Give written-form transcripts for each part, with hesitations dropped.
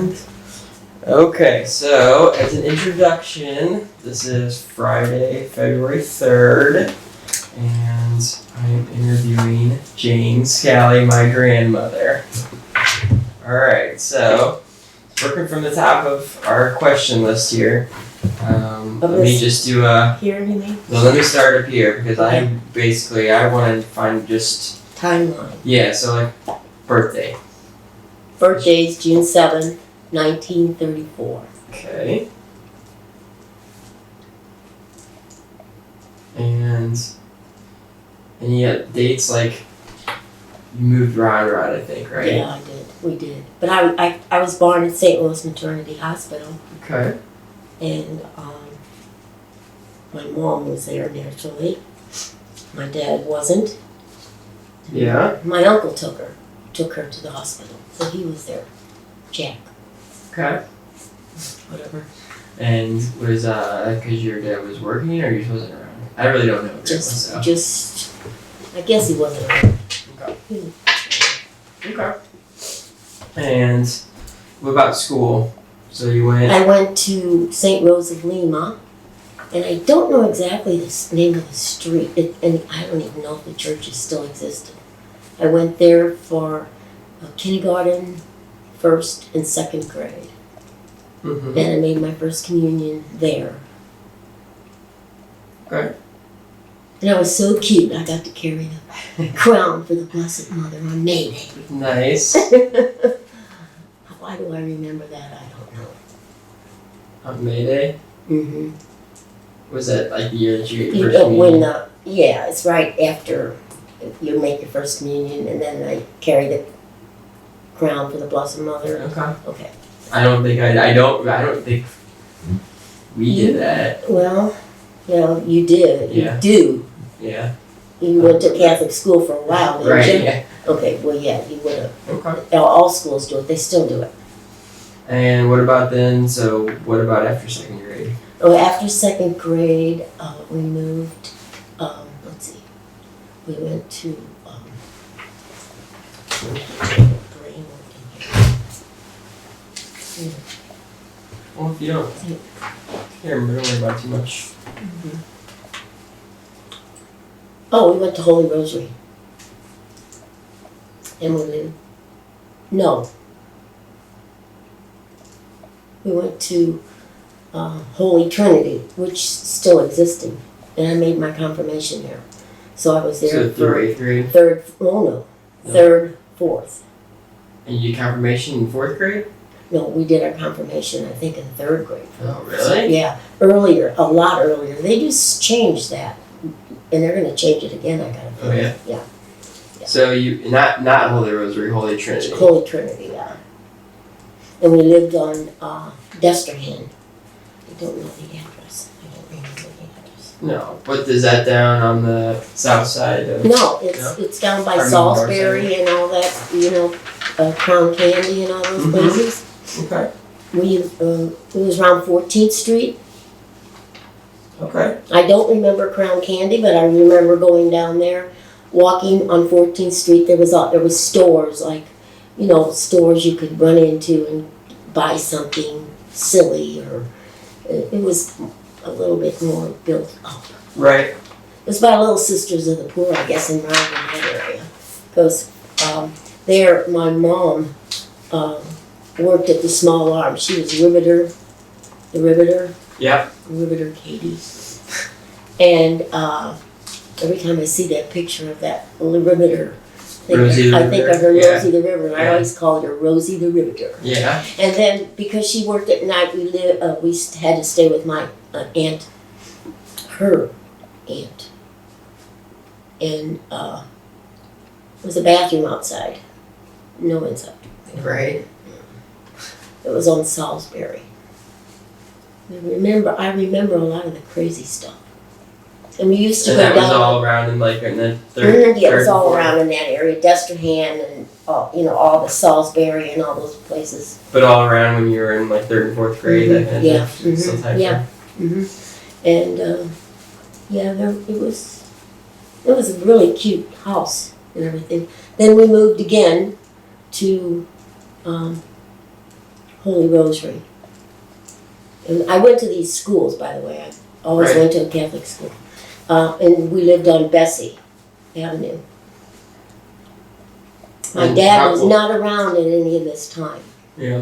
And okay, so as an introduction, this is Friday, February 3rd, and I am interviewing Jane Scally, my grandmother. Alright, so working from the top of our question list here. Let me just do a. Here, you mean? Well, let me start up here because I want to find just. Timeline. Yeah, so like birthday. Birthday's June 7th, 1934. Okay. And any dates like you moved around, I think, right? Yeah, I did. We did. But I was born at St. Louis Maternity Hospital. Okay. And my mom was there naturally. My dad wasn't. Yeah. My uncle took her to the hospital. So he was there. Jack. Okay. Whatever. And was because your dad was working or you just wasn't around? I really don't know. Just I guess he wasn't around. Okay. Okay. And what about school? So you went. I went to St. Rose of Lima, and I don't know exactly the name of the street, and I don't even know if the churches still existed. I went there for kindergarten, first and second grade. Mm-hmm. And I made my first communion there. Okay. And I was so cute, I got to carry the crown for the Blessed Mother on May Day. Nice. Why do I remember that? I don't know. On May Day? Mm-hmm. Was that like the year that you ate your first communion? Yeah, it's right after you make your first communion, and then I carry the crown for the Blessed Mother. Okay. Okay. I don't think we did that. Well, you did. Yeah. You do. Yeah. You went to Catholic school for a while, didn't Right. you? Yeah. Okay. Well, yeah, you would have. Okay. All schools do it. They still do it. And what about then? So what about after second grade? Oh, after second grade, we moved. Let's see. We went to. Brain working here. Well, if you don't. Here, don't worry about too much. Mm-hmm. Oh, we went to Holy Rosary. And we lived. No. We went to Holy Trinity, which is still existing. And I made my confirmation there. So I was there So through 8th grade? Third, fourth. And you did confirmation in 4th grade? No, we did our confirmation, I think, in third grade. Oh, really? Yeah, earlier, a lot earlier. They just changed that. And they're going to change it again, I gotta think. Oh, yeah? Yeah. So you, not Holy Rosary, Holy Trinity. Holy Trinity, yeah. And we lived on Desterhan. I don't know the address. I don't remember the address. No, but is that down on the south side of... No, it's down by Or Salisbury and all that, Crown Candy and all those Mhm. places. Okay. It was around 14th Street. Okay. I don't remember Crown Candy, but I remember going down there, walking on 14th Street. There was stores, like, stores you could run into and buy something silly, or it was a little bit more built up. Right. It was by Little Sisters of the Poor, I guess, around in that area. Because there, my mom worked at the Small Arms. She was the riveter. Yep. Riveter Katie. And every time I see that picture of that little riveter, I think of her Yeah. Rosie the Riveter. I always called her Rosie the Riveter. Yeah. And then because she worked at night, we had to stay with my aunt, her aunt, and there was a bathroom outside, no inside. Right. It was on Salisbury. I remember a lot of the crazy stuff. And we used to And go that down. was all around in like in the third. Yeah, it was all fourth. around in that area, Desterhan and all the Salisbury and all those places. But all around when you were in like 3rd and 4th grade, that kind of Yeah. thing. Sometimes. Yeah. And it was a really cute house and everything. Then we moved again to Holy Rosary. And I went to these schools, by the way. I always Right. went to a Catholic school. And we lived on Bessie Avenue. My And dad how was cool. not around at any of this time. Yeah.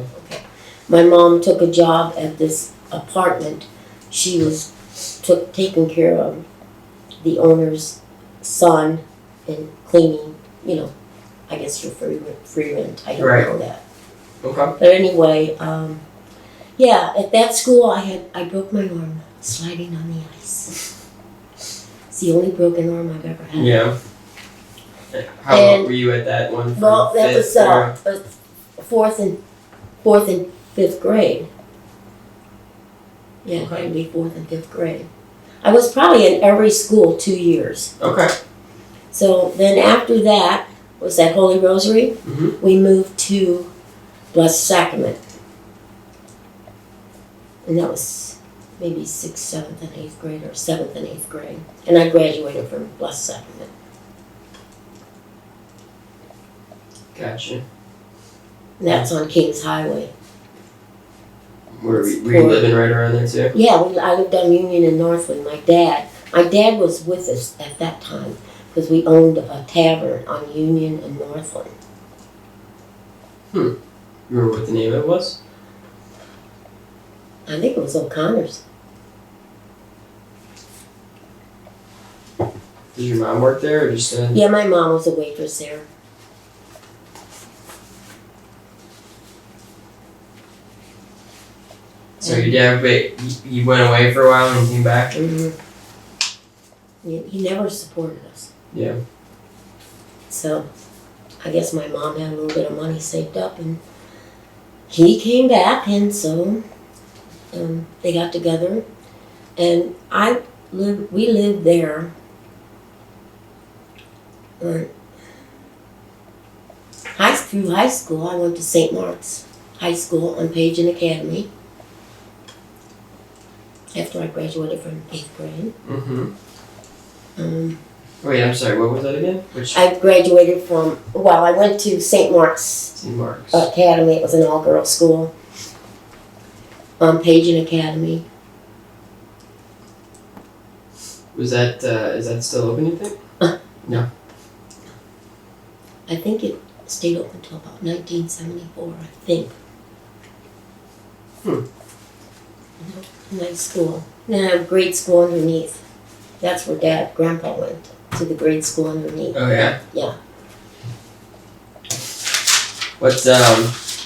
My mom took a job at this apartment. She was taking care of the owner's son and cleaning, I guess for free rent. I don't Right. know that. Okay. But anyway, yeah, at that school I broke my arm sliding on the ice. It's the only broken arm I've ever had. Yeah. How And- old were you at that one? from Well, that was fifth or- fourth and fifth grade. Yeah, it had to be fourth and fifth grade. I was probably in every school 2 years. Okay. So then after that was that Holy Rosary. Mhm. We moved to Blessed Sacrament, and that was maybe 6th, 7th, and 8th grade, or 7th and 8th grade. And I graduated from Blessed Sacrament. Gotcha. And that's on Kings Highway. Were you living right around there too? Yeah, I lived on Union and Northland. My dad was with us at that time because we owned a tavern on Union and Northland. You remember what the name of it was? I think it was O'Connor's. Did your mom work there or just Yeah, my mom was a waitress there. So your dad, he went away for a while and came back? Mm-hmm. He never supported us. Yeah. So I guess my mom had a little bit of money saved up and he came back, and so they got together, and we lived there through high school. I went to St. Mark's High School on Page and Academy after I graduated from 8th grade. Mm-hmm. Wait, I'm sorry, what was that again? Which? I graduated I went to St. Mark's St. Mark's. Academy. It was an all-girls school on Page and Academy. Was that, is that still open, you think? No. I think it stayed open until about 1974, I think. Nice school. Then I have grade school underneath. That's where Grandpa went, to the grade school underneath. Oh, yeah? Yeah.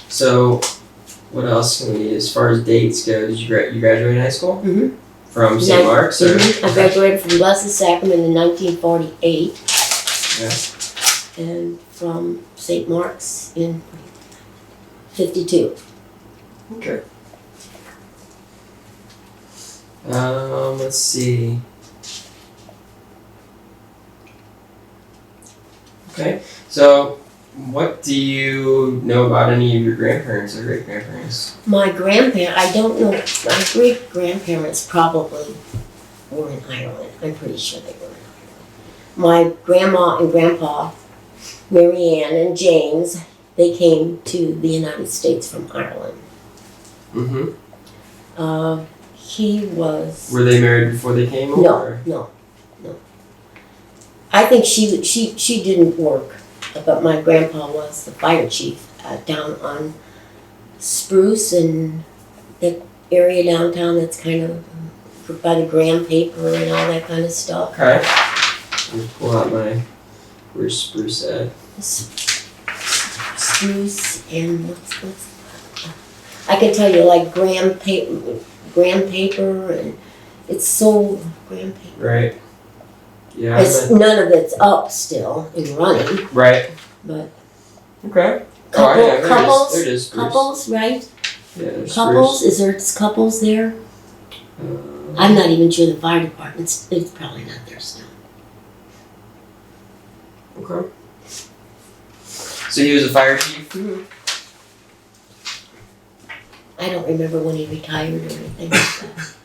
So, what else can we, as far as dates go, did you graduate high school? Mm-hmm. From St. Mark's? Or? I graduated from Blessed Sacrament in 1948. Yeah. And from St. Mark's in 52. Okay. Let's see. Okay, so what do you know about any of your grandparents or great grandparents? My I don't know, my great grandparents probably were in Ireland. I'm pretty sure they were in Ireland. My grandma and grandpa, Mary Ann and James, they came to the United States from Ireland. Mm-hmm. He was... Were they married before they came over? No. I think she didn't work, but my grandpa was the fire chief down on Spruce and that area downtown that's kind of by the Graham paper and all that kind of stuff. Okay. Let me pull out where's Spruce at? Spruce and what's I can tell you like Graham paper and it's so Graham paper. Right. Yeah. None of it's up still and running, Right. but Okay. couples, There it is. Spruce. couples, right? Yeah, there's Couples, Spruce. is there couples there? I'm not even sure the fire department's, it's probably not there still. Okay. So he was a fire chief? I don't remember when he retired or anything like that.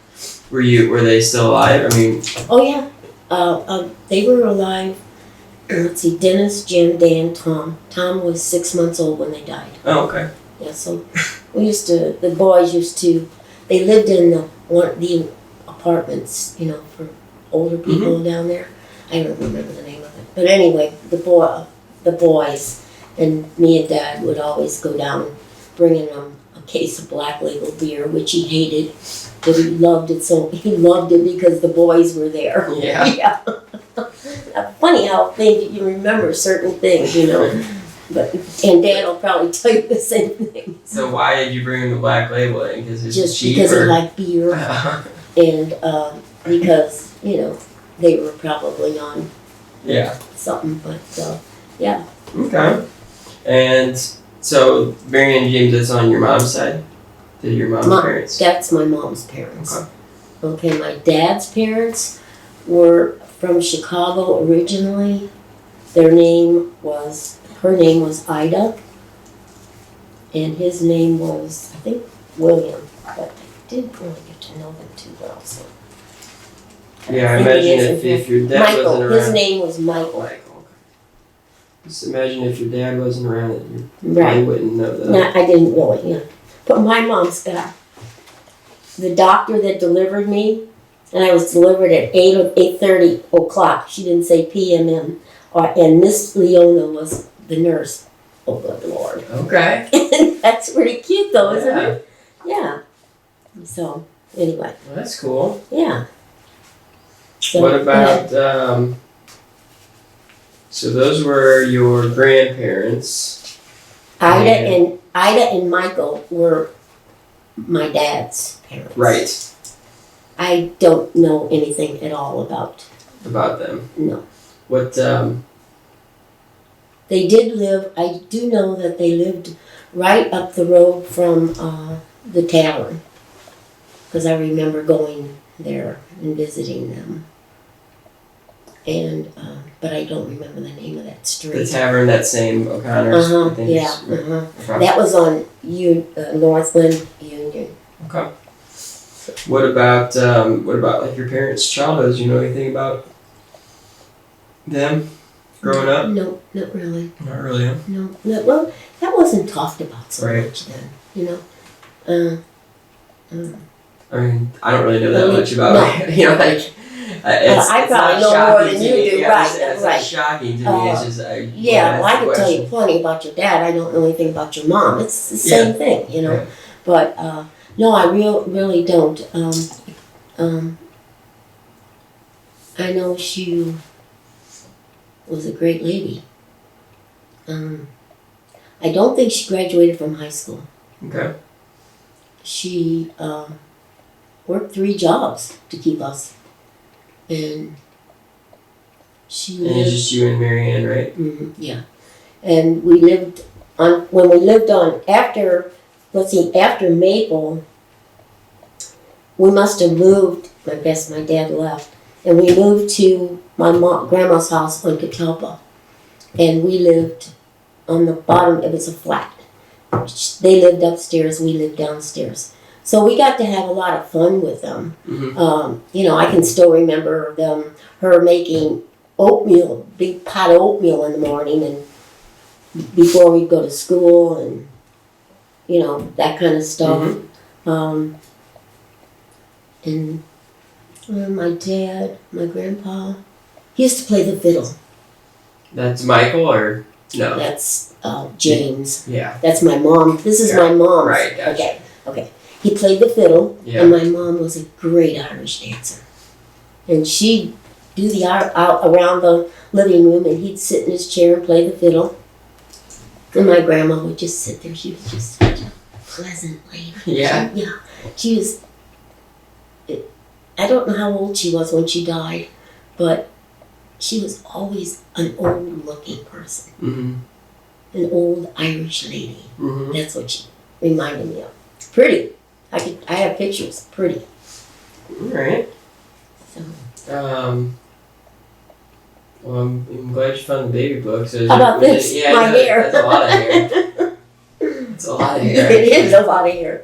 Were they still alive? I mean, Oh yeah, they were alive. Let's see, Dennis, Jim, Dan, Tom. Tom was 6 months old when they died. oh, okay. Yeah, so the boys used to, they lived in the apartments, for older people down there. I don't remember the name of it. But anyway, the boys and me and Dad would always go down bringing them a case of Black Label beer, which he hated, but he loved it because the boys were there. Yeah. Yeah. Funny how you remember certain things, and Dad will probably tell you the same thing. So why did you bring the Black Label in? Because it's Just cheap, because or? he liked beer, and because they were probably on Yeah. something, but yeah. Okay. And so Mary and James, that's on your mom's side? To your mom's parents? That's my mom's parents. Okay. Okay, my dad's parents were from Chicago originally. Her name was Ida, and his name was, I think, William, but I didn't really get to know them too well, so. Yeah, I think imagine it is if your dad wasn't Michael, around. his name was Michael. Michael. Just imagine if your dad wasn't around, you probably Right. wouldn't know that. No, I didn't really, But my mom's got the doctor that delivered me, and I was delivered at 8:30 o'clock. She didn't say p.m.m. And Miss Leona was the nurse. Oh, good Lord. Okay. That's pretty cute, though, isn't Yeah. it? Yeah. So, anyway, Well, that's cool. yeah. So, What about, so those were your grandparents. Ida and Michael were my dad's parents. Right. I don't know anything at all about. About them. No. What, They did live. I do know that they lived right up the road from the tavern, because I remember going there and visiting them. And but I don't remember the name of that street. the tavern, that same O'Connor's? I think Yeah. is- Okay. That was on Northland Union. Okay. What about like your parents' childhood? Do you know anything about them growing up? No, not really. Not really. Huh? No, well, that wasn't talked about so Right. much then. I mean, I don't really know that Really? much about No. like. I It's probably not know more shocking than to you me. do, Yeah, right, It's right. not shocking to me. It's just Yeah, well, I could tell you question. plenty about your dad. I don't know anything about your mom. It's the Yeah. same thing, Yeah. But no, I really don't. I know she was a great lady. I don't think she graduated from high school. Okay. She worked 3 jobs to keep us, and she And it's lived. just you and Marianne, right? Yeah, and we lived on when we lived on after Maple. We must have moved. I guess my dad left, and we moved to my grandma's house on Catalpa, and we lived on the bottom. It was a flat. They lived upstairs. We lived downstairs. So we got to have a lot of fun with them. Mm-hmm. I can still remember her making oatmeal, big pot of oatmeal in the morning, and before we'd go to school, and that kind of stuff. And my dad, my grandpa, he used to play the fiddle. That's Michael, or no? That's James. Yeah. That's my mom. This is Yeah. my mom. Right, gotcha. Okay. He played the fiddle, Yeah. and my mom was a great Irish dancer. And she'd do the out around the living room, and he'd sit in his chair and play the fiddle. And my grandma would just sit there. She was just such a pleasant lady. Yeah. She was. I don't know how old she was when she died, but she was always an old-looking person, Mm-hmm. an old Irish lady. Mm-hmm. That's what she reminded me of. Pretty. I have pictures. Pretty. All right. So. Well, I'm glad you found the baby book. So How about this? Yeah, My hair. That's a lot of hair. It's a lot of hair. It is a lot of hair.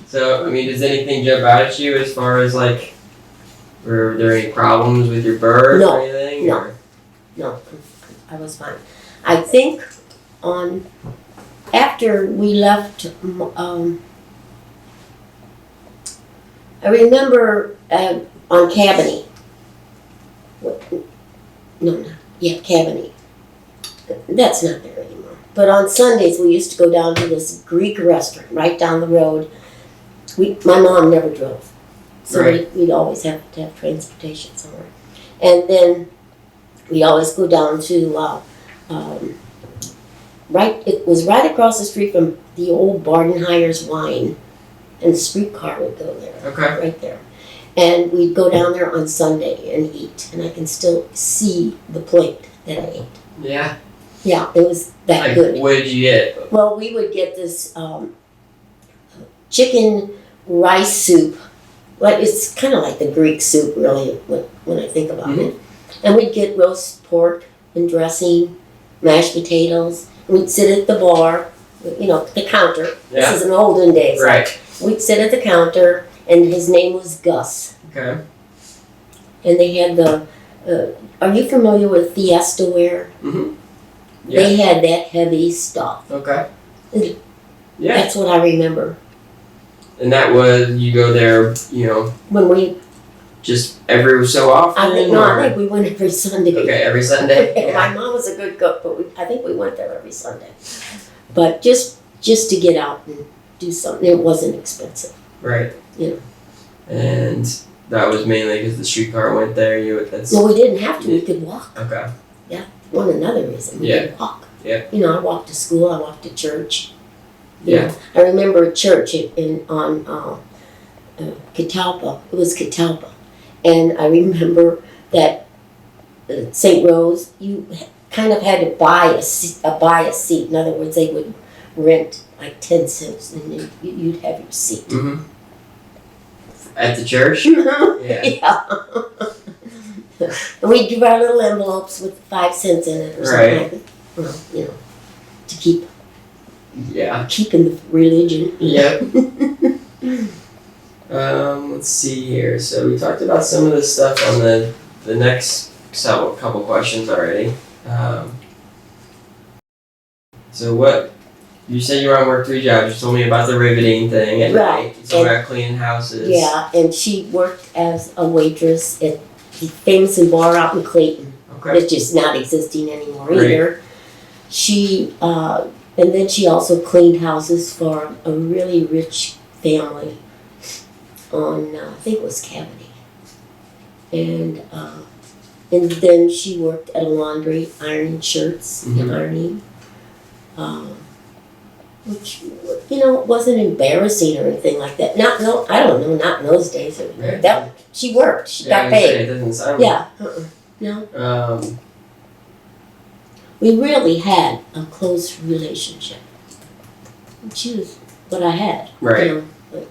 So, I mean, does anything jump out at you as far as like, were there any problems with your birth No, or anything? no. Or? No, I was fine. I think on after we left, I remember on Cabanny. Cabanny. That's not there anymore. But on Sundays, we used to go down to this Greek restaurant right down the road. My mom never drove, so Right. we'd always have to have transportation somewhere. And then we always go down to it was right across the street from the old Bardenheyer's Wine, and the streetcar would go there, Okay. right there. And we'd go down there on Sunday and eat, and I can still see the plate that I ate. Yeah. Yeah, it was that Like, good. what did you get? Well, we would get this chicken rice soup. Like, it's kind of like the Greek soup, really, when I think about it. And we'd get roast pork and dressing, mashed potatoes. We'd sit at the bar, the counter. Yeah. This is in olden days. Right. We'd sit at the counter, and his name was Gus. Okay. And they had are you familiar with Fiesta-ware? Mm-hmm. Yeah. They had that heavy stuff. Okay. It- Yeah. That's what I remember. And that was, you go there, When we, just every so often? I think or- we went every Sunday. Okay, every Sunday? My Yeah. mom was a good cook, but I think we went there every Sunday. But just to get out and do something, it wasn't expensive. Right. Yeah. And that was mainly because the streetcar went there. That's No, we didn't have to. We could walk. okay. One another reason. We could walk. Yeah. I walked to school. I walked to church. Yeah. I remember a church on Catalpa. It was Catalpa. And I remember that St. Rose, you kind of had to buy a seat. In other words, they would rent like 10 cents and then you'd have your seat. Mm-hmm. At the church? Yeah. Yeah. And we'd give our little envelopes with 5 cents in it or something Right. like that. Well, to keep Yeah. keeping the religion. Yep. Let's see here. So we talked about some of this stuff on the next couple questions already. So what? You said you were on work 3 jobs. You told me about the riveting thing at Right. night. You told me about cleaning houses. Yeah, and she worked as a waitress at the famous bar out in Clayton, Okay. which is not existing anymore Right. either. She and then she also cleaned houses for a really rich family on I think it was Cabanny, and then she worked at a laundry ironing shirts and Mhm. ironing. Which wasn't embarrassing or anything like that. I don't know. Not in those days. Yeah. She worked. She Yeah, I got was gonna say, paid. it doesn't sound. Yeah. No. We really had a close relationship. She was what I had. Right. But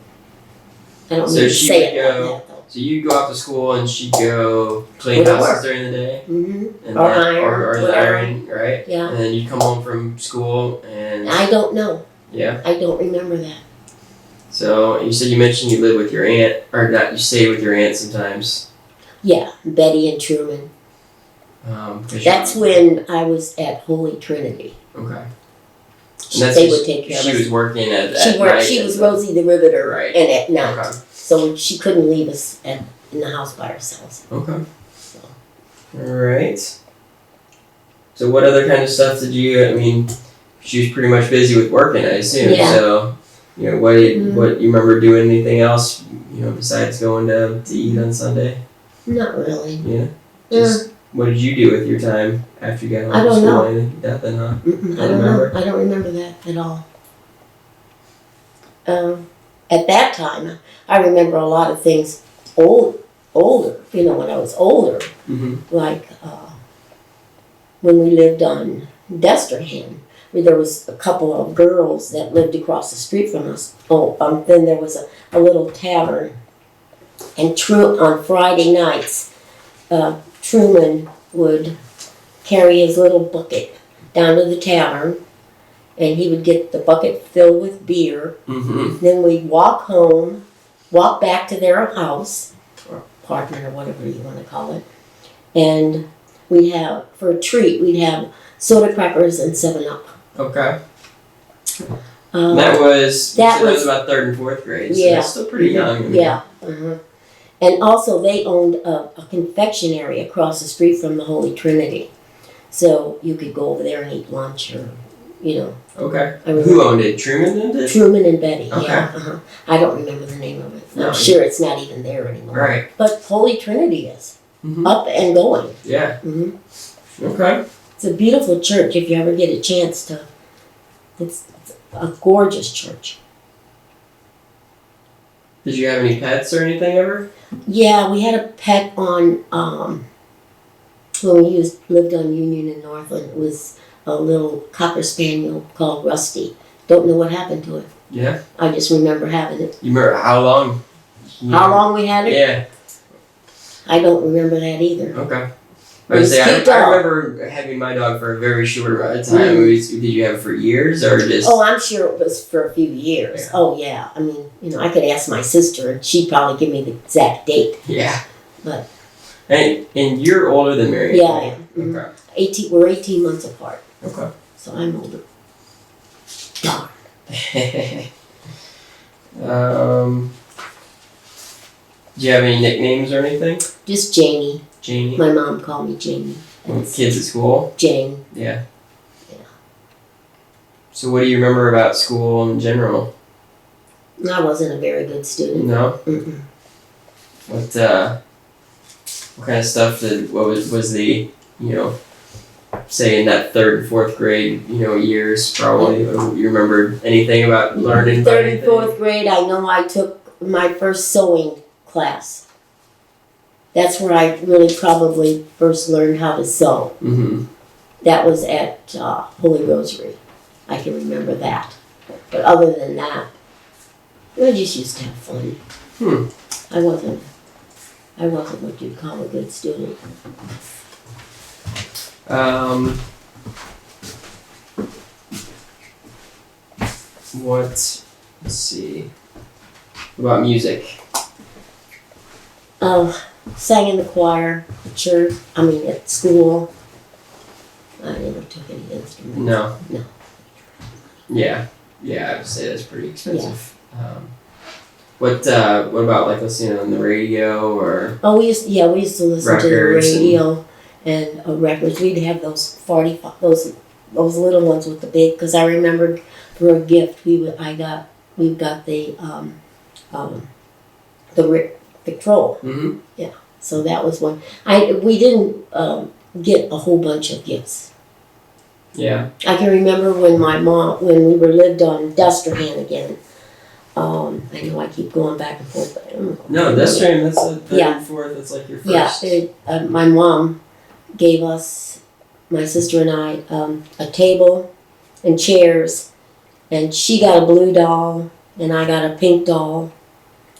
I don't So mean to she say would it go- like that So you go off to school and she'd go clean Go to houses work. during the day, though. Mm-hmm. and Or then, iron, or the whatever. iron, right? Yeah. And then you'd come home from school and I don't know. yeah. I don't remember that. So you mentioned you live with your aunt, or not? You stay with your aunt sometimes. Yeah, Betty and Truman. 'Cause That's when I was at Holy Trinity. Okay. And that's They just- would take care of She us. was working at She at worked. night She and was stuff. Rosie the Riveter, Right. and at night, Okay. so she couldn't leave us in the house by ourselves. Okay. All right. So what other kind of stuff did you? I mean, she was pretty much busy with working, I assume. Yeah. So, what you remember doing? Anything else? Besides going to eat on Sunday? Not really. Yeah. Just what did you do with your time after you got home I from don't school? know. Anything like that, then, huh? Mm-mm, I Don't don't remember? know. I don't remember that at all. At that time, I remember a lot of things older. When I was older, Mm-hmm. like when we lived on Desterham, there was a couple of girls that lived across the street from us. Then there was a little tavern, and on Friday nights, Truman would carry his little bucket down to the tavern, and he would get the bucket filled with beer. Mm-hmm. Then we'd walk back to their house, or apartment, or whatever you want to call it, and we'd have, for a treat, we'd have soda crackers and 7-Up. Okay. That was that that was was- about 3rd and 4th grade. So Yeah. that's still pretty young. I mean, Yeah. And also, they owned a confectionery across the street from the Holy Trinity. So you could go over there and eat lunch or, Okay. I remember- Who owned it? Truman owned it. Truman and Betty. Okay. Yeah. I don't remember the name of it. No. I'm sure it's not even there anymore. Right. But Holy Trinity is Mhm. up and going. Yeah. hmm Okay. It's a beautiful church if you ever get a chance to. It's a gorgeous church. Did you have any pets or anything ever? Yeah, we had a pet on when we lived on Union in Northland. It was a little cocker spaniel called Rusty. Don't know what happened to it. Yeah. I just remember having it. You remember how long? How long we had it? Yeah. I don't remember that either. Okay. I It would was say cute I dog. remember having my dog for a very short amount of time. Did you have it for years or just? Oh, I'm sure it was for a few years. Yeah. Oh yeah. I mean, I could ask my sister and she'd probably give me the exact date. Yeah. But- And you're older than Mary. Yeah, I am. Mhm. Okay. We're 18 months apart, Okay. so I'm older. Darn. Do you have any nicknames or anything? Just Janie. Janie. My mom called me Janie. Kids at school. Jane. Yeah. Yeah. So what do you remember about school in general? I wasn't a very good student. No. Mm-mm. What kind of stuff was the say in that 3rd and 4th grade years probably you remember anything about learning? about 3rd and anything? 4th grade, I know I took my first sewing class. That's where I really probably first learned how to sew. Mm-hmm. That was at Holy Rosary. I can remember that. But other than that, I just used to have fun. I wasn't what you'd call a good student. Let's see. What about music? Sang in the choir at church. At school. I never took any instruments. No. No. Yeah, I would say that's pretty expensive. What about like listening on the radio or? Oh, we used to listen to the Records and- radio and records. We'd have those 45, those little ones with the big. Because I remembered for a gift we got the Victrola. Mm-hmm. So that was one. We didn't get a whole bunch of gifts. Yeah. I can remember when we lived on Dusterhan again. I know I keep going back and forth, but I don't know. No, that's right. That's the 3rd Yeah. and 4th. That's like your first. Yeah, my mom gave us, my sister and I, a table and chairs, and she got a blue doll, and I got a pink doll,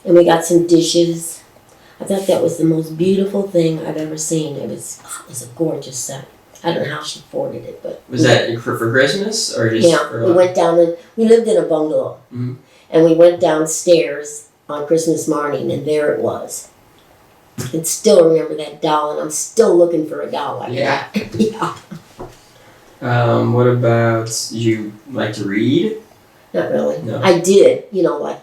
and we got some dishes. I thought that was the most beautiful thing I've ever seen. It was a gorgeous set. I don't know how she afforded it, but Was that for Christmas or just for? we went down and we lived in a bungalow, Mhm. and we went downstairs on Christmas morning, and there it was. I can still remember that doll, and I'm still looking for a doll like Yeah. that. Yeah, What about? Did you like to read? not really. No. I did, like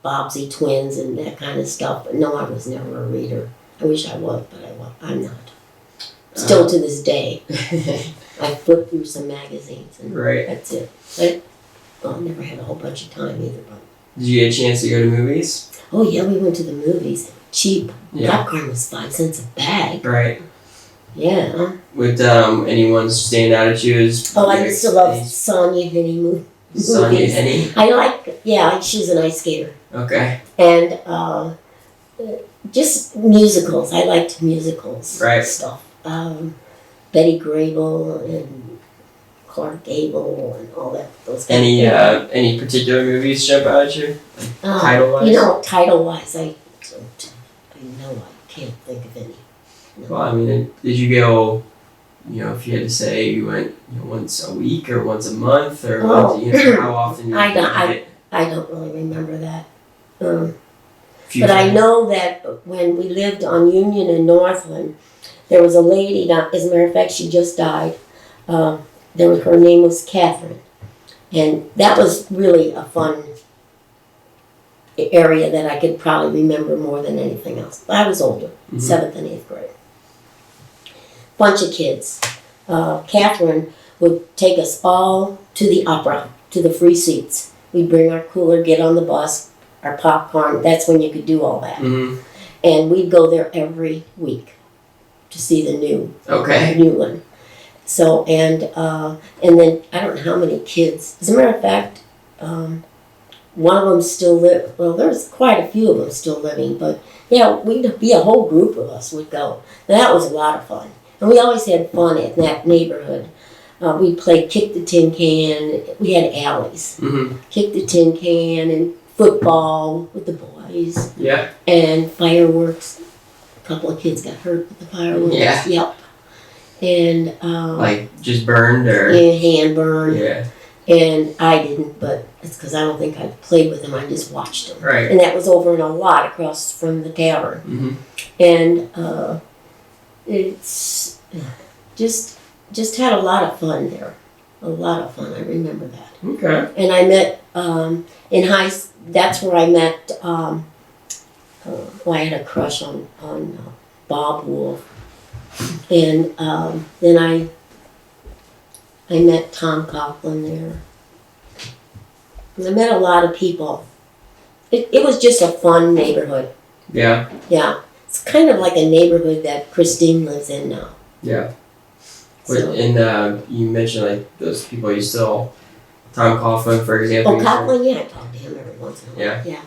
Bobbsey Twins and that kind of stuff, but no, I was never a reader. I wish I was, but I'm not. Still to this day, I flip through some magazines, and Right. that's it. I never had a whole bunch of time either. But Did you get a chance to go to movies? oh yeah, we went to the movies. Cheap. Yeah. Popcorn was 5 cents a bag. Right. Yeah. Would anyone stand out at you as? Oh, I used to love Sonia Henny movies. Sonia Henny. She's an ice skater. Okay. And just musicals. I liked musicals. Right. Stuff. Betty Grable and Clark Gable and all that. Those kind of Any particular movies jump out at you? Title-wise? Title-wise, I can't think of any. No. Well, I mean, did you go? If you had to say, you went once a week or once a month or Oh. how often you I don't- did it? I don't really remember that. Few But I times. know that when we lived on Union in Northland, there was a lady, as a matter of fact, she just died. Her name was Catherine. And that was really a fun area that I could probably remember more than anything else. I was older, 7th and 8th grade. Bunch of kids. Catherine would take us all to the opera, to the free seats. We'd bring our cooler, get on the bus, our popcorn. That's when you could do all that. Mm-hmm. And we'd go there every week to see the new one. So, and then I don't know how many kids. As a matter of fact, one of them still live. Well, there's quite a few of them still living, but yeah, we'd be a whole group of us would go. And that was a lot of fun, and we always had fun in that neighborhood. We played kick the tin can. We had alleys. Mm-hmm. Kick the tin can and football with the boys. Yeah. And fireworks. A couple of kids got hurt with the fireworks. Yeah. Yep. And like just burned or hand burned. Yeah. And I didn't, but it's because I don't think I played with them. I just watched them. Right. And that was over in a lot across from the tavern. Mm-hmm. And it's just had a lot of fun there. A lot of fun. I remember that. Okay. And I met that's where I met. I had a crush on Bob Wolf, and then I met Tom Coughlin there. And I met a lot of people. It was just a fun neighborhood. Yeah. Yeah, it's kind of like a neighborhood that Christine lives in now. Yeah. So. And you mentioned like those people you still, Tom Coughlin, for example. Oh, Coughlin, yeah, I talk to him every once in a while. Yeah.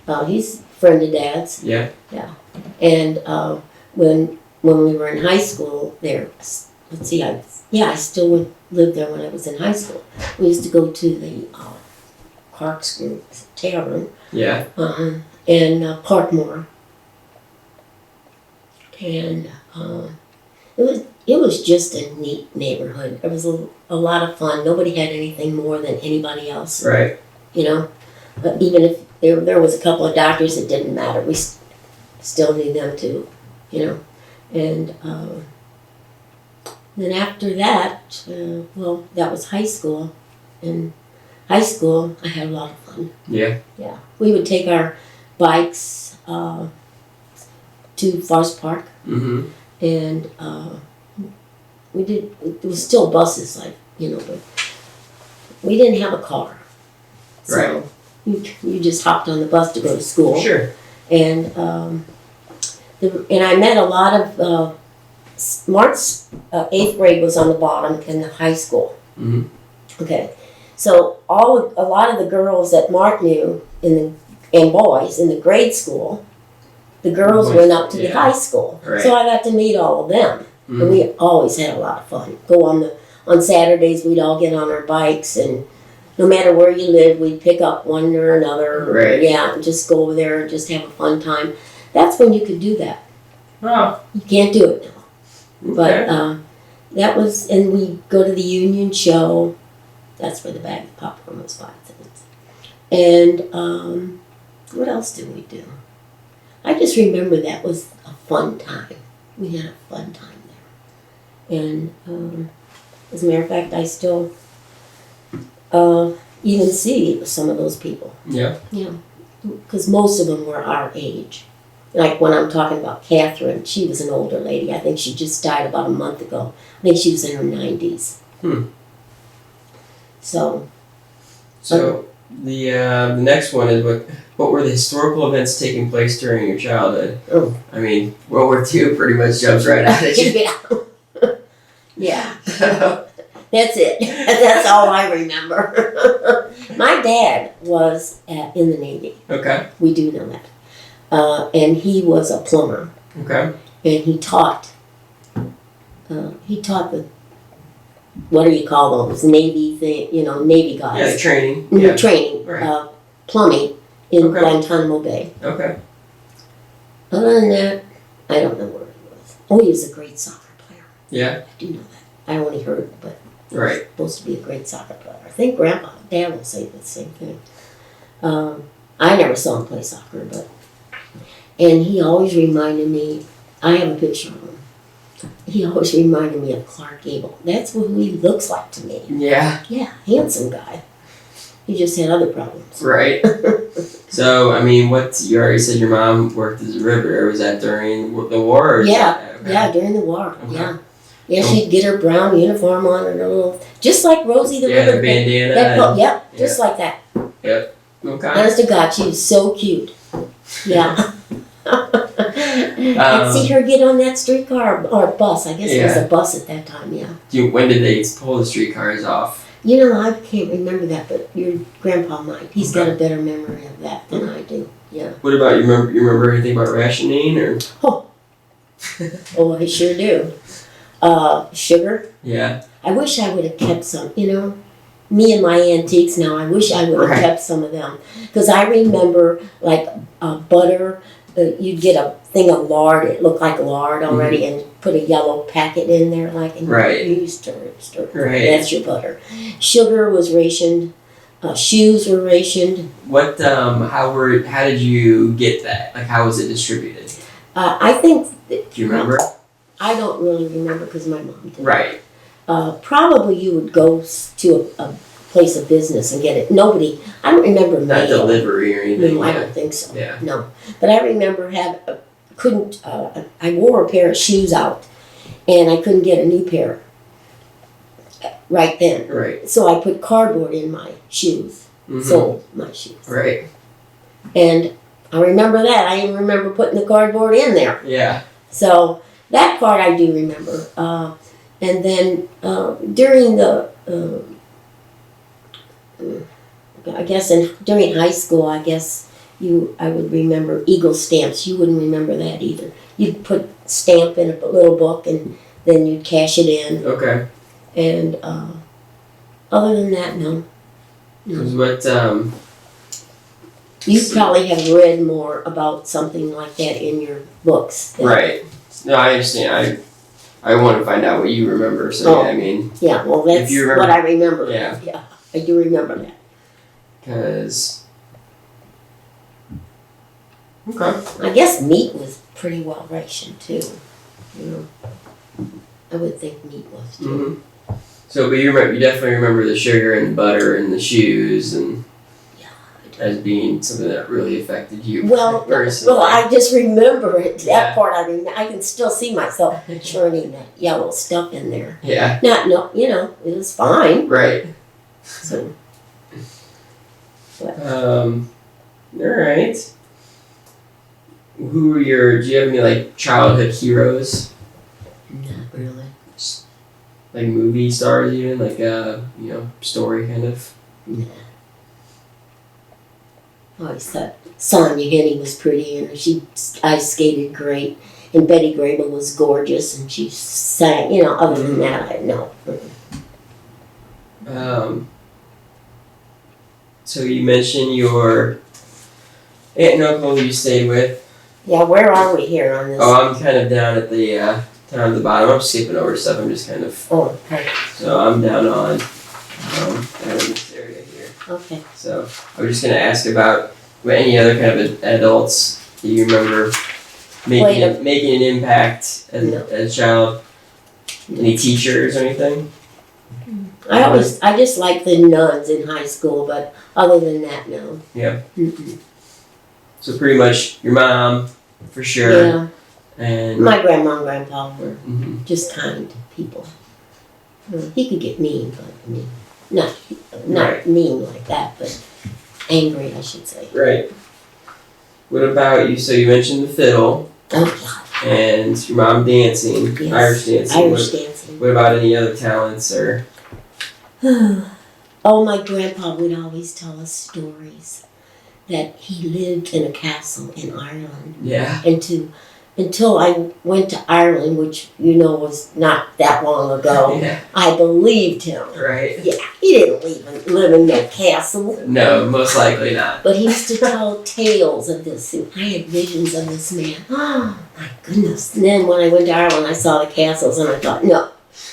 Yeah. He's a friend of Dad's. Yeah. Yeah. And when we were in high school there, let's see, I still lived there when I was in high school. We used to go to the Corkscrew Tavern. Yeah. And Parkmore. And it was just a neat neighborhood. It was a lot of fun. Nobody had anything more than anybody else. Right. You know, but even if there was a couple of doctors, it didn't matter. We still knew them too, you know. And then after that, that was high school. In high school, I had a lot of fun. Yeah. Yeah. We would take our bikes to Forest Park. Mm-hmm. And we did. There was still buses, like, you know, but we didn't have a car. So right. You just hopped on the bus to go to school. Sure. And and I met a lot of Mark's 8th grade was on the bottom in the high school. Mm-hmm. Okay, so a lot of the girls that Mark knew and boys in the grade school, the girls went up to the high school. Right. So I got to meet all of them, and we always had a lot of fun. Go on Saturdays, we'd all get on our bikes, and no matter where you lived, we'd pick up one or another. Right. Yeah, and just go over there and just have a fun time. That's when you could do that. Oh. You can't do it now. Okay. But that was, and we go to the Union Show. That's where the bag of popcorn was 5 cents. And what else did we do? I just remember that was a fun time. We had a fun time there. And as a matter of fact, I still even see some of those people. Yeah. Yeah. Because most of them were our age. Like when I'm talking about Catherine, she was an older lady. I think she just died about a month ago. I think she was in her 90s. So the next one is what were the historical events taking place during your childhood? Oh. I mean, World War II pretty much jumps right out at you. Yeah. That's it. That's all I remember. My dad was in the Navy. Okay. We do know that. And he was a plumber. Okay. And he taught the, what do you call those, Navy thing, Navy guys. Yeah, training. Mm-hmm. Yeah. Training, Right. Plumbing in Okay. Guantanamo Bay. Okay. Other than that, I don't know where he was. Oh, he was a great soccer player. Yeah. I do know that. I only heard, but Right. supposed to be a great soccer player. I think Dad will say the same thing. I never saw him play soccer, and he always reminded me, I have a picture of him. He always reminded me of Clark Gable. That's what he looks like to me. Yeah. Yeah, handsome guy. He just had other problems. Right. So, I mean, you already said your mom worked as a riveter. Was that during the war? Or Yeah, during the war. Okay. Yeah. Yeah, she'd get her brown uniform on and her little, just like Rosie the Yeah, Riveter. the bandana. Yep, just like that. Okay. Honest to God, she was so cute. Yeah. I'd see her get on that streetcar or bus. I guess it was a bus at that time, yeah. When did they pull the streetcars off? You know, I can't remember that, but your grandpa might. He's got a better memory of that than I do. Yeah. What about you? Remember anything about rationing or? Oh, I sure do. Sugar. Yeah. I wish I would have kept some. You know, me and my antiques now. I wish I would have kept some of them because I remember like butter. You'd get a thing of lard. It looked like lard already, and put a yellow packet in there, like, and you stir it. Right. That's your butter. Sugar was rationed. Shoes were rationed. What? How did you get that? Like, how was it distributed? I think. Do you remember? I don't really remember because my mom did. Right. Probably you would go to a place of business and get it. I don't remember Not mail. delivery or anything. No, I don't think so. Yeah. No. But I remember I wore a pair of shoes out and I couldn't get a new pair right then. Right. So I put cardboard in my shoes. Mm-hmm. Sold my shoes. Right. And I remember that. I even remember putting the cardboard in there. Yeah. So that part I do remember. And then during the, I guess during high school, I would remember Eagle stamps. You wouldn't remember that either. You'd put stamp in a little book and then you'd cash it in. Okay. And other than that, no. What? You probably have read more about something like that in your books. Right. No, I understand. I want to find out what you remember. So yeah, I mean. Yeah, well, that's what I remember. Yeah. Yeah, I do remember that. Because. Okay. I guess meat was pretty well rationed too. You know, I would think meat was too. Mm-hmm. So, but you definitely remember the sugar and the butter and the shoes and. As being something that really affected you. Well, I just remember it. That part I can still see myself churning that yellow stuff in there. Yeah. It was fine. Right. So. All right. Do you have any like childhood heroes? Not really. Like movie stars even, like story kind of? Nah. I always thought Sonia Henning was pretty and she ice skated great. And Betty Grable was gorgeous and she sang, other than that, I know. So you mentioned your aunt and uncle who you stayed with. Yeah, where are we here on this? Oh, I'm kind of down at the bottom. I'm skipping over stuff. I'm just kind of. Oh, okay. So I'm down on down in this area here. Okay. So I was just gonna ask about any other kind of adults that you remember making an impact as a child. Any teachers or anything? I just liked the nuns in high school, but other than that, no. Yeah. Mm-mm. So pretty much your mom, for sure. Yeah. And my grandma and grandpa were mm-hmm. just kind people. He could get mean, but I mean, not right. mean like that, but angry, I should say. Right. What about you? So you mentioned the fiddle. Oh God. And your mom dancing, yes. Irish dancing. Irish dancing. What about any other talents or? Oh, my grandpa would always tell us stories that he lived in a castle in Ireland. Yeah. Until I went to Ireland, which was not that long ago, yeah. I believed him. Right. Yeah, he didn't live in that castle. No, most likely not. But he used to tell tales of this, and I had visions of this man. Oh, my goodness. And then when I went to Ireland, I saw the castles, and I thought, no,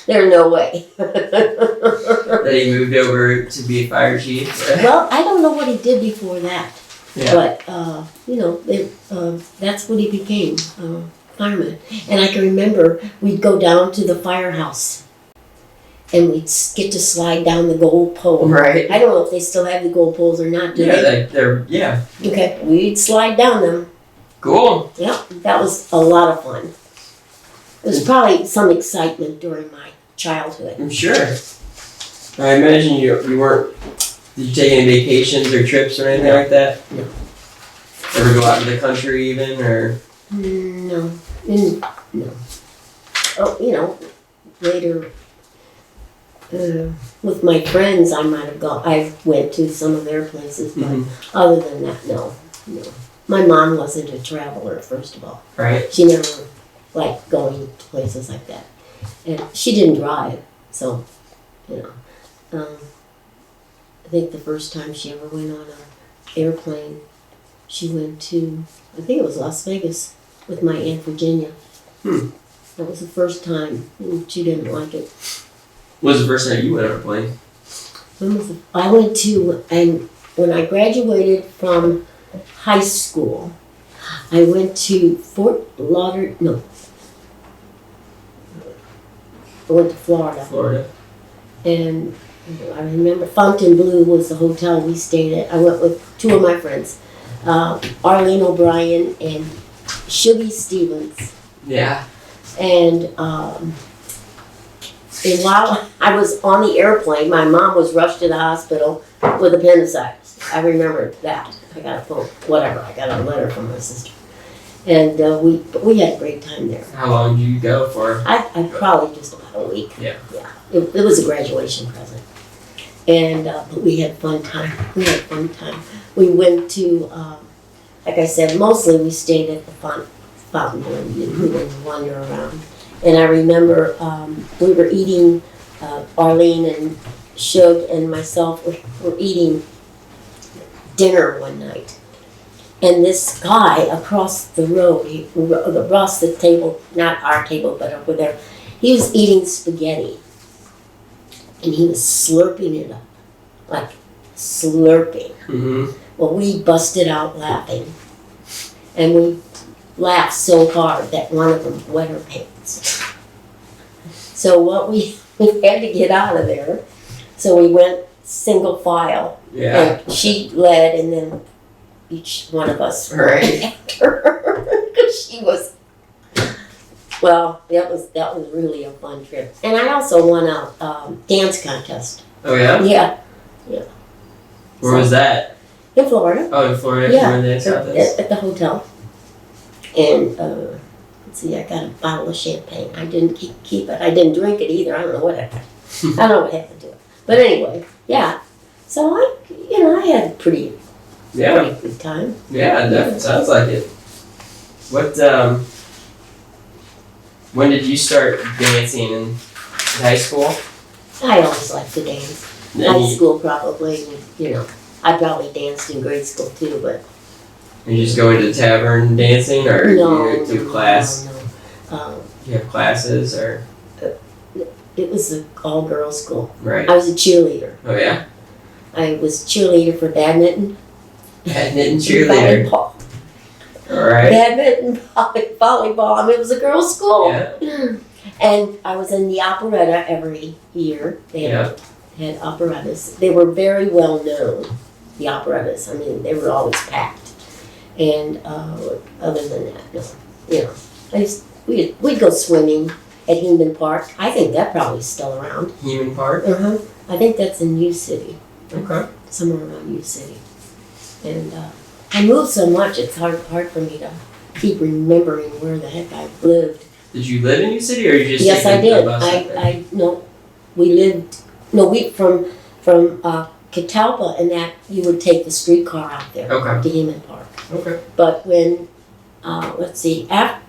there's no way. That he moved over to be a fire chief? Well, I don't know what he did before that. Yeah. But, that's what he became, fireman. And I can remember we'd go down to the firehouse and we'd get to slide down the gold pole. Right. I don't know if they still have the gold poles or not. Do they? Yeah. Okay, we'd slide down them. Cool. Yeah, that was a lot of fun. It was probably some excitement during my childhood. I'm sure. I imagine you weren't. Did you take any vacations or trips or anything like that? No. Ever go out to the country even, or? No. No. Oh, later with my friends, I might have gone. I went to some of their places, but other than that, no. My mom wasn't a traveler, first of all. Right. She never liked going to places like that, and she didn't drive, so I think the first time she ever went on an airplane, she went to, I think it was Las Vegas with my Aunt Virginia. That was the first time, and she didn't like it. What was the first time you went on a plane? I went to, and when I graduated from high school, I went to I went to Florida. Florida. And I remember Fontainebleau was the hotel we stayed at. I went with two of my friends, Arlene O'Brien and Shuggy Stevens. Yeah. And while I was on the airplane, my mom was rushed to the hospital with appendicitis. I remember that. I got a phone, whatever. I got a letter from my sister, and we had a great time there. How long did you go for? I probably just about a week. Yeah. Yeah. It was a graduation present, and but we had fun time. We went to, like I said, mostly we stayed at the Fontainebleau. We would wander around. And I remember we were eating, Arlene and Shug and myself were eating dinner one night. And this guy across the road, across the table, not our table, but over there, he was eating spaghetti. And he was slurping it up, like slurping. Mm-hmm. Well, we busted out laughing. And we laughed so hard that one of them wet her pants. So we had to get out of there. So we went single file. Yeah. And she led, and then each one of us Right. after her. Because she was, well, that was really a fun trip. And I also won a dance contest. Oh yeah. Yeah. Where was that? In Florida. Oh, in Florida. Yeah. You were in the contest? At the hotel. And let's see, I got a bottle of champagne. I didn't keep it. I didn't drink it either. I don't know what happened. I don't know what happened to it. But anyway, yeah. So I had a pretty good time. Yeah, definitely sounds like it. What when did you start dancing in high school? I always liked to dance. High school probably, I probably danced in grade school too, but You just go into the tavern dancing, or no, do class? No. Do you have classes, or? It was an all-girls school. Right. I was a cheerleader. Oh yeah. I was cheerleader for badminton. Badminton cheerleader. Volleyball. All right. Badminton, volleyball. I mean, it was a girls' school. Yeah. And I was in the operetta every year. They had operettas. They were very well known, the operettas. I mean, they were always packed. And other than that, we'd go swimming at Heman Park. I think that probably is still around. Heman Park. I think that's in U City. Okay. Somewhere around U City. And I moved so much, it's hard for me to keep remembering where the heck I lived. Did you live in U City, or you just? Yes, I did. We from Catalpa, and that you would take the streetcar out there to Heman Park. Okay. But when let's see, after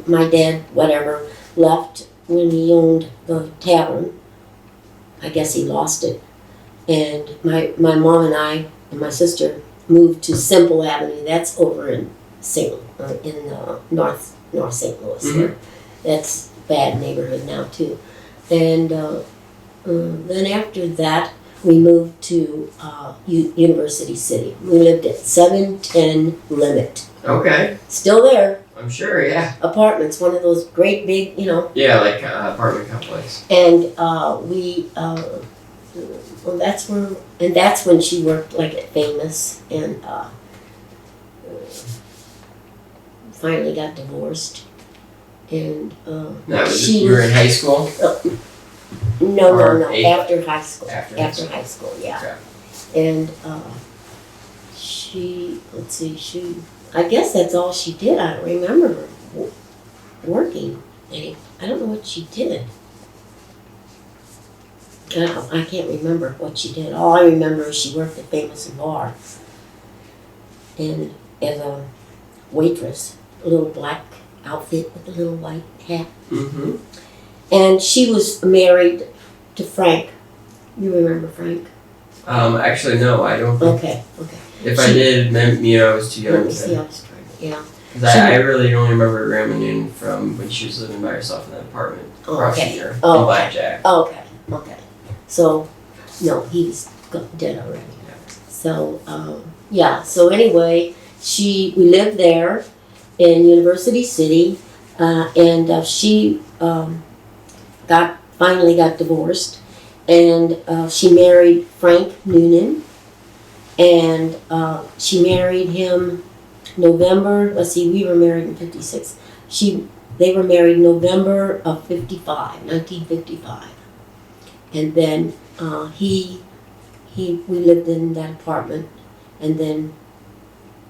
my dad left when he owned the tavern, I guess he lost it, and my mom and I and my sister moved to Simple Avenue. That's over in North St. Louis. Mm-hmm. There, that's a bad neighborhood now too. And then after that, we moved to University City. We lived at 710 Limit. Okay. Still there. I'm sure, yeah. apartments, one of those great big, Yeah, like apartment complex. and well, that's when she worked like at Famous, and finally got divorced, and That was she you were in high school? no, or after high school. After High school, yeah. Okay. And I guess that's all she did. I don't remember her working any. I don't know what she did. I can't remember what she did. All I remember is she worked at Famous Bar, and as a waitress, a little black outfit with a little white hat. Mm-hmm. And she was married to Frank. You remember Frank? Actually, no, I don't think. Okay. If I did, then, I was too young. Let me see. I was trying. Yeah. Because I really only remember her grandma Noon from when she was living by herself in that apartment across the year in Blackjack. Okay. So, no, he was dead already. Yeah. So, So anyway, we lived there in University City, and she finally got divorced, and she married Frank Noonan, and she married him November. Let's see, we were married in '56. They were married November of 1955. And then we lived in that apartment, and then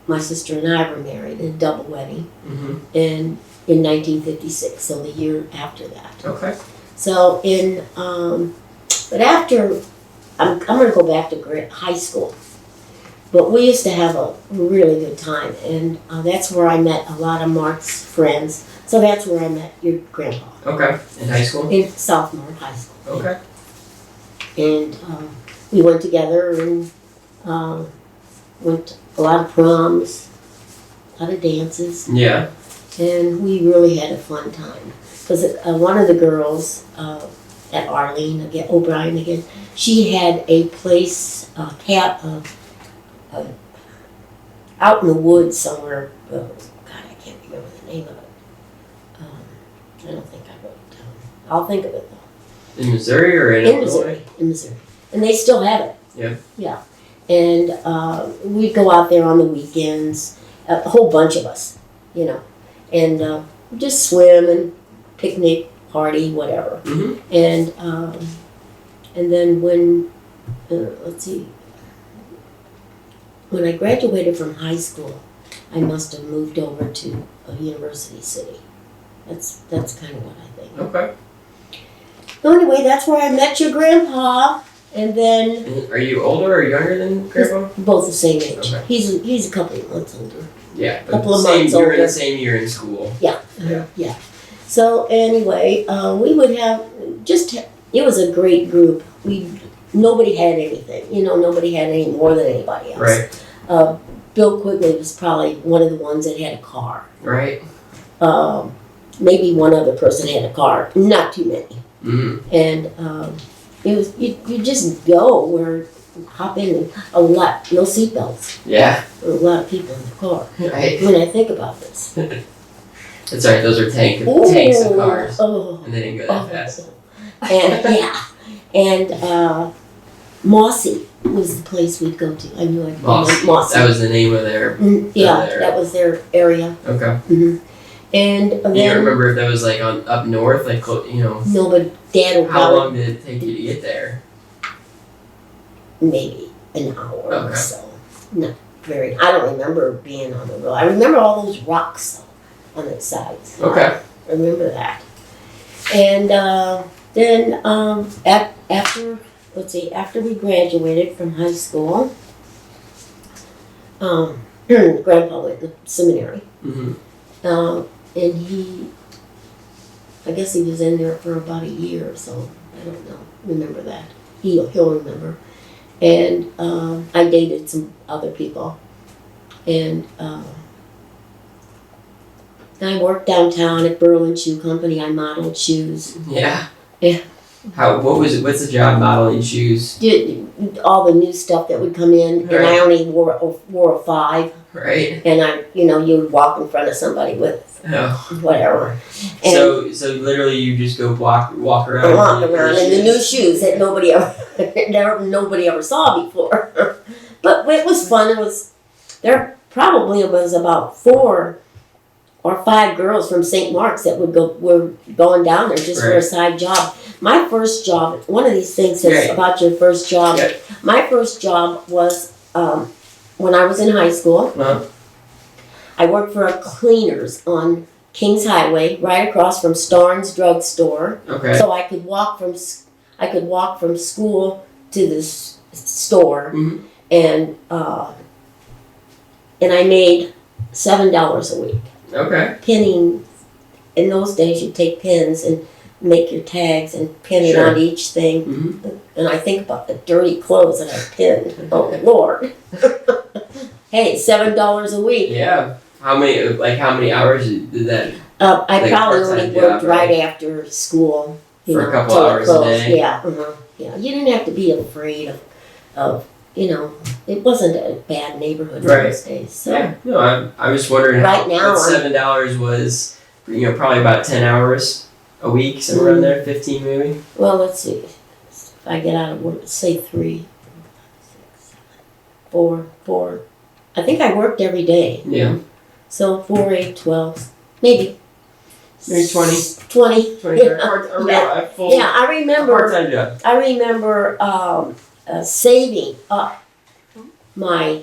my sister and I were married in a double wedding, Mm-hmm. in 1956, so the year after that. Okay. So but after, I'm going to go back to high school, but we used to have a really good time, and that's where I met a lot of Mark's friends. So that's where I met your grandpa. Okay. In high school? In sophomore high school. Okay. And we went together and went to a lot of proms, a lot of dances, Yeah. and we really had a fun time. Because one of the girls at Arlene O'Brien again, she had a place out in the woods somewhere. God, I can't remember the name of it. I don't think I wrote it down. I'll think of it though. In Missouri or in Illinois? In Missouri. And they still have it. Yeah. Yeah. And we'd go out there on the weekends, a whole bunch of us, and just swim and picnic, party, whatever. Mm-hmm. And then when I graduated from high school, I must have moved over to University City. That's kind of what I think. Okay. So anyway, that's where I met your grandpa, and then And are you older or younger than Grandpa? both the same age. Okay. He's a couple of months older. Yeah. But Couple of same, months you were in older. the same year in school. Yeah. Yeah. Yeah. So anyway, we would have it was a great group. Nobody had anything. Nobody had any more than anybody else. Right. Bill Quigley was probably one of the ones that had a car. Right. Maybe one other person had a car. Not too many. Mm-hmm. And it was you just go or hop in and a lot, no seatbelts. Yeah. A lot of people in the car. Right. When I think about this. That's right. Those are tanks of cars, and they didn't go that fast. And Mossy was the place we'd go to. I knew I'd go to Mossy. That was the name of their. That was their area. Okay. Mm-hmm. And then You don't remember if that was like up north, like No, but Dad will How probably long did it take you to get there? maybe an hour or Okay. so. Not very. I don't remember being on the road. I remember all those rocks though, on the sides. Okay. I remember that. And then after we graduated from high school, Grandpa went to seminary. Mm-hmm. And I guess he was in there for about a year or so. I don't know. Remember that. He'll remember. And I dated some other people. And I worked downtown at Berlin Shoe Company. I modeled shoes. Yeah. What's the job model you choose? All the new stuff that would come in, and I Right. only wore a 5, Right. and you would walk in front of somebody with Oh. whatever. And So literally you just go walk around. I walk around in the new shoes that nobody ever saw before. But it was fun. There probably was about 4 or 5 girls from St. Mark's that were going down there just for a Right. side job. My first job, one of these things says Right. about your first job. Yeah. My first job was when I was in high school. Uh-huh. I worked for a cleaners on Kings Highway, right across from Starnes Drug Store. Okay. So I could walk from school to the store, Mhm. and I made $7 a week. Okay. Pinning, in those days you'd take pins and make your tags and pin it Sure. on each thing. Mhm. And I think about the dirty clothes that I pinned. Oh Lord! Hey, $7 a week. Yeah. How many hours did that? I Like a probably part-time only worked job, right? right after school. For a couple till it hours a closed. day? Yeah, yeah. You didn't have to be afraid of it wasn't a bad neighborhood Right. in those days. So Yeah. No, I was wondering Right now, what I'm- $7 was. Probably about 10 hours a week, somewhere around there, 15 maybe. well, let's see. If I get out of work, say 3, 6, 7, 4. I think I worked every day. Yeah. So 4, 8, 12, maybe. Maybe 20. 20. 20 or Yeah. a full Yeah, I remember. part-time job. I remember saving up my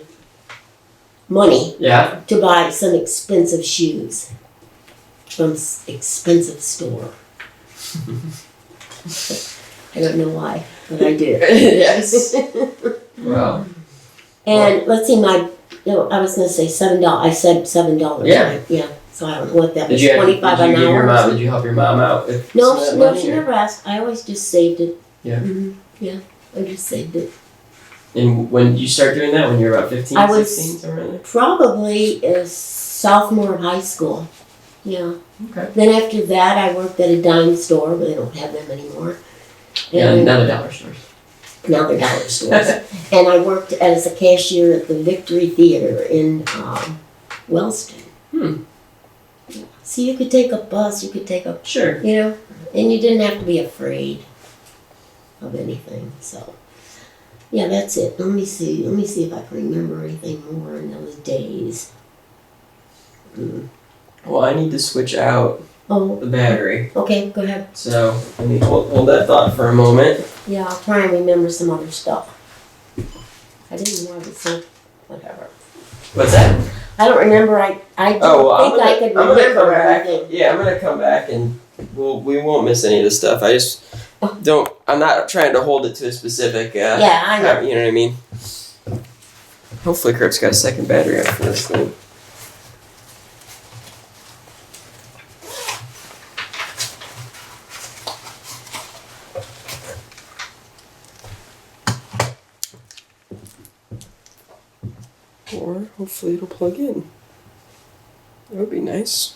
money Yeah. to buy some expensive shoes from expensive store. I don't know why, but I did. Yes. Well. And let's see, I was gonna say $7. I said $7. Yeah. Right? Yeah. So I don't know what that Did was. you 25 did you an give your hour. mom? Did you help your mom out with No, some of that no, money, she or- never asked. I always just saved it. Yeah. Yeah, I just saved it. And when did you start doing that? When you were about 15, I was- 16, somewhere in there? Probably a sophomore of high school. Yeah. Okay. Then after that, I worked at a dime store, but they don't have them anymore. Yeah, And now the dollar stores. now they're dollar stores. And I worked as a cashier at the Victory Theater in Wellston. Hmm. So you could take a bus, you could take a, Sure. and you didn't have to be afraid of anything. So, yeah, that's it. Let me see if I can remember anything more in those days. Well, I need to switch out Oh, the battery. okay, go ahead. So let me hold that thought for a moment. Yeah, I'll try and remember some other stuff. I didn't know I was so, whatever. What's that? I don't remember. I don't Oh, well, think I could I'm gonna come remember back. everything. Yeah, I'm gonna come back and we won't miss any of this stuff. I just don't. I'm not trying to hold it to a specific. Yeah, I know. You know what I mean. Hopefully, Kurt's got a second battery up for this thing. Or hopefully it'll plug in. That would be nice.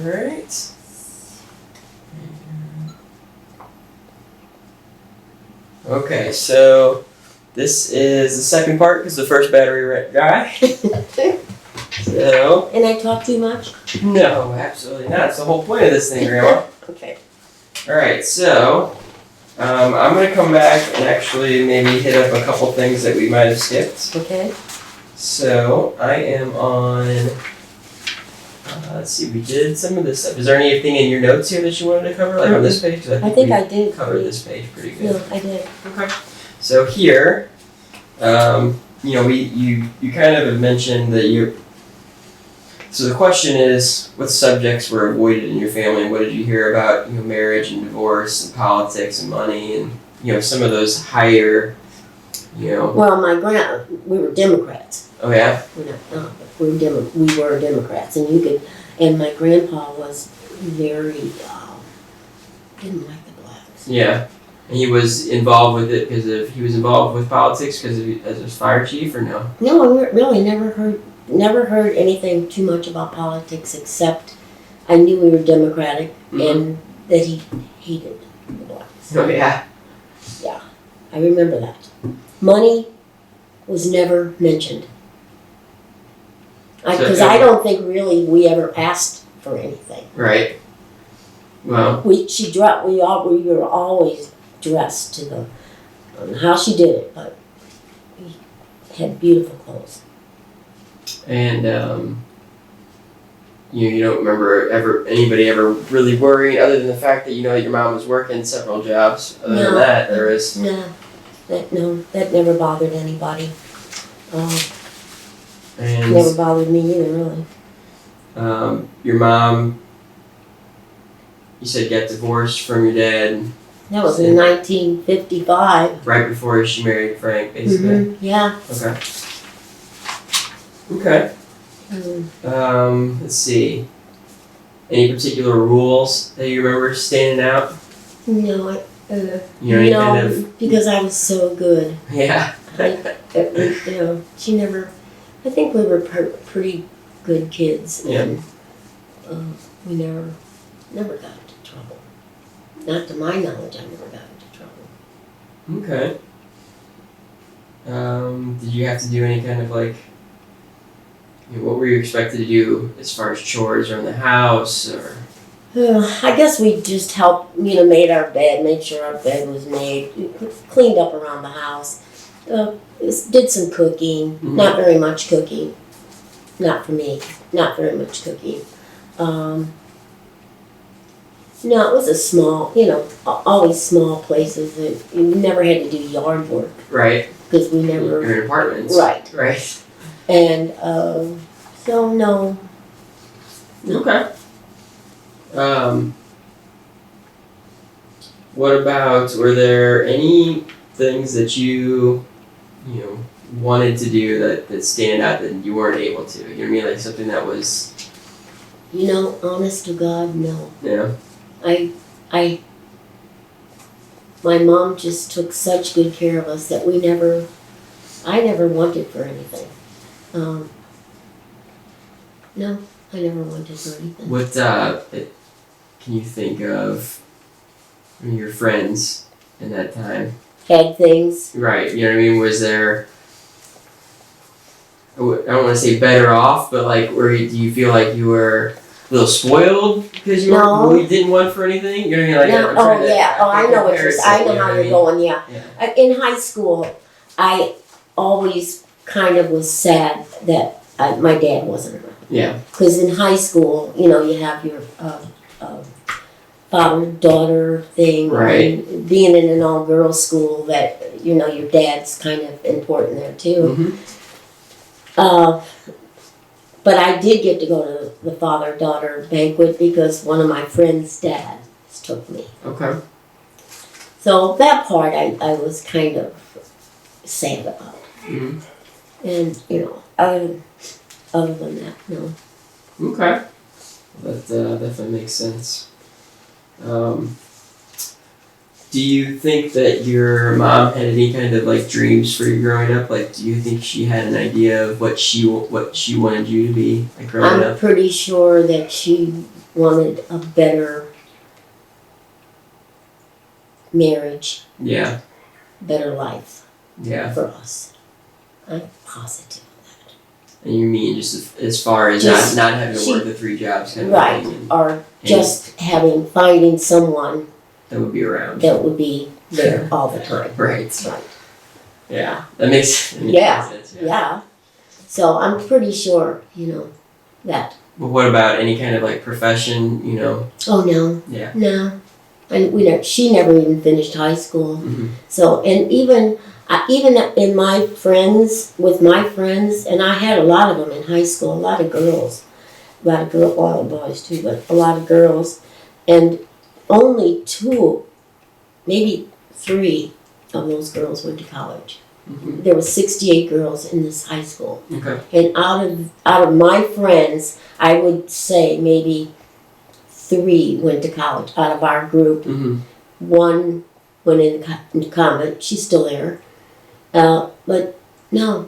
Alright. Okay, so this is the second part because the first battery went dry. So, And I talk too much? no, absolutely not. It's the whole point of this thing, Grandma. Okay. Alright, so I'm going to come back and actually maybe hit up a couple things that we might have skipped. Okay. So I am on. Let's see, we did some of this stuff. Is there anything in your notes here that you wanted to cover, like on this page? 'Cause I think we I did. covered this page pretty good. No, I did. Okay. So here, you kind of have mentioned that you. So the question is, what subjects were avoided in your family, and what did you hear about, marriage and divorce and politics and money and some of those higher, Well, we were Democrats. oh yeah? We're not, but we were Democrats, and my grandpa was very, didn't like the blacks. Yeah. And he was involved with it he was involved with politics as a fire chief, or no? No, I really never heard anything too much about politics, except I knew we were Democratic and that he hated the blacks. Oh yeah. I remember that. Money was never mentioned. Because I don't think really we ever asked for anything. Right. Well. We were always dressed to how she did it, but we had beautiful clothes. And you don't remember anybody ever really worrying, other than the fact that your mom was working several jobs. Other than that, there was that never bothered anybody. And never bothered me either, really. Your mom, you said, got divorced from your dad. That was in 1955. Right before she married Frank, basically. Mm-hmm. Yeah. Okay. Let's see. Any particular rules that you remember standing out? No, kind of. Because I was so good. Yeah. She never. I think we were pretty good kids, Yeah. and we never got into trouble. Not to my knowledge, I never got into trouble. Okay. Did you have to do any kind of what were you expected to do as far as chores around the house, or? I guess we just helped, made our bed, made sure our bed was made, cleaned up around the house, did some cooking, not very much cooking, not for me, not very much cooking. No, it was a small, always small places. You never had to do yard work. Right. Because we never. You're in apartments. Right. Right. And so no. Okay. What about, were there any things that you wanted to do that stand out that you weren't able to? You know what I mean? Like something that was. Honest to God, no. Yeah. My mom just took such good care of us that I never wanted for anything. No, I never wanted for anything. What can you think of your friends in that time? Had things. Right, you know what I mean? Was there, I don't want to say better off, but do you feel like you were a little spoiled because you really didn't want for anything? You know what I mean? I know what you're saying. I know how you're going, yeah. In high school, I always kind of was sad that my dad wasn't around. Yeah. Because in high school, you have your father-daughter thing. Right. And being in an all-girls school, that, your dad's kind of important there too. Mm-hmm. But I did get to go to the father-daughter banquet because one of my friend's dads took me. Okay. So that part I was kind of sad about. Mm-hmm. And, other than that, no. Okay. That definitely makes sense. Do you think that your mom had any kind of dreams for you growing up? Do you think she had an idea of what she wanted you to be growing up? I'm pretty sure that she wanted a better marriage. Yeah. Better life. Yeah. For us. I'm positive of that. And you mean just as far as not having to work the 3 jobs kind right. of thing? Or just finding someone that would be around. That would be there all the time. Right. Right. Yeah. That makes sense. Yeah. So I'm pretty sure, that. But what about any kind of profession, Oh no. Yeah. No. And she never even finished high school. Mm-hmm. So, and even in my friends, and I had a lot of them in high school, a lot of boys too, but a lot of girls, and only 2, maybe 3 of those girls went to college. Mhm. There were 68 girls in this high school. Okay. And out of my friends, I would say maybe 3 went to college out of our group. Mm-hmm. 1 went into convent. She's still there. But no.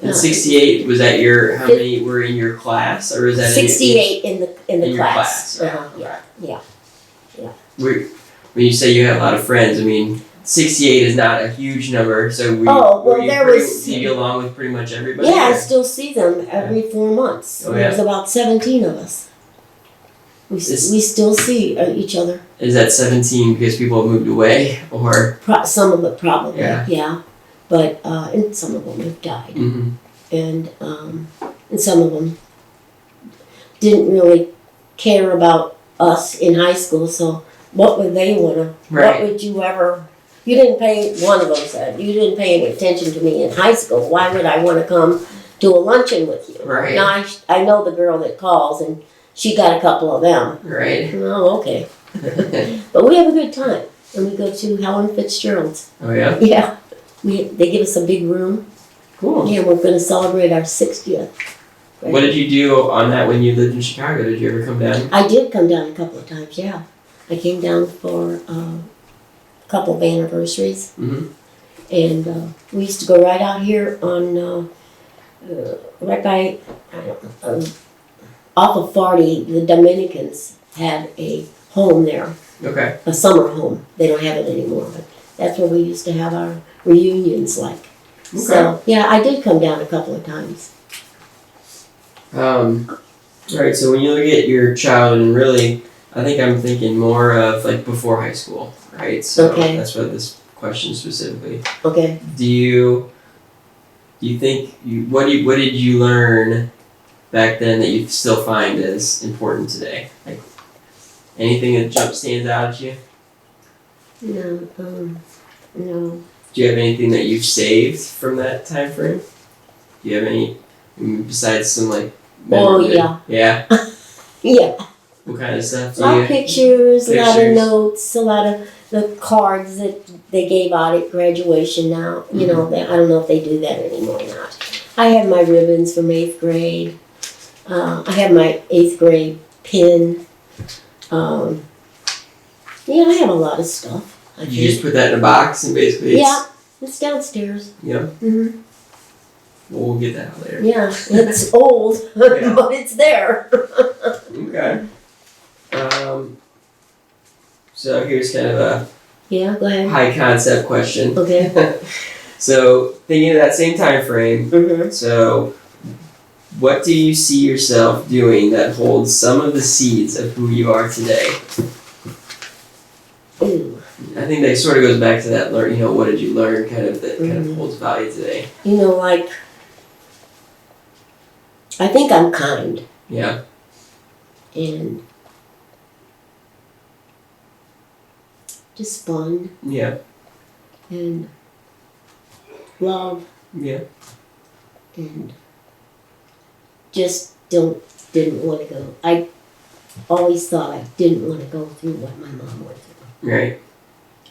And 68, was that how many were in your class, or was that 68 in the in your class. class? Yeah. When you say you had a lot of friends, I mean, 68 is not a huge number, so did you along with pretty much everybody? Yeah, I or- still see them every 4 months. Oh, There's about 17 of us. We still see each other. Is that 17 because people have moved away, or? Some of it probably, Yeah. yeah. But and some of them have died, Mm-hmm. and some of them didn't really care about us in high school. So what would they wanna? Right. What would you ever? You didn't pay. One of them said, "You didn't pay any attention to me in high school. Why would I want to come to a luncheon with you?" Right. Now I know the girl that calls, and she got a couple of them. Right. Oh, okay. But we have a good time, and we go to Helen Fitzgerald's. Oh yeah. Yeah, they give us a big room. Cool. Yeah, we're going to celebrate our 60th. What did you do on that when you lived in Chicago? Did you ever come down? I did come down a couple of times. Yeah, I came down for a couple of anniversaries, Mm-hmm. and we used to go right out here on right by off of 40. The Dominicans had a home there, Okay. a summer home. They don't have it anymore, but that's where we used to have our reunions. So yeah, I did come down a couple of times. All right. So when you look at your childhood, and really, I think I'm thinking more of like before high school, right? So Okay. that's what this question specifically. Okay. Do you think what did you learn back then that you still find as important today? Like anything that stands out at you? No. No. Do you have anything that you've saved from that time frame? Do you have any besides some like? Oh, memorabilia? yeah. Yeah. Yeah. What kind of stuff? A lot of pictures, a lot of Pictures. notes, a lot of the cards that they gave out at graduation now. You know, I don't know if they do that anymore or not. I have my ribbons from 8th grade. I have my 8th grade pin. Yeah, I have a lot of stuff. I You think. just put that in a box and basically Yeah, it's downstairs. Yeah. Hmm. Well, we'll get that out later. Yeah, it's old, Yeah. but it's there. Okay. So here's kind of a Yeah, go ahead. high concept question. Okay. So thinking of that same time frame, Mm-hmm. so what do you see yourself doing that holds some of the seeds of who you are today? Ooh. I think that sort of goes back to that what did you learn kind of that kind of Mhm. holds value today. You know, I think I'm kind Yeah. and just fun Yeah. and love Yeah. and just didn't want to go. I always thought I didn't want to go through what my mom went through. Right.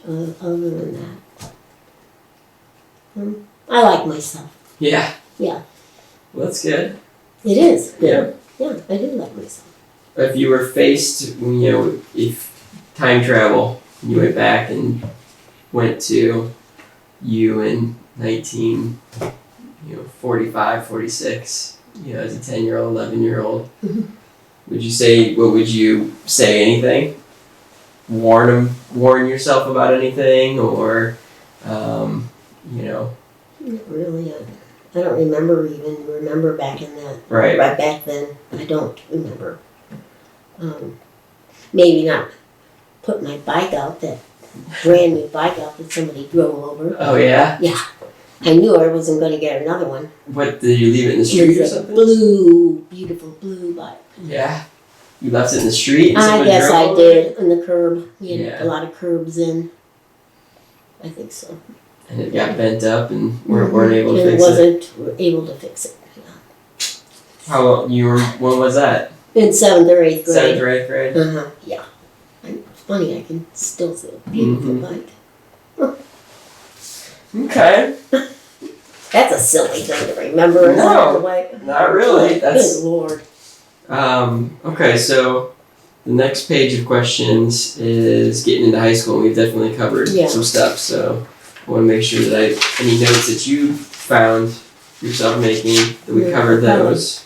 Other than that, I like myself. Yeah. Yeah. Well, that's good. It is Yeah. good. Yeah, I do like myself. If you were faced, if time travel, you went back and went to you in 45, 46, as a 10-year-old, 11-year-old, Mhm. would you say anything? Warn yourself about anything, or, Not really. I don't remember back in that. right, Right back then, I don't remember. Maybe not put my bike out, that brand new bike out that somebody drove over. oh yeah? I knew I wasn't going to get another one. What, did you leave it in the It street or was a something? beautiful blue bike. Yeah. You left it in the street? And I someone guess drove I over did, on the curb. Yeah. A lot of curbs in. I think so. And it got bent up and weren't able to And fix it. wasn't able to fix it. How long when was that? In 7th or 8th grade. 7th or 8th grade? Uh-huh, yeah. It's funny, I can still see a beautiful Mhm. bike. Okay. That's a silly thing to remember. Isn't No, it, the way? not really. That's Good Lord. okay. So the next page of questions is getting into high school. And we've definitely covered Yeah. some stuff. So I want to make sure that any notes that you found yourself making that we Yeah, covered probably. those.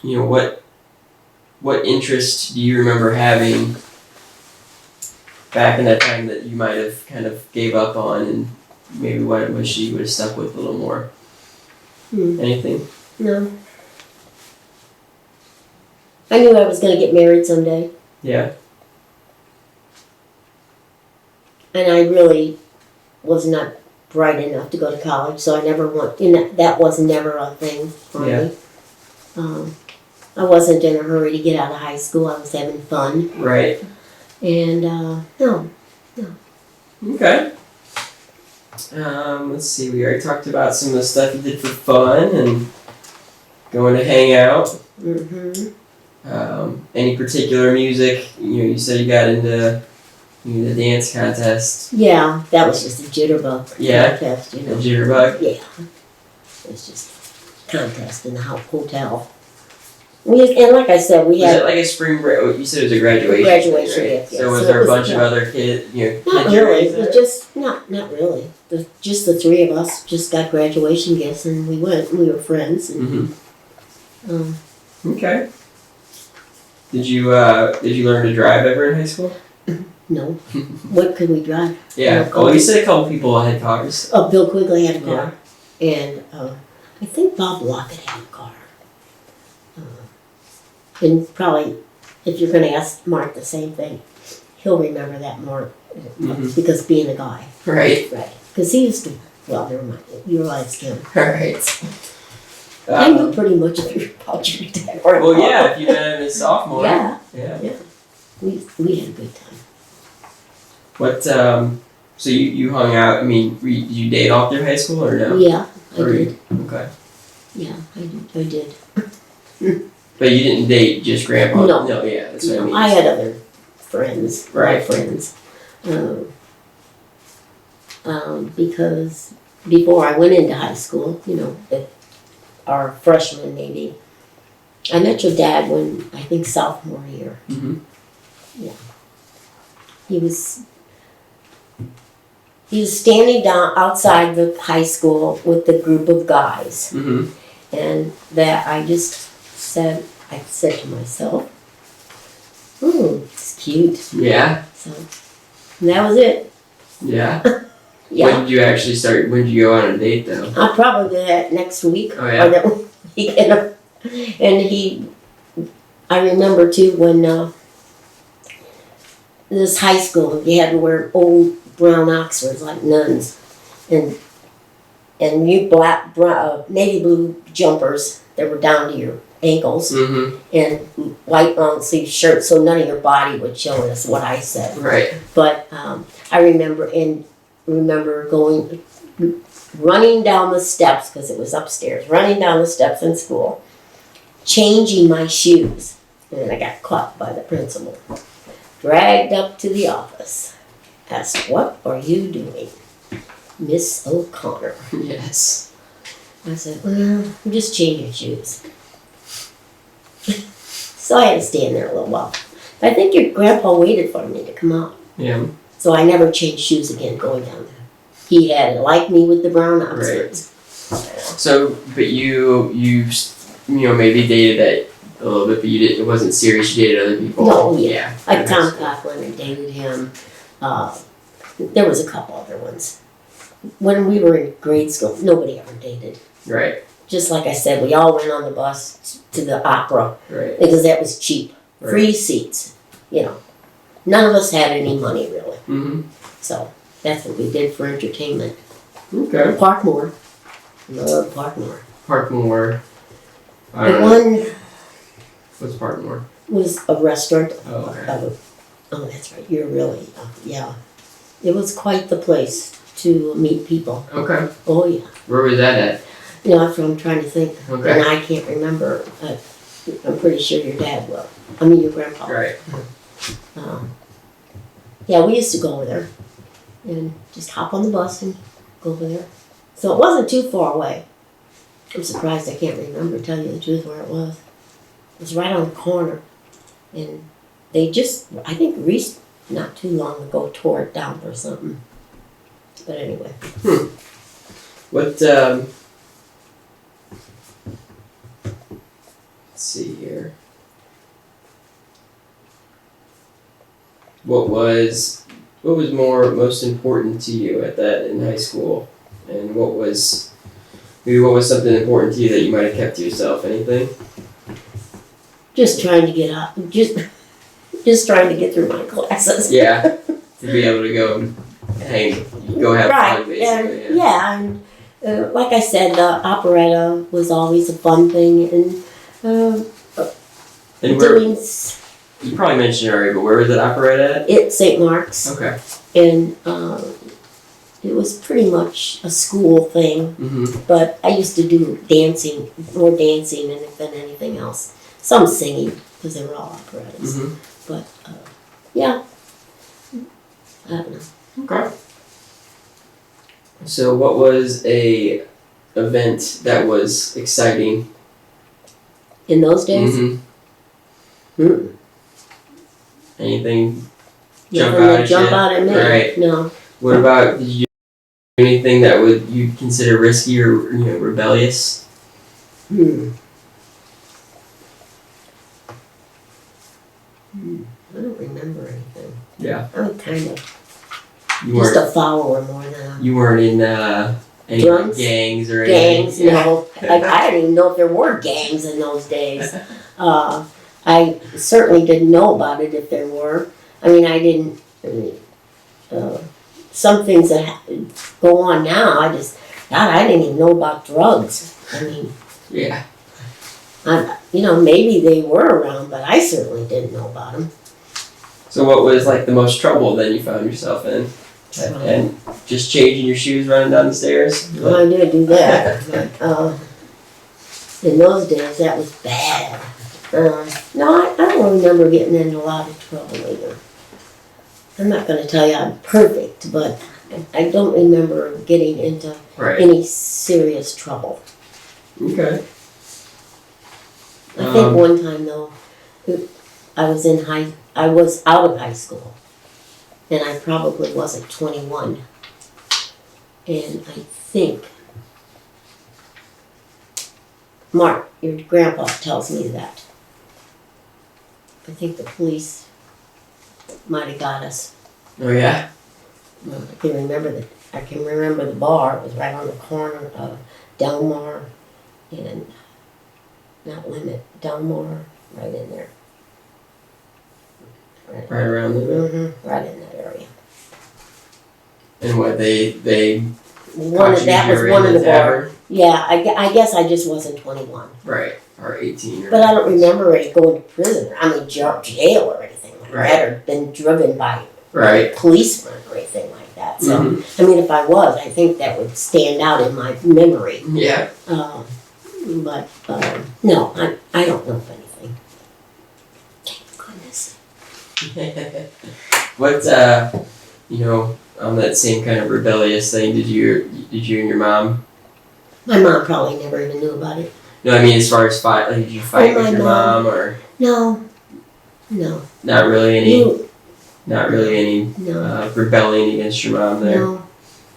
You know, what interest do you remember having back in that time that you might have kind of gave up on, and maybe what wish you would have stuck with a little more? Anything? No. I knew I was going to get married someday, Yeah. and I really was not bright enough to go to college, so I never that was never a thing for Yeah. me. I wasn't in a hurry to get out of high school. I was having fun, Right. and no. Okay. Let's see. We already talked about some of the stuff you did for fun and going to hang out. Mm-hmm. Any particular music? You know, you said you got into the dance contest. Yeah, that was just a jitterbug Yeah. contest, The jitterbug. Yeah, it was just a contest in the hotel. And like I said, we Was had it like a spring break? Oh, you said it was a graduation. Graduation thing, right? gift, yeah. So was So there it a was- bunch of yeah. other kids? not kids your really. age It was there? just not really. Just the three of us just got graduation gifts, and we went. We were friends. And, Okay. Did you learn to drive ever in high school? no, what could we drive? Yeah. Oh, Well, you said a couple people had cars. Oh, Bill Quigley had a car, and I think Bob Lockett had a car. And probably, if you're going to ask Mark the same thing, he'll remember that more Mhm. because being a guy, Right. right? Because he used to. Well, never mind. You realized him. All right. I knew pretty much about your dad. Well, yeah. If you met him as sophomore. Yeah, Yeah. we had a good time. What? So you hung out. I mean, did you date all through high school or no? Yeah, I Or did. Okay. Yeah, I did. But you didn't date just grandpa. No. No. Yeah. That's what I No, mean. I had other friends, Right. my friends, because before I went into high school, our freshman maybe, I met your dad when I think sophomore year. Mm-hmm. He was standing down outside the high school with the group of guys, Mm-hmm. and that I said to myself, "Ooh, it's cute." Yeah. So that was it. Yeah. Yeah, When did you actually start? When did you go on a date though? I'll probably do that next week. Oh, yeah? Or that week, and I remember too when this high school, you had to wear old brown Oxfords like nuns, and you navy blue jumpers that were down to your ankles, Mm-hmm. and white long sleeve shirts, so none of your body would show. That's what I said. Right. But I remember going, running down the steps, because it was upstairs, running down the steps in school, changing my shoes. And then I got caught by the principal. Dragged up to the office. Asked, "What are you doing, Miss O'Connor?" Yes. I said, "Well, I'm just changing shoes." So I had to stand there a little while. I think your grandpa waited for me to come out. Yeah. So I never changed shoes again going down there. He had to like me with the brown Oxfords. So, but you maybe dated that a little bit, but you didn't. It wasn't serious. You dated other people. No, yeah. Like in Tom high school. Coughlin, I dated him. There was a couple other ones. When we were in grade school, nobody ever dated. Right. Just like I said, we all went on the bus to the opera Right. because that was cheap. Right. Free seats, None of us had any money really. Mm-hmm. So that's what we did for entertainment. Okay. Parkmore. Love Parkmore. Parkmore. The one What's Parkmore? was a restaurant. Oh, okay. Oh, that's right. You're really, yeah. It was quite the place to meet people. Okay. Oh, yeah. Where was that at? That's what I'm trying to think. Okay. And I can't remember. I'm pretty sure your dad will. I mean, your grandpa. Right. Yeah, we used to go over there and just hop on the bus and go over there. So it wasn't too far away. I'm surprised I can't remember, to tell you the truth, where it was. It was right on the corner. And they just, I think Reese, not too long ago, tore it down or something. But anyway. What, let's see here. What was most important to you in high school? And what was something important to you that you might have kept to yourself? Anything? Just trying to get up. Just trying to get through my classes. Yeah. To be able to go have fun, basically. Yeah, and like I said, the operetta was always a fun thing, and doing you probably mentioned it already, but where was that operetta at? at St. Mark's, Okay. and it was pretty much a school thing. Mm-hmm. But I used to do more dancing than anything else. Some singing because they were all operettas. Mm-hmm. But yeah, I don't know. Okay. So what was a event that was exciting? In those days, Mm-hmm. Anything jump nothing out would at jump you? out at me. Right. No. What about, did you do anything that you'd consider risky or rebellious? I don't remember anything. Yeah. I was kind of You just weren't a follower more than a you weren't in any Drunks? gangs or anything? gangs. No, I didn't even know if there were gangs in those days. I certainly didn't know about it if there were. I mean, I didn't. Some things that go on now, I didn't even know about drugs. I mean, Yeah. maybe they were around, but I certainly didn't know about them. So what was like the most trouble then you found yourself in? And just changing your shoes running down the stairs? Well, I did do that, but in those days that was bad. No, I don't remember getting into a lot of trouble either. I'm not going to tell you I'm perfect, but I don't remember getting into Right. any serious trouble. Okay. I think one time though, I was out of high school, and I probably wasn't 21, and I think Mark, your grandpa, tells me that. I think the police might have got us. Oh yeah? I can remember the bar. It was right on the corner of Delmar and not Limit, Delmar, right in there. Right around there. Mm-hmm, right in that area. And what they That was one of the bars. Yeah, I guess I just wasn't 21. Right. Or 18 or But I don't remember it going to prison. I mean, jail or anything like Right. that, or been driven by Right. policemen or anything like that. So, Mhm. I mean, if I was, I think that would stand out in my memory. Yeah. But no, I don't know of anything. Thank goodness. What on that same kind of rebellious thing, did you and your mom? My mom probably never even knew about it. No, I mean as far as fight, like did you fight with my your mom or No. not really any You, no. rebelling against your mom there?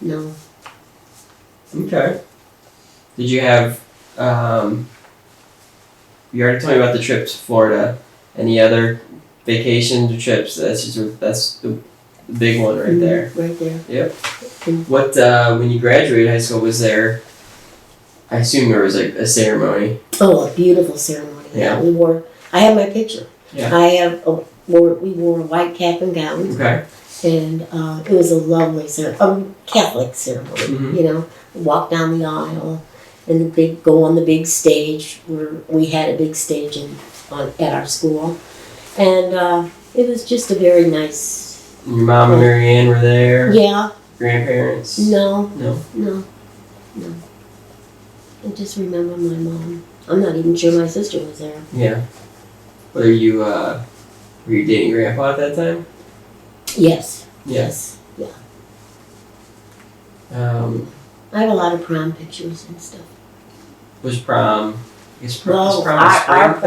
No. Okay. Did you have you already told me about the trip to Florida. Any other vacations or trips? That's the big one right there. Right there. Yep. Mm. What when you graduated high school, was there, I assume there was like a ceremony. Oh, a beautiful ceremony. Yeah. I have my picture. Yeah. We wore a white cap and gown, Okay. and it was a lovely Catholic ceremony. Mhm. Walk down the aisle, and go on the big stage where we had a big stage at our school, and it was just a very nice. Your mom and Mary Ann were there. Yeah. Grandparents. No. No. I just remember my mom. I'm not even sure my sister was there. Yeah. Were you Were you dating Grandpa at that time? Yes. Yeah. Yes. Yeah. I I have a lot of prom pictures and stuff. was prom. Is prom, Well, is prom a spring our thing?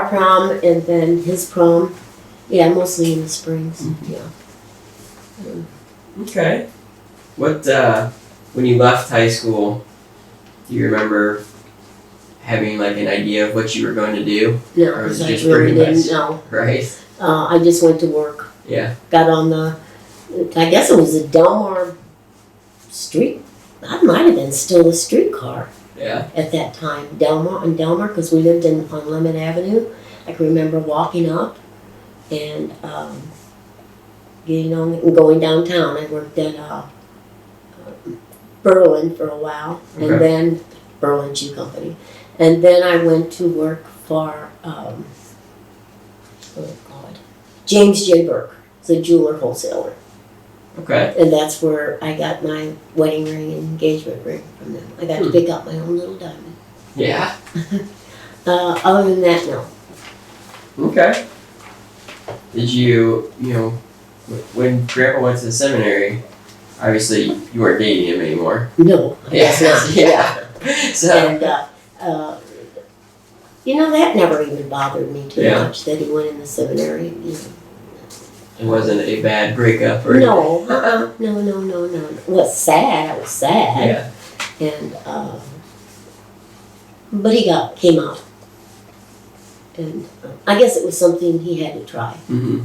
prom, and then his prom. Yeah, mostly in the springs. Mhm. Yeah. Okay. What when you left high school, do you remember having like an idea of what you were going to do? No, Or was it I just really pretty much- didn't know. Right. I just went to work. Yeah. Got on the, I guess it was a Delmar street. That might have been still a streetcar Yeah. at that time. Delmar, because we lived on Lemon Avenue. I can remember walking up and getting on and going downtown. I worked at Berlin for a while, Okay. and then Berlin Shoe Company, and then I went to work for James J. Burke, the jeweler wholesaler, Okay. and that's where I got my wedding ring and engagement ring from them. I got to pick up my own little diamond. Yeah. Other than that, no. Okay. Did you when Grandpa went to the seminary, obviously you weren't dating him anymore. No, I guess not. Yeah. So And that never even bothered me too Yeah. much that he went in the seminary. it wasn't a bad breakup or No, no. It was sad. I was sad. Yeah. And but he came out, and I guess it was something he had to try. Mm-hmm.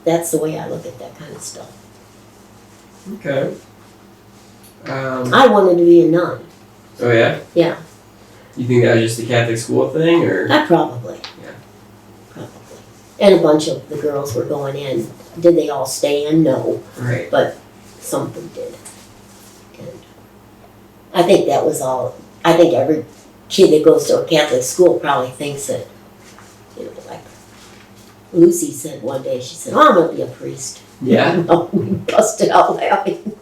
That's the way I look at that kind of stuff. Okay. I wanted to be a nun. Oh yeah. Yeah. You think that was just a Catholic school thing, or? Probably. Yeah. Probably. And a bunch of the girls were going in. Did they all stay in? No. Right. But some of them did. And I think that was all. I think every kid that goes to a Catholic school probably thinks that, like Lucy said one day, she said, "Oh, I'm going to be a priest." Yeah. No, we busted out laughing.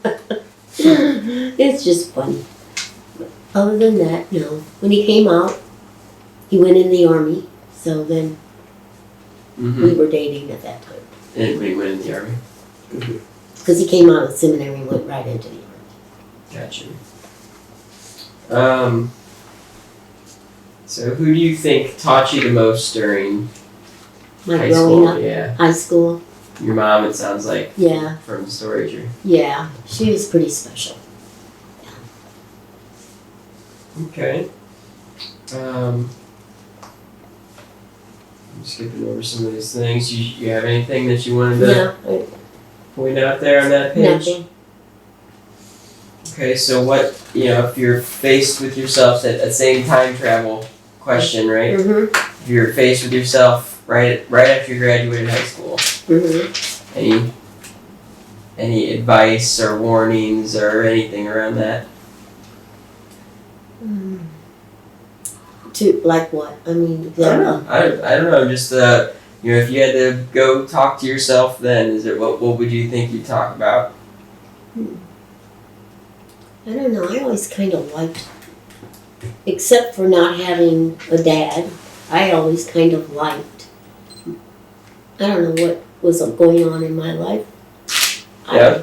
It's just funny. But other than that, no. When he came out, he went in the army, so then Mm-hmm. we were dating at that time. And when he went in the army. Because he came out of seminary and went right into the army. Gotcha. So who do you think taught you the most during My high growing school? up, Yeah. high school, Your mom, it sounds like. yeah, From the stories you're. yeah, she was pretty special. Okay. I'm skipping over some of these things. You have anything that you wanted to No, point out there on that page? nothing. Okay, so what, if you're faced with yourself, that same time travel question, right? Mm-hmm, If you're faced with yourself right after you graduated high school, mm-hmm. any advice or warnings or anything around that? To, like what? I mean, I don't know. I don't know. Just if you had to go talk to yourself, then what would you think you'd talk about? I don't know, I always kind of liked, except for not having a dad, I always kind of liked, I don't know what was going on in my life. Yeah.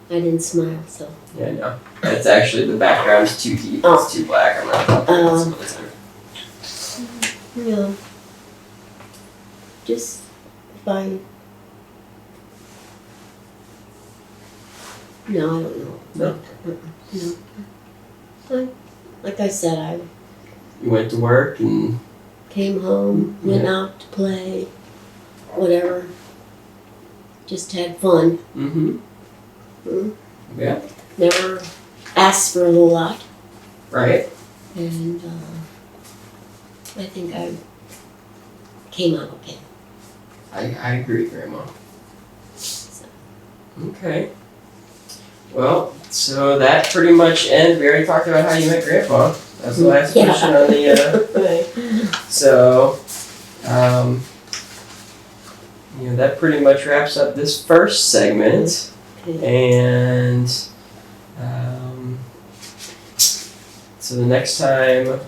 I didn't smile, so. Yeah, no. That's actually the background's too deep. Oh. It's too black. I'm not talking about some other time. No. Just fine. No, I don't know. No? No. Like I said, I You went to work and came home, went Yeah. out to play, whatever. Just had fun. mm-hmm. Mm. Yeah. Never asked for a whole lot. Right. And I think I came out okay. I agree, Grandma. So. Okay. Well, so that pretty much ends. We already talked about how you met Grandpa. That's the last Yeah. question on the thing. So, that pretty much wraps up this first segment. Okay. And so the next time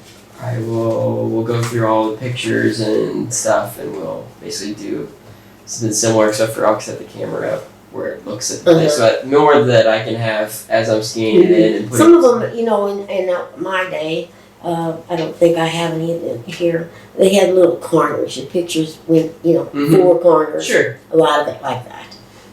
we'll go through all the pictures and stuff, and we'll basically do something similar, except for I'll set the camera up where it looks at the place, so that more that I can have as I'm scanning it in and putting. Some of them, you know, in my day, I don't think I have any of them here. They had little corners. Your pictures went, you know, Mhm. 4 corners. Sure. A lot of it like that.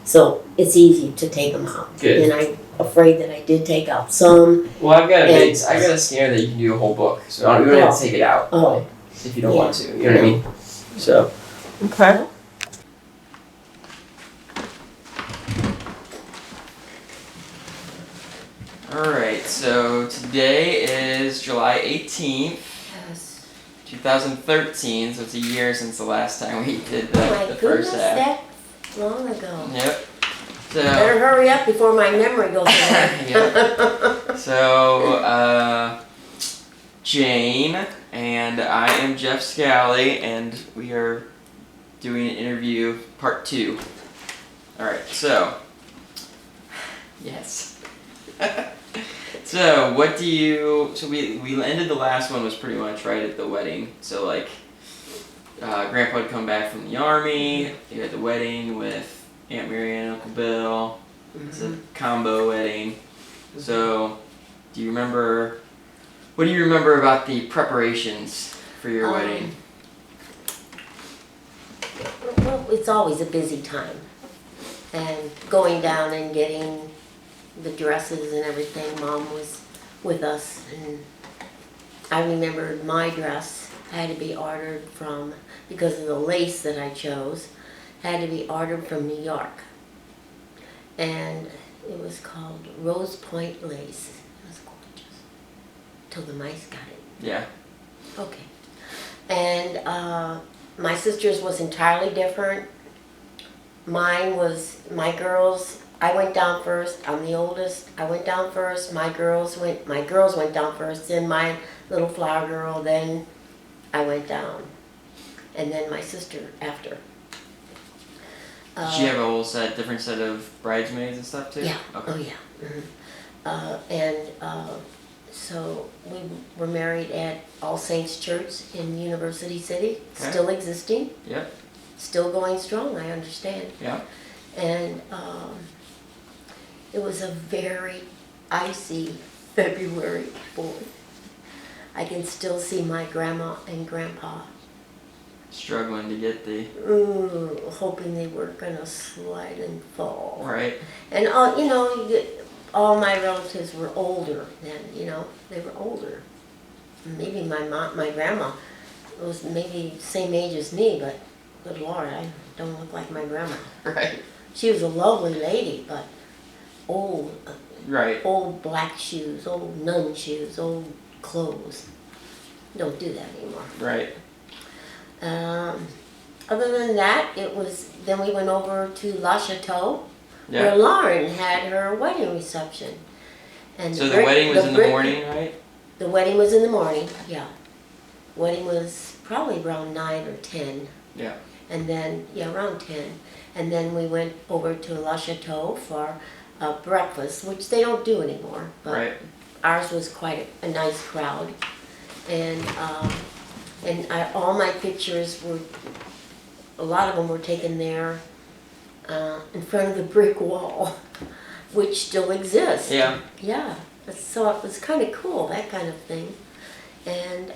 So it's easy to take them out. Good. And I'm afraid that I did take out some. Well, I got a scanner that you can do a whole book, so you don't have to take it out. Oh. If you don't want to, you know what I mean? So. Okay. Alright, so today is July 18th, Yes. 2013, so it's a year since the last time we did Oh my the goodness, first half. that long ago. Yep. So, Better hurry up before my memory goes away. Yep. So, Jane and I am Jeff Scally, and we are doing an interview part 2. Alright, so, yes. So, what do you, so we ended the last one was pretty much right at the wedding. So like, Grandpa had come back from the army, you had the wedding with Aunt Mary and Uncle Bill. It's a combo wedding. So, do you remember, what do you remember about the preparations for your wedding? Well, it's always a busy time. And going down and getting the dresses and everything, Mom was with us, and I remembered my dress had to be ordered from, because of the lace that I chose, had to be ordered from New York. And it was called Rose Point lace. It was gorgeous. Till the mice got it. Yeah. Okay. And my sister's was entirely different. Mine was, my girls, I went down first. I'm the oldest. I went down first. My girls went down first. Then my little flower girl. Then I went down, and then my sister after. Did she have a whole different set of bridesmaids and stuff too? Yeah. Okay. Oh yeah. And so we were married at All Saints Church in University City, Okay. still existing. Yep. Still going strong. I understand. Yeah. And it was a very icy February 4th. I can still see my grandma and grandpa Struggling to get the hoping they weren't gonna slide and fall. right. And you know, all my relatives were older then. You know, they were older. Maybe my grandma was maybe same age as me, but good Lord, I don't look like my grandma. Right. She was a lovely lady, but old, Right. old black shoes, old nun shoes, old clothes. Don't do that anymore. Right. Other than that, then we went over to La Chateau, Yeah. where Lauren had her wedding reception. And So the wedding was in the morning, right? The wedding was in the morning, yeah. Wedding was probably around 9 or 10. Yeah. And then, around 10. And then we went over to La Chateau for breakfast, which they don't do anymore. But Right. ours was quite a nice crowd. And all my pictures were, a lot of them were taken there in front of the brick wall, which still exists. Yeah. Yeah. So it was kind of cool, that kind of thing. And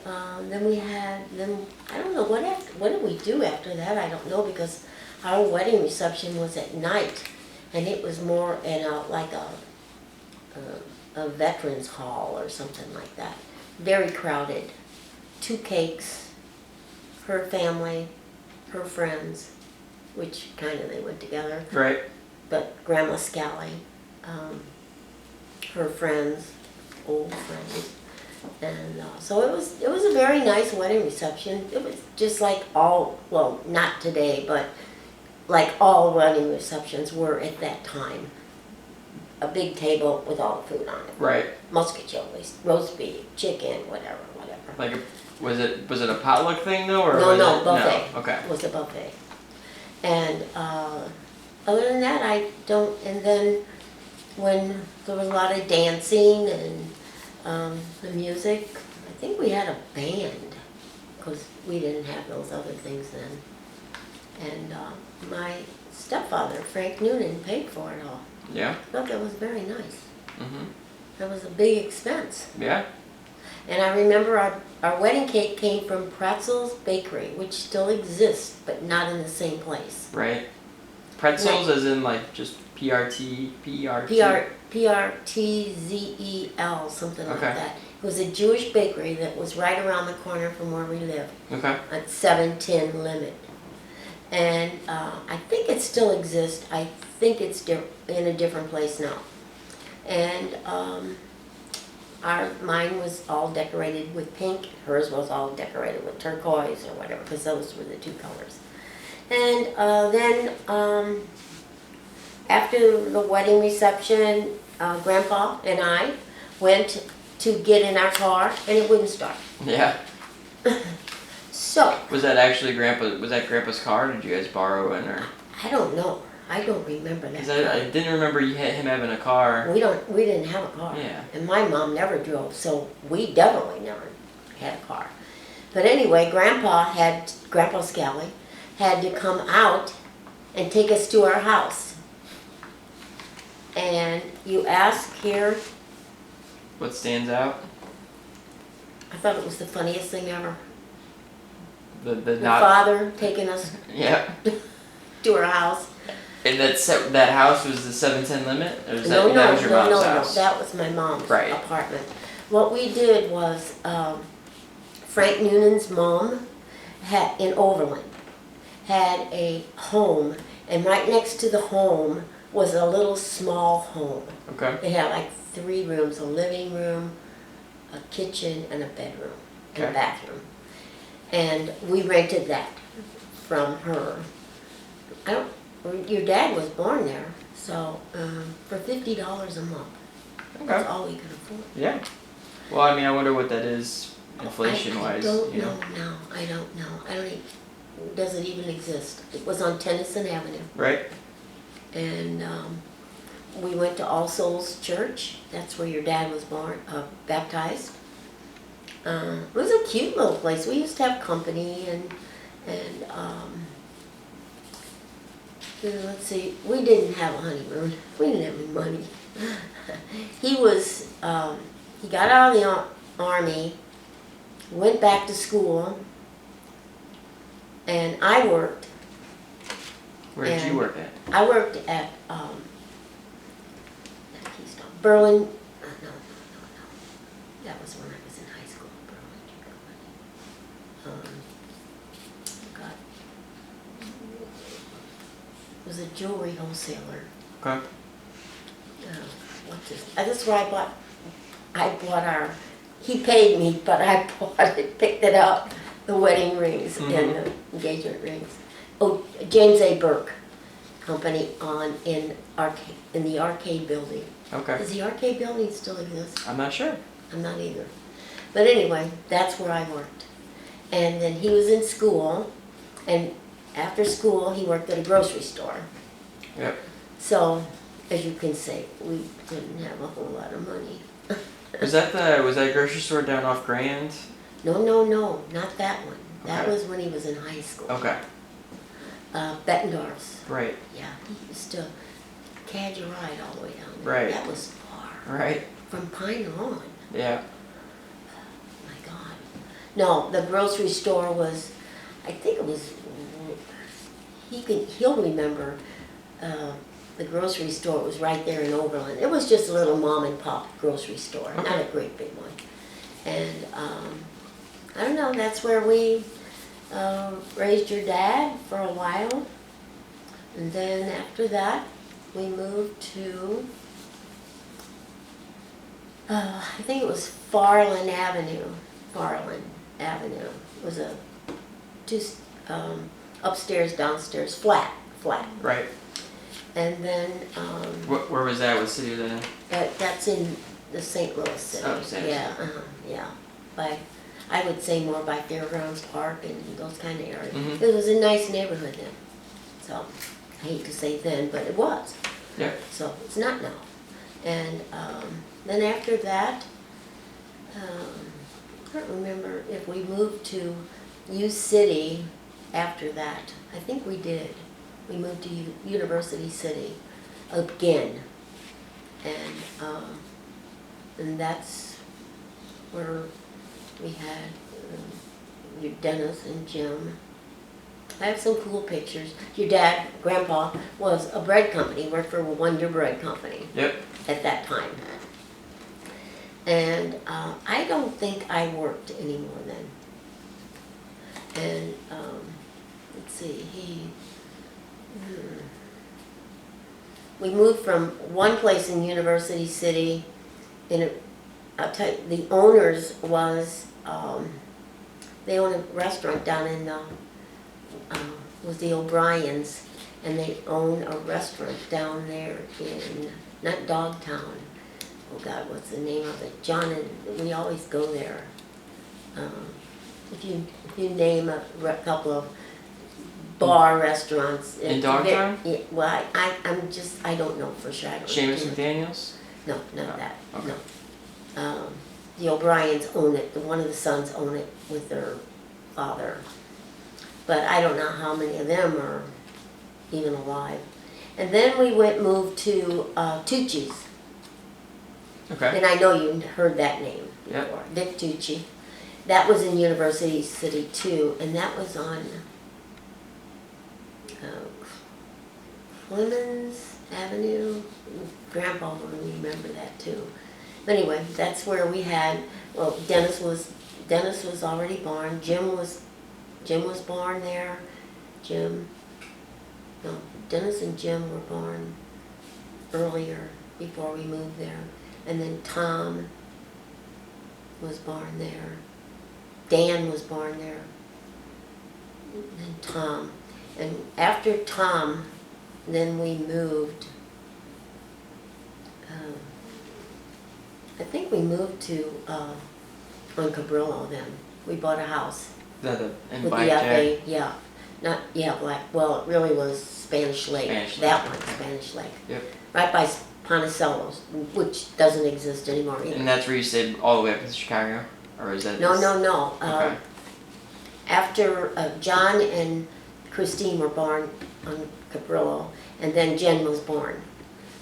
then I don't know, what did we do after that? I don't know, because our wedding reception was at night, and it was more in a veterans hall or something like that. Very crowded. 2 cakes, her family, her friends, which kind of they went together, Right. but Grandma Scally, her friends, old friends. And so it was a very nice wedding reception. It was just like not today, but like all wedding receptions were at that time. A big table with all the food on it. Right. Muscatelli, roast beef, chicken, whatever. Like, was it a potluck thing though, or No, buffet. No. Okay. It was a buffet. And other than that, I don't. And then when there was a lot of dancing and the music, I think we had a band, because we didn't have those other things then. And my stepfather, Frank Noonan, paid for it all. Yeah. I thought that was very nice. Mhm. That was a big expense. Yeah. And I remember our wedding cake came from Pretzel's Bakery, which still exists, but not in the same place. Right. Pretzels, as in like just PRT, PRTZEL, something like Okay. that. It was a Jewish bakery that was right around the corner from where we live, Okay. at 710 Limit. And I think it still exists. I think it's in a different place now. And mine was all decorated with pink. Hers was all decorated with turquoise or whatever, because those were the two colors. And then after the wedding reception, Grandpa and I went to get in our car, and it wouldn't start. Yeah. So Was that actually Grandpa's car? Or did you guys borrow it, or? I don't know. I don't remember that. Because I didn't remember him having a car. We didn't have a car. Yeah. And my mom never drove, so we definitely never had a car. But anyway, Grandpa Scally had to come out and take us to our house. And you ask here, What stands out? I thought it was the funniest thing ever. The The not. father taking us Yeah. to our house. And that house was the 710 Limit, or was No, that was your mom's house? that was my mom's Right. apartment. What we did was, Frank Noonan's mom in Overland had a home, and right next to the home was a little small home. Okay. It had like 3 rooms, a living room, a kitchen, and a bedroom, and a Okay. bathroom. And we rented that from her. Your dad was born there, so for $50 a month. That's Okay. all we could afford. Yeah. Well, I mean, I wonder what that is inflation-wise. I don't you know now. I don't know. I don't even, does it even exist? It was on Tennyson Avenue. Right. And we went to All Souls Church. That's where your dad was born, baptized. It was a cute little place. We used to have company and let's see, we didn't have a honeymoon. We didn't have any money. He got out of the army, went back to school, and I worked. Where did you And work at? I worked at Keystone. Berlin, no. That was when I was in high school, Berlin. God. It was a jewelry wholesaler. Okay. What's this? That's where I bought he paid me, but I picked it up, the wedding rings and the engagement rings. Oh, James A. Burke Company in the arcade building. Okay. Does the arcade building still exist? I'm not sure. I'm not either. But anyway, that's where I worked. And then he was in school, and after school he worked at a grocery store. Yep. So, as you can see, we didn't have a whole lot of money. Was that grocery store down off Grand? No, not that one. That Okay. was when he was in high school. Okay. Bettendorf's. Right. Yeah, he used to cadge a ride all the way down there. Right. That was far. Right. From Pine Lawn. Yeah. My God. No, the grocery store was, I think it was, he'll remember, the grocery store was right there in Overland. It was just a little mom and pop grocery store, not Okay. a great big one. And I don't know, that's where we raised your dad for a while. And then after that, we moved to, I think it was Farland Avenue. Farland Avenue. It was a upstairs, downstairs, flat. Right. And then Where was that? What city was that in? that's in the St. Louis city. Oh, St. Louis. Yeah, yeah. I would say more by Fairgrounds Park and those kind of areas. Mhm. It was a nice neighborhood then. So I hate to say then, but it was. Yeah. So it's not now. And then after that, can't remember if we moved to U City after that. I think we did. We moved to University City again. And that's where we had your Dennis and Jim. I have some cool pictures. Your dad, Grandpa, was a bread company, worked for Wonder Bread Company. Yep. At that time. And I don't think I worked anymore then. And let's see, we moved from one place in University City, and I'll tell you, the owners was, they own a restaurant down in, was the O'Briens, and they own a restaurant down there in, not Dogtown, oh God, what's the name of it? John and, we always go there. If you name a couple of bar restaurants. In Dogtown? Yeah, well, I don't know for sure. I don't Seamus know. McDaniels? No, none of that, Okay. no. The O'Briens own it, one of the sons own it with their father. But I don't know how many of them are even alive. And then we moved to Tucci's. Okay. And I know you heard that name Yep. before, Vic Tucci. That was in University City too, and that was on Clemens Avenue. Grandpa will remember that too. But anyway, that's where we had. Well, Dennis was already born. Jim was born there. Dennis and Jim were born earlier before we moved there, and then Tom was born there. Dan was born there. And Tom. And after Tom, then we moved, I think we moved to, on Cabrillo then. We bought a house. In With the Blackjack? FA, yeah. Not, yeah, well, it really was Spanish Lake. Spanish That Lake, one, okay. Spanish Lake. Yep. Right by Ponticello's, which doesn't exist anymore either. And that's where you stayed all the way up to Chicago? Or is that No. Okay. After John and Christine were born on Cabrillo, and then Jen was born.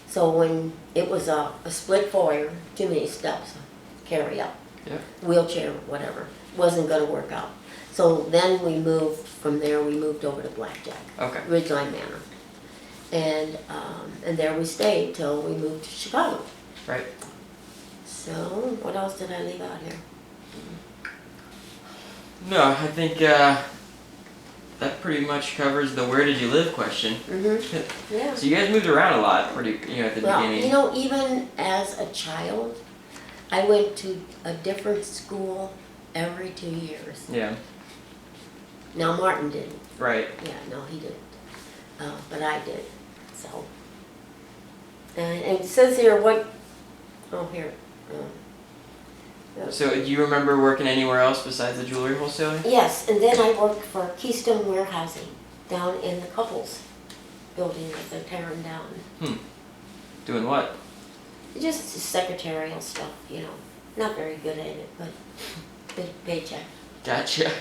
So when it was a split foyer, too many steps, carry up, Yep. wheelchair, whatever, wasn't gonna work out. So then we moved, from there we moved over to Blackjack, Okay. Ridgeline Manor. And there we stayed till we moved to Chicago. Right. So, what else did I leave out here? No, I think that pretty much covers the where did you live question. Mm-hmm, yeah. So you guys moved around a lot at the Well, beginning. even as a child, I went to a different school every 2 years. Yeah. Now Martin didn't. Right. Yeah, no, he didn't. But I did. So. And it says here what. Oh, here. So do you remember working anywhere else besides the jewelry wholesaler? Yes, and then I worked for Keystone Warehousing down in the Couples building that they're tearing down. Doing what? Just secretarial stuff, Not very good at it, but good paycheck. Gotcha.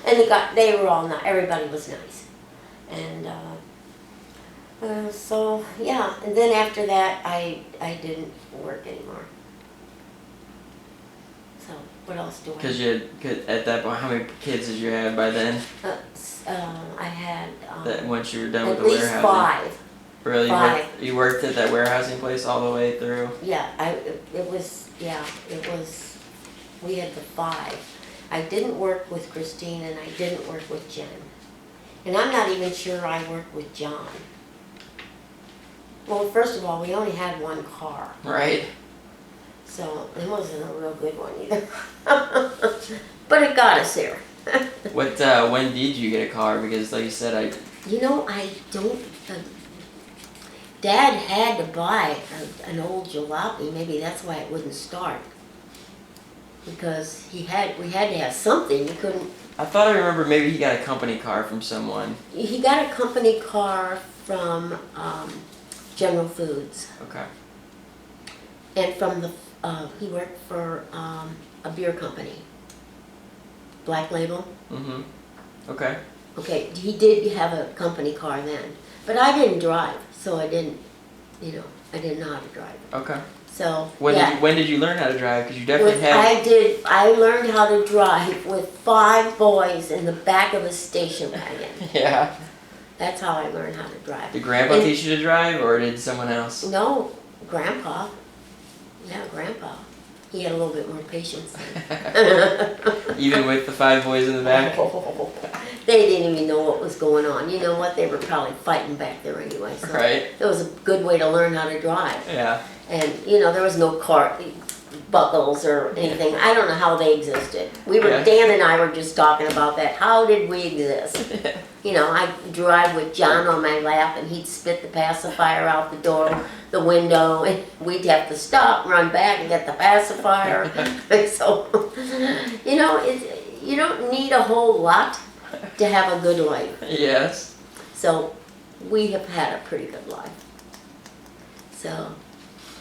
And they were all nice. Everybody was nice. And so yeah. And then after that, I didn't work anymore. So what else do I? Cause at that point, how many kids did you have by then? I had That once you were done with at the least warehousing. 5. Really? Five. You worked at that warehousing place all the way through? Yeah, it was. We had the 5. I didn't work with Christine and I didn't work with Jen. And I'm not even sure I worked with John. Well, first of all, we only had one car, Right. so it wasn't a real good one either. But it got us there. What? When did you get a car? Because like you said, I don't. Dad had to buy an old jalopy. Maybe that's why it wouldn't start. Because we had to have something. You couldn't. I thought I remember maybe he got a company car from someone. He got a company car from General Foods, Okay. and from he worked for a beer company. Black Label. Mm-hmm. Okay. Okay, he did have a company car then, but I didn't drive, so I didn't know how to drive. Okay. So When did you learn how to drive? Because you definitely had. I learned how to drive with 5 boys in the back of a station wagon. Yeah. That's how I learned how to drive. Did Grandpa teach you to drive, or did someone else? No, Grandpa. Yeah, Grandpa. He had a little bit more patience. Even with the 5 boys in the back? They didn't even know what was going on. You know what? They were probably fighting back there anyway. So Right. it was a good way to learn how to drive. Yeah. And, there was no car buckles or anything. I don't know how they existed. Yeah. Dan and I were just talking about that. How did we exist? I'd drive with John on my lap and he'd spit the pacifier out the door, the window, and we'd have to stop, run back and get the pacifier. So, you don't need a whole lot to have a good life. Yes. So, we have had a pretty good life. So.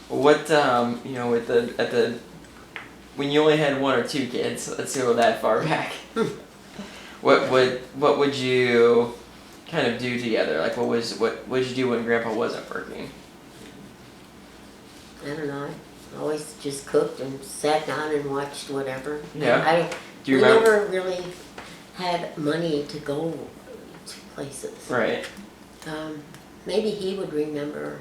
What when you only had 1 or 2 kids, let's go that far back. What would you kind of do together? Like what did you do when Grandpa wasn't working? I don't know. I always just cooked and sat down and watched whatever. Yeah. Do you we remember? never really had money to go to places. Right. Maybe he would remember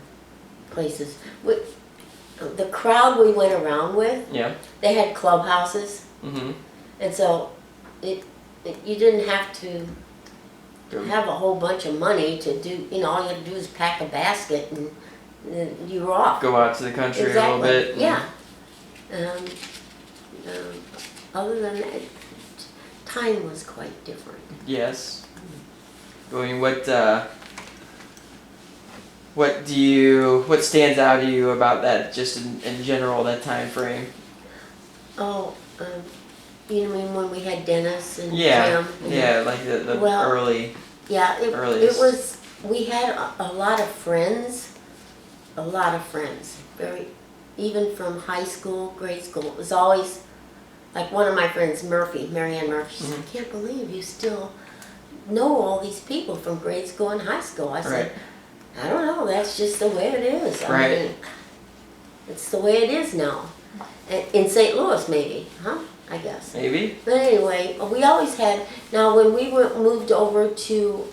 places. The crowd we went around with, Yeah. they had clubhouses, Mm-hmm. and so you didn't have to have a whole bunch of money to do. All you had to do is pack a basket and you were off. Go out to the country a little bit. Yeah. Other than that, time was quite different. Yes. I mean, what stands out to you about that, just in general, that time frame? Oh, you mean when we had Dennis and Yeah. Jim? Yeah, like the early. Yeah, it earliest. was. We had a lot of friends. Even from high school, grade school. It was always like one of my friends, Marianne Murphy. She said, "I can't believe you still know all these people from grade school and high school." I said, Right. "I don't know. That's just the way it is. Right. I mean, it's the way it is now. In St. Louis, maybe, huh? I guess." Maybe. But anyway, we always had. Now, when we moved over to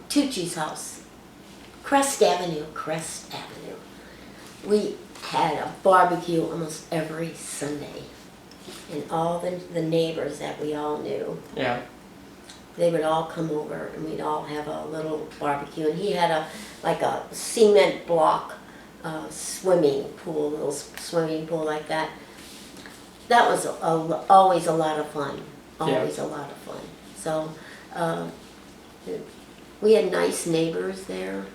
Tucci's house, Crest Avenue. We had a barbecue almost every Sunday, and all the neighbors that we all knew, Yeah. they would all come over and we'd all have a little barbecue. And he had a cement block swimming pool, little swimming pool like that. That was always a lot of fun. Always a lot of fun. So we had nice neighbors there.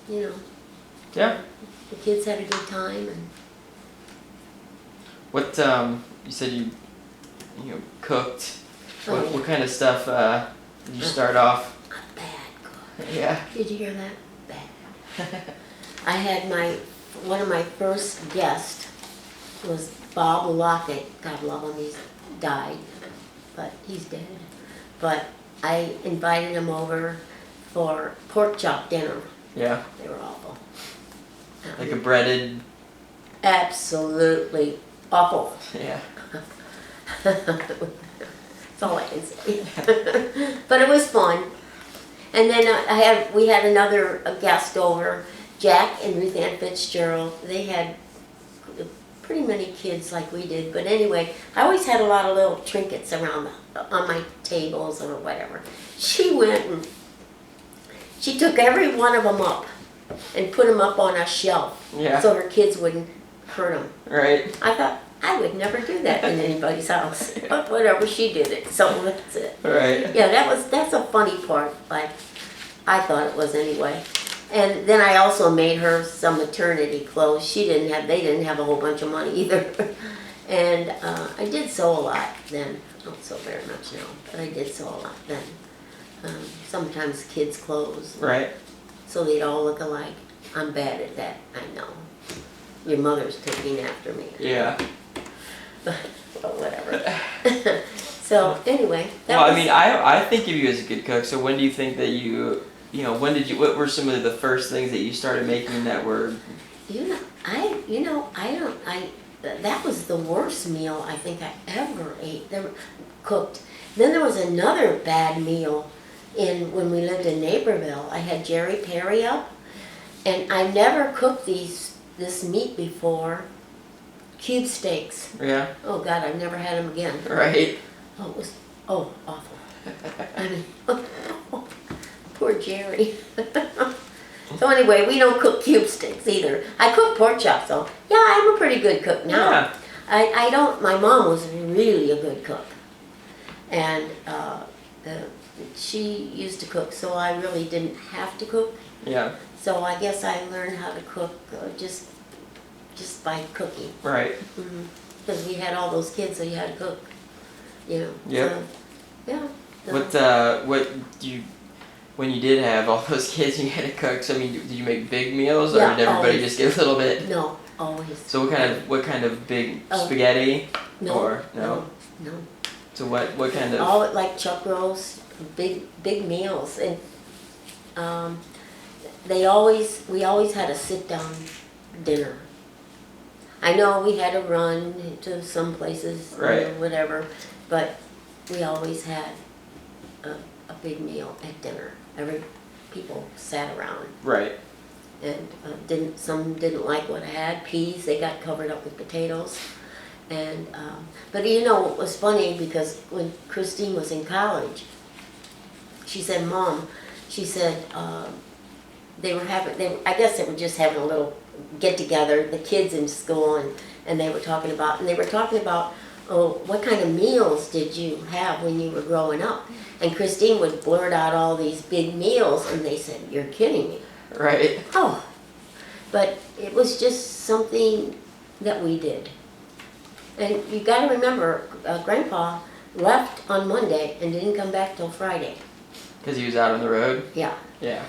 Yeah. The kids had a good time. And What you said you cooked. What kind of stuff did you start off? a bad cook. Yeah. Did you hear that? Bad. I had one of my first guests was Bob Lockett. God love him, he's died, but he's dead. But I invited him over for pork chop dinner. Yeah. They were awful. Like a breaded. Absolutely awful. Yeah. That's all I can say. But it was fun. And then we had another guest over, Jack and Ruth Ann Fitzgerald. They had pretty many kids like we did. But anyway, I always had a lot of little trinkets around on my tables or whatever. She went and she took every one of them up and put them up on a shelf Yeah. so her kids wouldn't hurt them. Right. I thought, I would never do that in anybody's house. But whatever, she did it, so that's it. Right. Yeah, that's a funny part. Like, I thought it was anyway. And then I also made her some maternity clothes. They didn't have a whole bunch of money either. And I did sew a lot then. Not so very much now, but I did sew a lot then. sometimes kids' clothes. Right. So they'd all look alike. I'm bad at that, I know. Your mother's taking after me. Yeah. Well, whatever. So anyway, that Well, was, I mean, I think of you as a good cook. So when do you think that when did you? What were some of the first things that you started making that were? that was the worst meal I think I ever ate. Cooked. Then there was another bad meal when we lived in Naperville. I had Jerry Perry up, and I never cooked this meat before. Cube steaks. Yeah. Oh God, I've never had them again. Right. Oh, it was awful. I mean, poor Jerry. So anyway, we don't cook cube steaks either. I cook pork chops though. Yeah, I'm a pretty good cook now. Yeah. I don't. My mom was really a good cook, and she used to cook, so I really didn't have to cook. Yeah. So I guess I learned how to cook just by cooking. Right. Because we had all those kids, so you had to cook. Yep. So, yeah. So. What do you? When you did have all those kids, you had to cook. So I mean, did you make big meals, or Yeah, did everybody always. just get a little bit? No, always. So what kind of big Oh. spaghetti? No. Or no? No. So what kind of? All like chuck rolls, big meals, and we always had a sit down dinner. I know we had to run to some places, Right. whatever, but we always had a big meal at dinner. People sat around, Right. and some didn't like what I had. Peas, they got covered up with potatoes. And but it was funny because when Christine was in college, she said, "Mom," she said, I guess they were just having a little get together, the kids in school, and they were talking about what kind of meals did you have when you were growing up? And Christine would blurt out all these big meals, and they said, "You're kidding me." Right. Oh, but it was just something that we did. And you got to remember, Grandpa left on Monday and didn't come back till Friday. Because he was out on the road. Yeah. Yeah.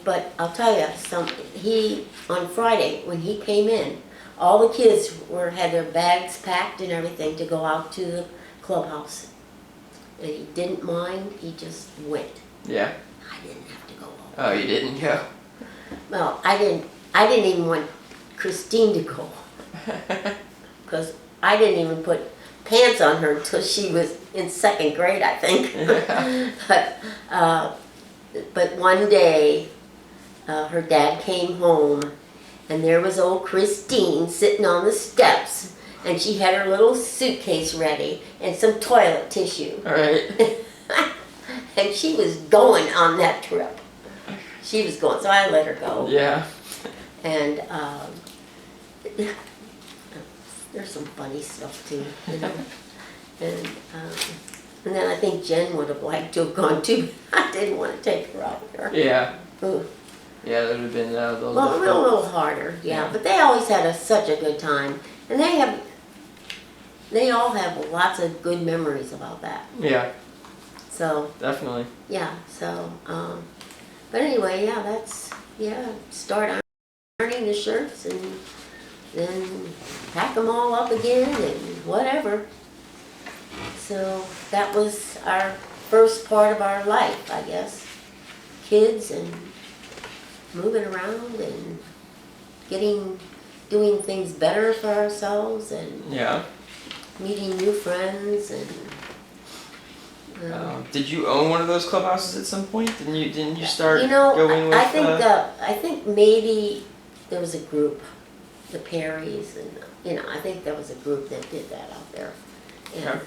But I'll tell you something. On Friday when he came in, all the kids had their bags packed and everything to go out to the clubhouse. And he didn't mind. He just went. Yeah. I didn't have to go. Oh, you didn't go. Well, I didn't even want Christine to go because I didn't even put pants on her until she was in second grade, I think. But one day, her dad came home, and there was old Christine sitting on the steps, and she had her little suitcase ready and some toilet tissue. All right. And she was going on that trip. She was going, so I let her go. Yeah. And there's some funny stuff too, And then I think Jen would have liked to have gone too. I didn't want to take her out there. Yeah. Ooh. Yeah, that would have been a little Well, a difficult. little harder, yeah. Yeah. But they always had such a good time, and they all have lots of good memories about that. Yeah, So definitely. yeah, but anyway, start ironing the shirts and then pack them all up again and whatever. So that was our first part of our life, I guess. Kids and moving around and doing things better for ourselves and Yeah. meeting new friends and Did you own one of those clubhouses at some point? Didn't you start going with? I think maybe there was a group, the Perrys, and I think there was a group that did that out there, and Okay.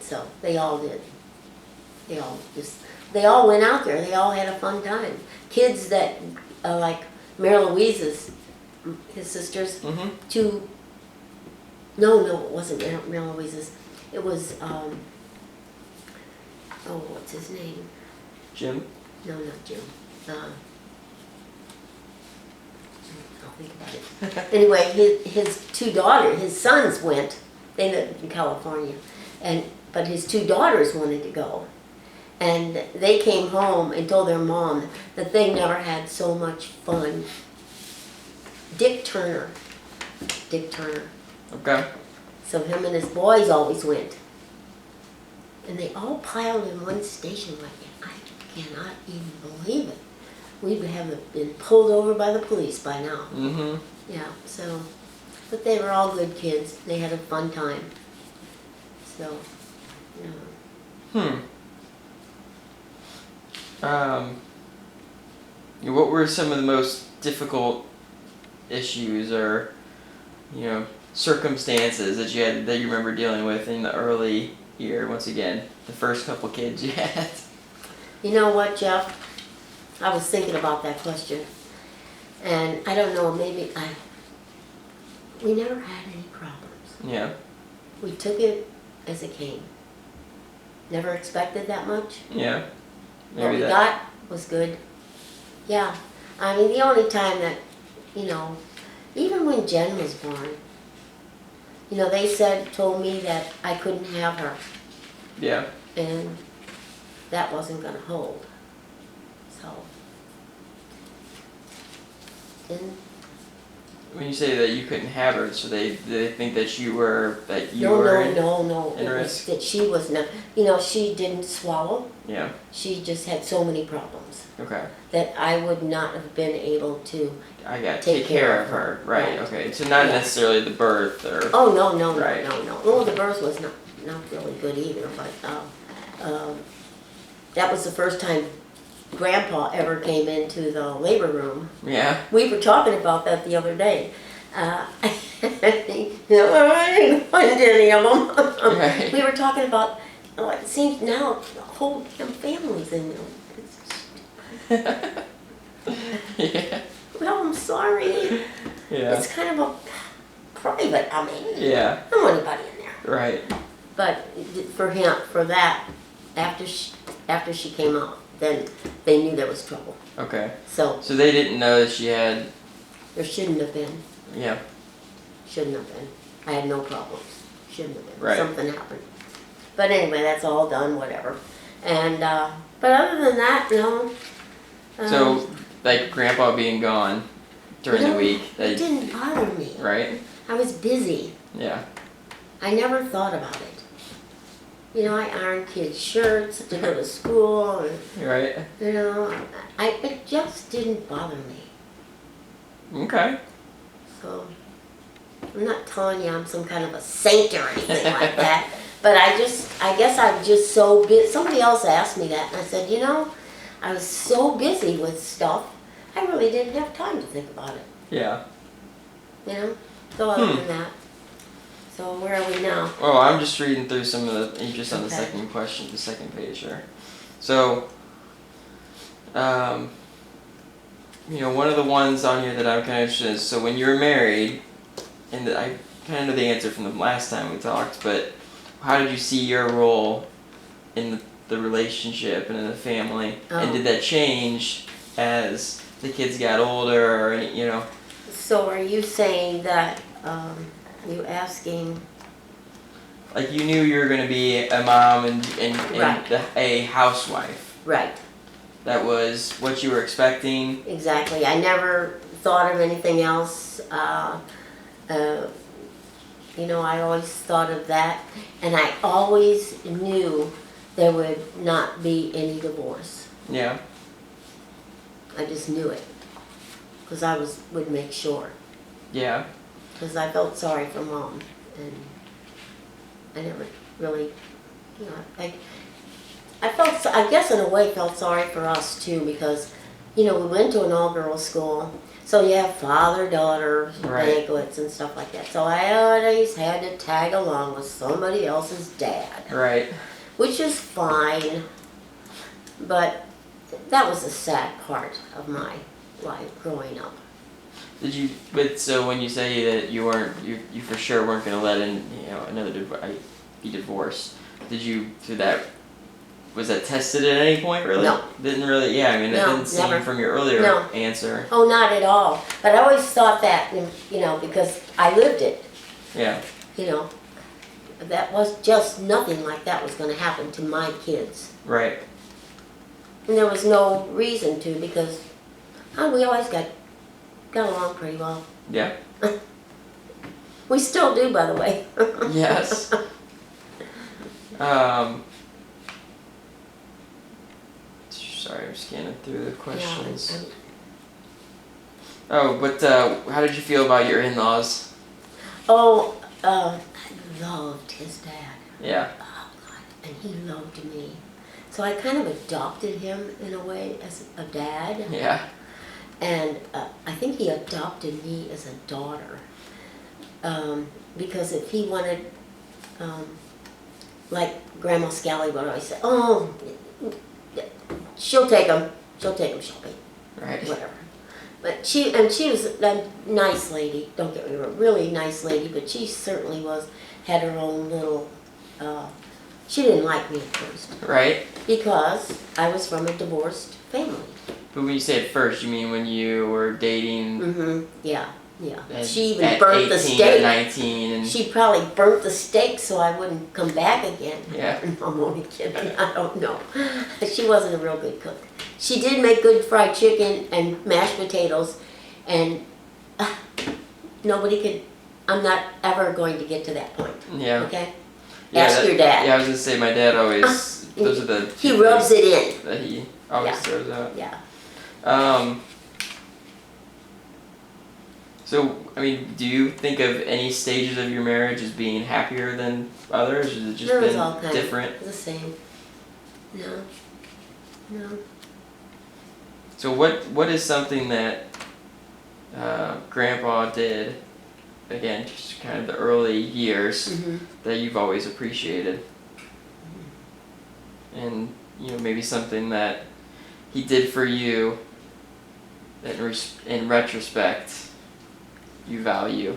so they all did. They all went out there. They all had a fun time. Kids that like Mary Louise's, his sisters, Mm-hmm. No, it wasn't Mary Louise's. It was what's his name? Jim. No, not Jim. I'll think about it. Anyway, his two daughters, his sons went. They lived in California, but his two daughters wanted to go, And they came home and told their mom that they never had so much fun. Dick Turner. Okay. So him and his boys always went. And they all piled in one station wagon. I cannot even believe it. We would have been pulled over by the police by now. Mm-hmm. Yeah, so, but they were all good kids. They had a fun time. So, yeah. What were some of the most difficult issues or, circumstances that you remember dealing with in the early year? Once again, the first couple kids you had. You know what, Jeff? I was thinking about that question. And I don't know, we never had any problems. Yeah. We took it as it came. Never expected that much. Yeah. What we got was good. Yeah. I mean, the only time that, even when Jen was born, they told me that I couldn't have her. Yeah. And that wasn't going to hold. So. And When you say that you couldn't have her, so they think that you were no. in It was risk? that she was not. She didn't swallow. Yeah. She just had so many problems Okay. that I would not have been able to. I got Take care of her. Right. Okay. So not Yeah. necessarily the birth or. Oh no. Right. Well, the birth was not really good either, but that was the first time Grandpa ever came into the labor room. Yeah. We were talking about that the other day. I didn't find any of them. Right. We were talking about. It seems now the whole damn family's in there. Yeah. Well, I'm sorry. Yeah. It's kind of a private. I mean, Yeah. I don't want anybody in there. Right. But for that, after she came out, then they knew there was trouble. Okay. So So they didn't know that she had. there shouldn't have been. Yeah. Shouldn't have been. I had no problems. Shouldn't have been. Right. Something happened. But anyway, that's all done. Whatever. And but other than that, no. So like Grandpa being gone during the week. It didn't bother me. Right. I was busy. Yeah. I never thought about it. I ironed kids' shirts to go to school, and, Right. it just didn't bother me. Okay. So, I'm not telling you I'm some kind of a saint or anything like that, but I guess I'm just so busy. Somebody else asked me that, and I said, I was so busy with stuff, I really didn't have time to think about it. Yeah. So other than that. So where are we now? Oh, I'm just reading through some of the just on the Okay. second question, the second page here. So, one of the ones on here that I'm kind of interested in is, so when you were married, and I kind of know the answer from the last time we talked, but how did you see your role in the relationship and in the family? And did that change as the kids got older or, So are you saying that, you asking, Like you knew you were going to be a mom and Right. a housewife. right, That was what you were expecting. exactly. I never thought of anything else. I always thought of that. And I always knew there would not be any divorce. Yeah. I just knew it. Because I would make sure. Yeah. Because I felt sorry for Mom. And I never really, I guess in a way felt sorry for us too, because, we went to an all-girls school, so you have father-daughter Right. banquets and stuff like that. So I always had to tag along with somebody else's dad, Right. which is fine, but that was a sad part of my life growing up. So when you say that you for sure weren't going to let another be divorced, was that tested at any point really? No. Didn't really, yeah, I mean, it No, didn't seem never. from your earlier No. answer. Oh, not at all. But I always thought that, because I lived it. Yeah. That was just nothing like that was going to happen to my kids. Right. And there was no reason to because we always got along pretty well. Yeah. We still do, by the way. Yes. Sorry, I'm scanning through the questions. Yeah, Oh, but how did you feel about your in-laws? I loved his dad. Yeah. Oh God, and he loved me. So I kind of adopted him in a way as a dad, Yeah. and I think he adopted me as a daughter. Because if he wanted, like Grandma Scally would always say, oh, she'll take him shopping, Right. whatever. But she was a nice lady, don't get me wrong, really nice lady, but she certainly had her own little, she didn't like me at first. Right. Because I was from a divorced family. But when you say at first, you mean when you were dating? Mm-hmm, yeah. At, She even at burnt the 18 steak. or 19 and She probably burnt the steak so I wouldn't come back again. Yeah. No, I'm only kidding. I don't know. She wasn't a real good cook. She did make good fried chicken and mashed potatoes, and nobody could. I'm not ever going to get to that point. Yeah. Okay. Yeah, Ask your dad. Yeah, I was gonna say my dad always. Those are the. He two rubs things it in. that he always Yeah. throws out. Yeah. So, I mean, do you think of any stages of your marriage as being happier than others, or has it just There was been all kinds different? of the same. No. So, what is something that Grandpa did, again, just kind of the early years, Mm-hmm. that you've always appreciated? And, maybe something that he did for you that in retrospect you value.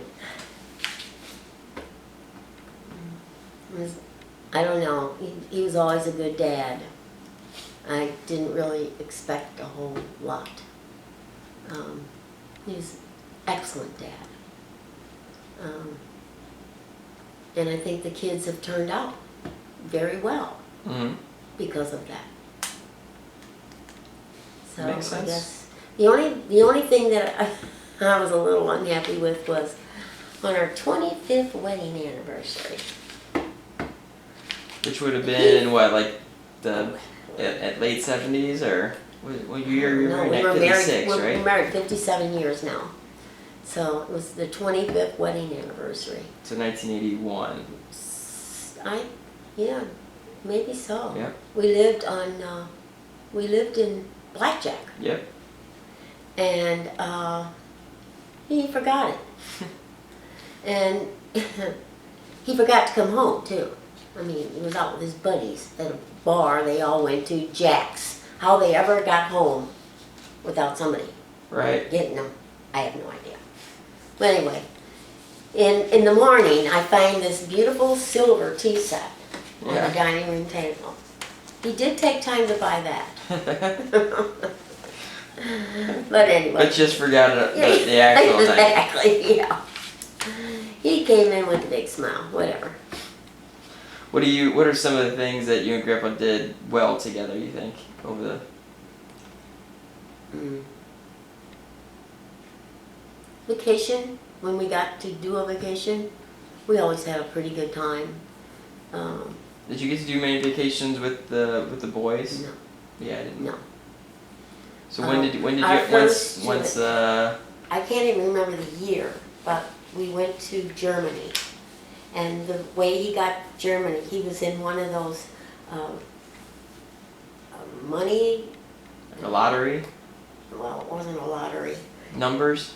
I don't know. He was always a good dad. I didn't really expect a whole lot. He was an excellent dad. And I think the kids have turned out very well Mm-hmm. because of that. So Makes I sense. guess the only thing that I was a little unhappy with was on our 25th wedding anniversary. Which would have been in what, like at late 70s, or what year you were No, married? we were 56, married. right? We're married 57 years now. So it was the 25th wedding anniversary. So 1981. Yeah, maybe so. Yep. We lived in Blackjack, Yep. and he forgot it, and he forgot to come home too. I mean, he was out with his buddies at a bar they all went to, Jack's. How they ever got home without somebody Right. getting them, I have no idea. But anyway, in the morning, I find this beautiful silver tea set on Yeah. the dining room table. He did take time to buy that. But anyway. But just forgot the actual night. Exactly, yeah. He came in with a big smile, whatever. What are some of the things that you and Grandpa did well together, you think, over the... Vacation, when we got to do a vacation, we always had a pretty good time. Did you get to do many vacations with the boys? No, Yeah, I didn't. no. So when did you our first once I can't even remember the year, but we went to Germany. And the way he got Germany, he was in one of those money, like a lottery well, it wasn't a lottery. numbers?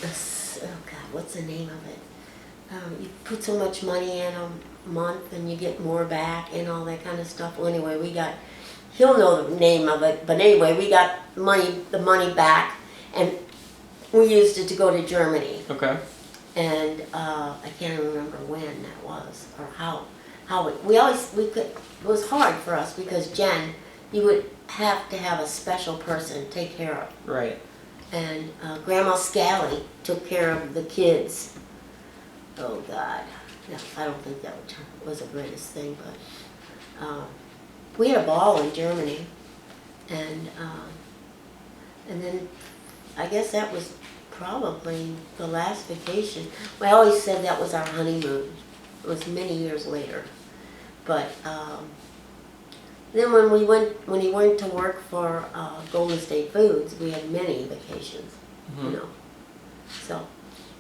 Oh God, what's the name of it? You put so much money in a month and you get more back and all that kind of stuff. Well, anyway, he'll know the name of it, but anyway, we got the money back, and we used it to go to Germany. Okay. And I can't remember when that was or how it was hard for us because Jen, you would have to have a special person take care of. Right. And Grandma Scally took care of the kids. Oh God, no, I don't think that was the greatest thing, but we had a ball in Germany. And then I guess that was probably the last vacation. We always said that was our honeymoon. It was many years later. But then when he went to work for Golden State Foods, we had many vacations, you know. So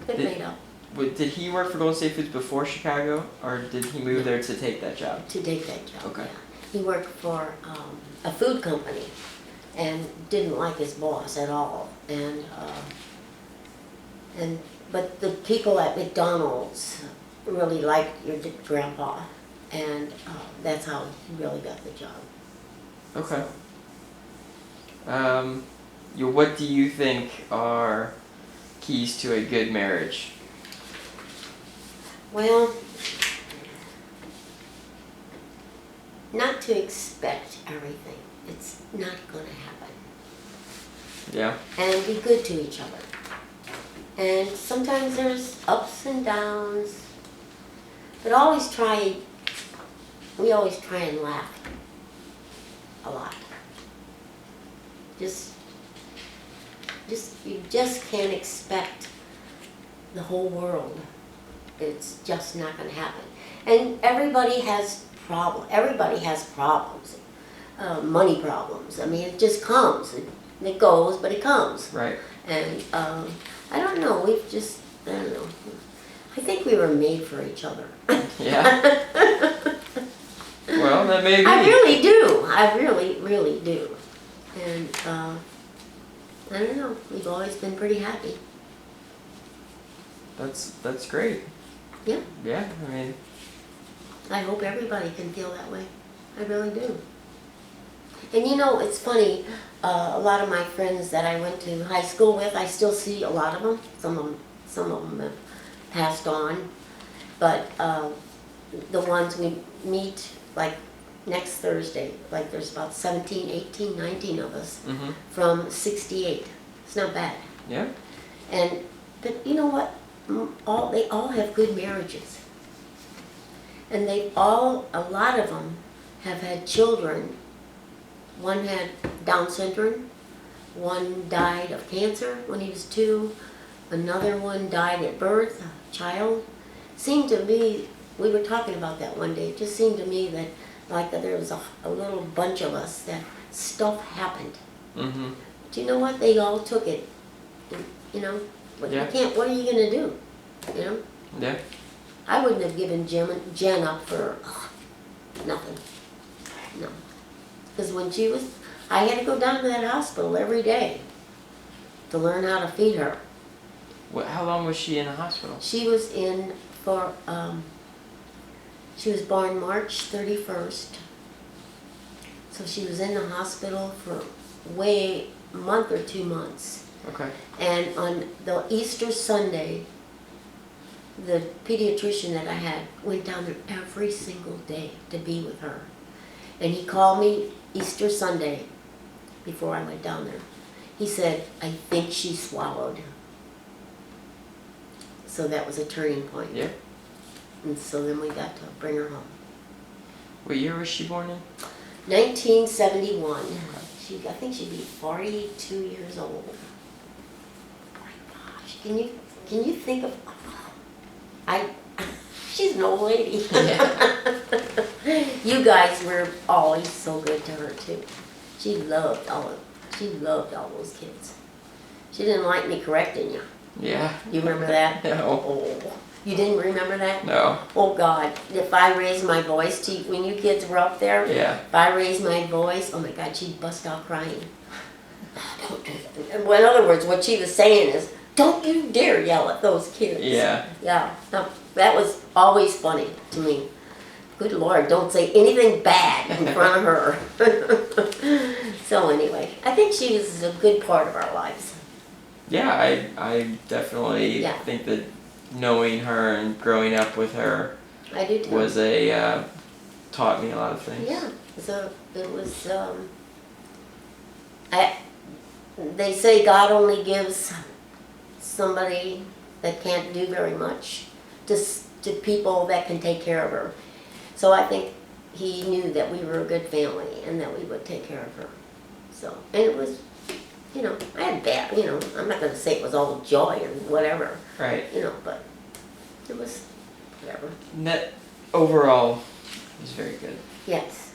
it made up Did he work for Golden State Foods before Chicago, or did he move there to take that job? to take that job. Okay. Yeah. He worked for a food company and didn't like his boss at all. But the people at McDonald's really liked your grandpa, and that's how he really got the job. Okay. What do you think are keys to a good marriage? Well, not to expect everything. It's not going to happen. Yeah. And be good to each other. And sometimes there's ups and downs, but we always try and laugh a lot. You just can't expect the whole world. It's just not going to happen. And everybody has problems. Money problems. I mean, it just comes. It goes, but it comes. Right. And I don't know. I don't know. I think we were made for each other. Yeah. Well, that may be. I really do. I really, really do. And I don't know. We've always been pretty happy. That's great. Yeah. Yeah. I mean. I hope everybody can feel that way. I really do. And you know, it's funny. A lot of my friends that I went to high school with, I still see a lot of them. Some of them have passed on, but the ones we meet, like next Thursday, like there's about 17, 18, 19 of us from 68. It's not bad. Yeah. But you know what? They all have good marriages, and a lot of them have had children. One had Down syndrome, one died of cancer when he was 2, another one died at birth, a child. Seemed to me, we were talking about that one day, it just seemed to me that like that there was a little bunch of us that stuff happened. Mm-hmm. But you know what? They all took it, you know? But Yeah. you can't, what are you going to do, you know? Yeah. I wouldn't have given Jen up for nothing. No. Because when I had to go down to that hospital every day to learn how to feed her. How long was she in the hospital? She was in for, she was born March 31st. So she was in the hospital for a month or 2 months. Okay. And on the Easter Sunday, the pediatrician that I had went down there every single day to be with her. And he called me Easter Sunday before I went down there. He said, I think she swallowed. So that was a turning point. Yeah. And so then we got to bring her home. What year was she born in? 1971. I think she'd be 42 years old. Oh my gosh, can you think of, she's an old lady. Yeah. You guys were always so good to her too. She loved all those kids. She didn't like me correcting you. Yeah. You remember that? No. Oh, you didn't remember that? No. Oh God, if I raised my voice to you, when you kids were up there, Yeah. if I raised my voice, oh my God, she'd bust out crying. Don't do that. In other words, what she was saying is, don't you dare yell at those kids. Yeah. Yeah, no, that was always funny to me. Good Lord, don't say anything bad in front of her. So anyway, I think she was a good part of our lives. Yeah, I definitely Yeah. think that knowing her and growing up with her I do too. was taught me a lot of things. Yeah, so it was, they say God only gives somebody that can't do very much to people that can take care of her. So I think he knew that we were a good family and that we would take care of her. So, and it was, I had bad, I'm not gonna say it was all joy and whatever, Right. but it was whatever. Net overall was very good. Yes.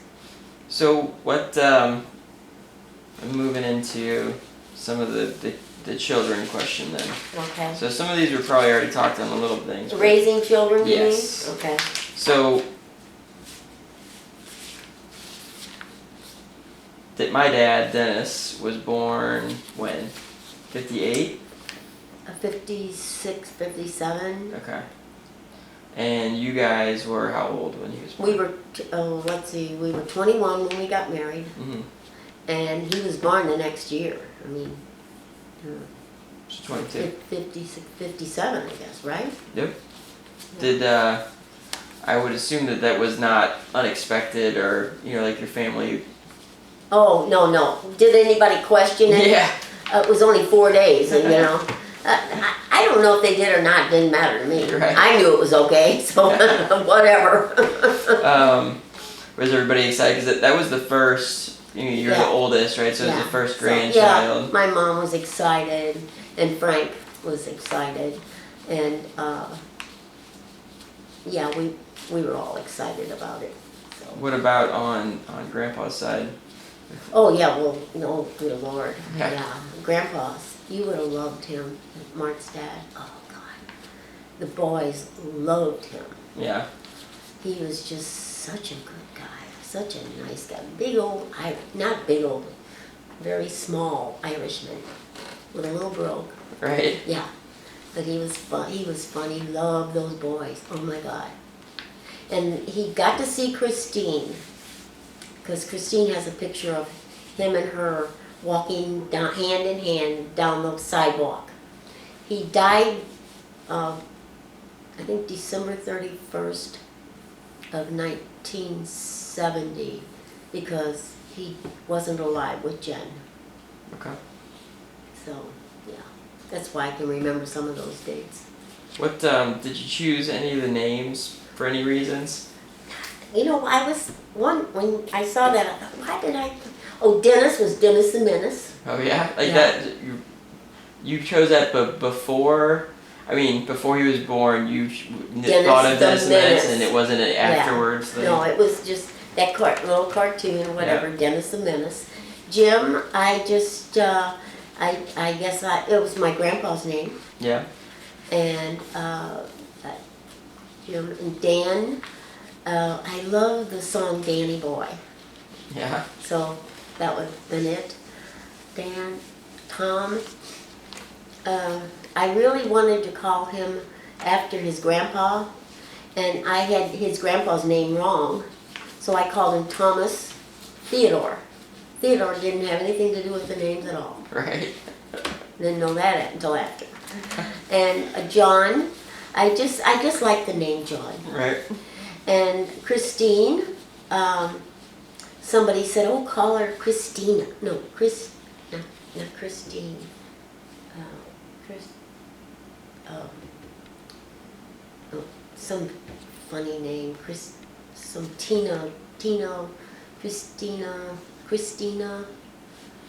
So what? I'm moving into some of the children question then. Okay. So some of these were probably already talked on a little things. but- Raising children, you mean? Yes. Okay. So that my dad Dennis was born when? 58. 56, 57. Okay. And you guys were how old when he was born? We were, we were 21 when we got married, Mm-hmm. and he was born the next year. I mean, So 22. 56, 57, I guess, right? Yep. Did I would assume that was not unexpected or like your family. Oh, no. Did anybody question it? Yeah. It was only 4 days, I don't know if they did or not, didn't matter to me. Right. I knew it was okay, so whatever. Was everybody excited? Because that was the first, you're the Yeah. oldest, right? So it was Yeah. the first So, grandchild. yeah, my mom was excited, and Frank was excited, and we were all excited about it. So. What about on Grandpa's side? Oh yeah, well, no, good Lord, Yeah. yeah, Grandpa's. You would have loved him, Mark's dad. Oh God, the boys loved him. Yeah. He was just such a good guy, such a nice guy. Big old, not big old, very small Irishman with a little brogue. Right. Yeah, but he was fun. He was funny. Loved those boys. Oh my God. And he got to see Christine, because Christine has a picture of him and her walking down hand in hand down the sidewalk. He died, I think December 31st of 1970, because he wasn't alive with Jen. Okay. So, yeah, that's why I can remember some of those dates. What did you choose any of the names for any reasons? I was when I saw that, I thought, why did I? Oh, Dennis was Dennis the Menace. Oh yeah, like Yeah. that. You chose that, but before he was born, you Dennis thought of the Dennis the Menace, Menace. and it wasn't an afterwards thing. No, it was just that little cartoon or whatever, Dennis the Menace. Jim, I just, I guess it was my grandpa's name. Yeah. And Jim and Dan. I love the song Danny Boy. Yeah. So that would have been it. Dan, Tom. I really wanted to call him after his grandpa, and I had his grandpa's name wrong, so I called him Thomas Theodore. Theodore didn't have anything to do with the names at all. Right. Didn't know that until after. And John, I just like the name John. Right. And Christine, somebody said, oh, call her Christina. No, not Christine. Some funny name, Christina,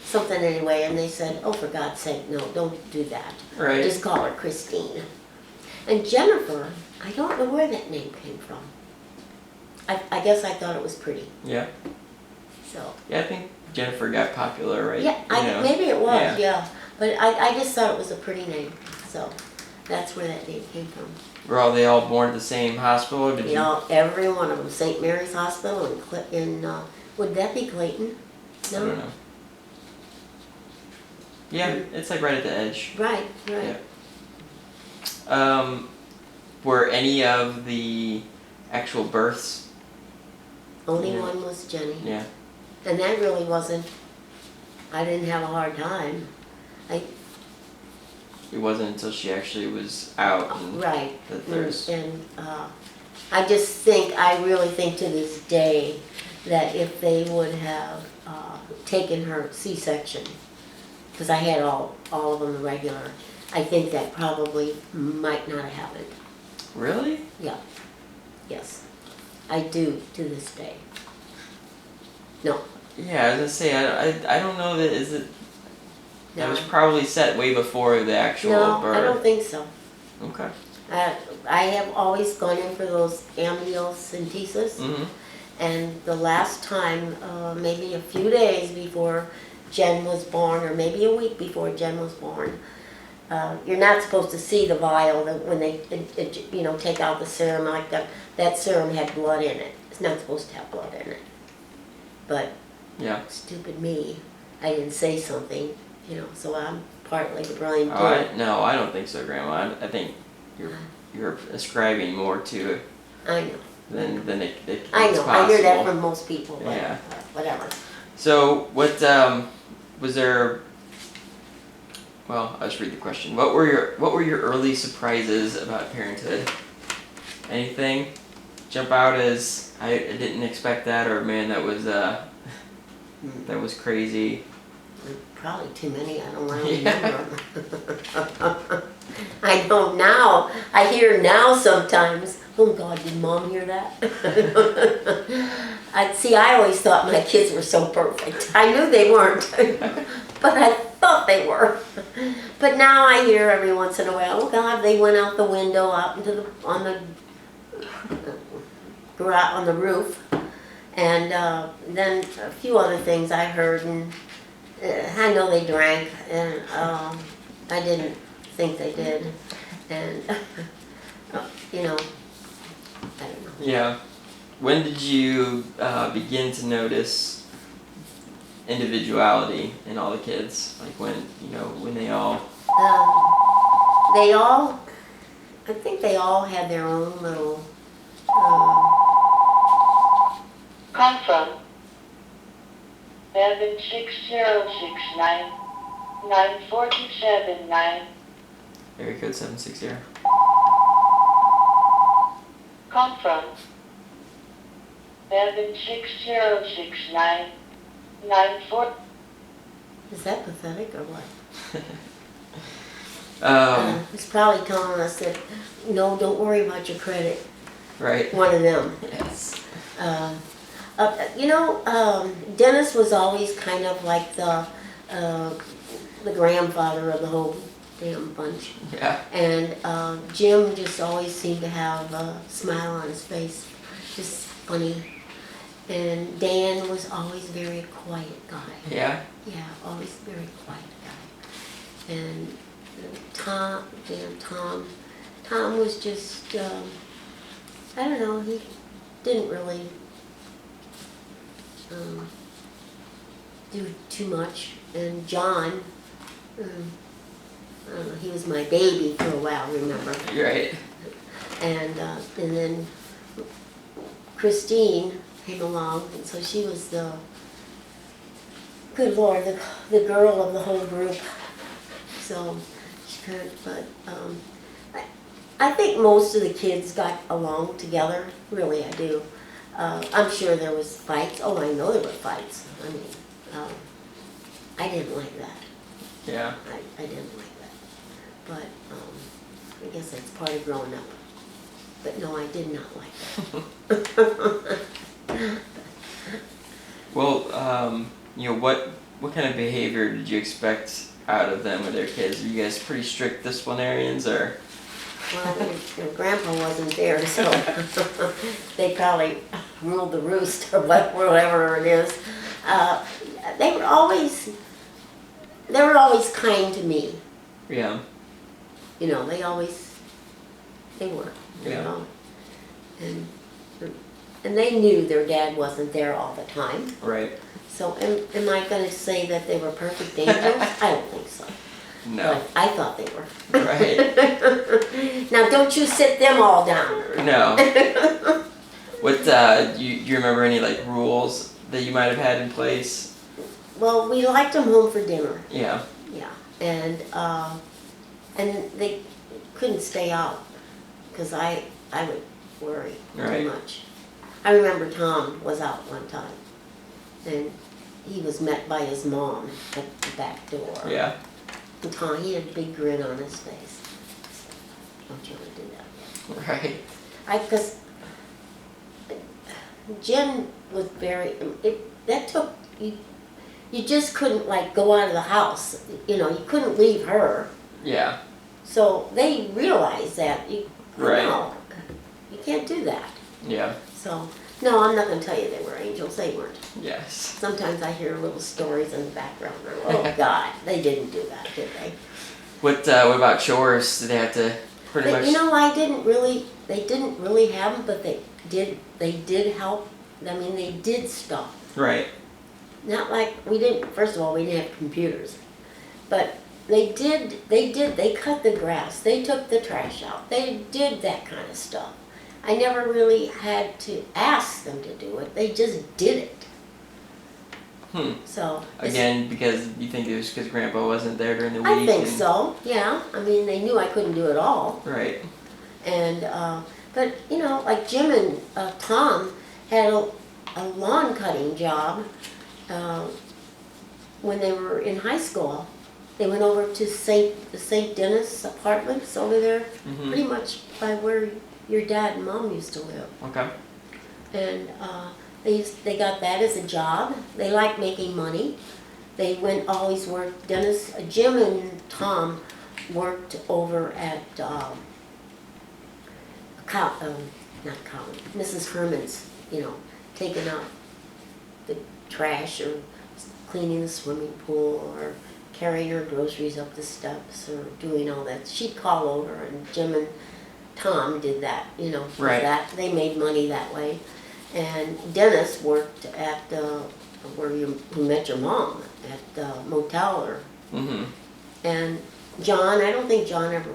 something anyway. And they said, oh, for God's sake, no, don't do that. Right. Just call her Christine. And Jennifer, I don't know where that name came from. I guess I thought it was pretty. Yeah. So. Yeah, I think Jennifer got popular, right? Yeah, maybe it was, yeah. But I just thought it was a pretty name. So that's where that name came from. Were they all born at the same hospital? Or did you? Every one of them. St. Mary's Hospital in would that be Clayton? No. I don't know. Yeah, it's like right at the edge. Right. Yeah. Were any of the actual births? Only one was Jenny. Yeah. And that really wasn't. I didn't have a hard time. It wasn't until she actually was out. And Right. That there's. And I really think to this day that if they would have taken her C-section, because I had all of them regular, I think that probably might not have happened. Really? Yeah. Yes. I do to this day. No, Yeah, I was gonna say I don't know that is it. That was No. probably set way before the actual No, birth. I don't think so. Okay. I have always gone in for those amniocentesis, Mhm. and the last time, maybe a few days before Jen was born, or maybe a week before Jen was born, you're not supposed to see the vial that when they, take out the serum like that. That serum had blood in it. It's not supposed to have blood in it. But Yeah. stupid me, I didn't say something, so I'm partly to blame too. No, I don't think so, Grandma. I think you're ascribing more to it I know. than it I it's know. I hear that possible. from most people, but Yeah. whatever. So what was there? Well, I'll just read the question. What were your early surprises about parenthood? Anything jump out as I didn't expect that, or man, that was crazy. Probably too many. I don't really Yeah. remember. I know now. I hear now sometimes. Oh God, did Mom hear that? I always thought my kids were so perfect. I knew they weren't, but I thought they were. But now I hear every once in a while, oh God, they went out the window, out into on the roof, and then a few other things I heard, and I know they drank, and I didn't think they did, and I don't know. Yeah. When did you begin to notice individuality in all the kids? Like when they all. I think they all had their own little. Come from 760699479. Area code 760. Come from 7606994. Is that pathetic or what? He's probably telling us that, no, don't worry about your credit. Right. One of them. Yes. Dennis was always kind of like the grandfather of the whole damn bunch. Yeah. And Jim just always seemed to have a smile on his face, just funny. And Dan was always a very quiet guy. Yeah. Yeah, always a very quiet guy. And Tom was just, I don't know, he didn't really do too much. And John, I don't know, he was my baby for a while, remember? You're right. And then Christine came along, and so she was the, good Lord, the girl of the whole group. So she could, but I think most of the kids got along together. Really, I do. I'm sure there was fights. Oh, I know there were fights. I mean, I didn't like that. Yeah. I didn't like that. But I guess that's part of growing up. But no, I did not like that. Well, what kind of behavior did you expect out of them with their kids? Are you guys pretty strict disciplinarians, or? Well, your grandpa wasn't there, so they probably ruled the roost or whatever it is. They were always kind to me. Yeah. You know, they were. You Yeah. know, and they knew their dad wasn't there all the time. Right. So am I going to say that they were perfect angels? I don't think so. No. But I thought they were. Right. Now, don't you sit them all down. No. What you remember any like rules that you might have had in place? Well, we liked them home for dinner. Yeah. Yeah, and they couldn't stay out because I would worry Right. too much. I remember Tom was out one time, and he was met by his mom at the back door. Yeah. And Tom, he had a big grin on his face. Don't you ever do that. Right. Because Jen was that took you just couldn't like go out of the house. You know, you couldn't leave her. Yeah. So they realized that Right. no, you can't do that. Yeah. So no, I'm not going to tell you they were angels. They weren't. Yes. Sometimes I hear little stories in the background. Oh God, they didn't do that, did they? What about chores? Did they have to pretty But much? you know, they didn't really have them, but they did help. I mean, they did stuff. Right. Not like we didn't. First of all, we didn't have computers, but they cut the grass. They took the trash out. They did that kind of stuff. I never really had to ask them to do it. They just did it. So Again, because you think it was because Grandpa wasn't there during the week. I think and- so. Yeah. I mean, they knew I couldn't do it all. Right. And but you know, like Jim and Tom had a lawn cutting job when they were in high school. They went over to the St. Denis Apartments over there, Mm-hmm. pretty much by where your dad and mom used to live. Okay. And they got that as a job. They liked making money. They always worked. Jim and Tom worked over at Mrs. Herman's, you know, taking out the trash or cleaning the swimming pool or carrying her groceries up the steps or doing all that. She'd call over, and Jim and Tom did that, you know, for Right. that. They made money that way. And Dennis worked at where you met your mom, at the motel. Mm-hmm. And John, I don't think John ever,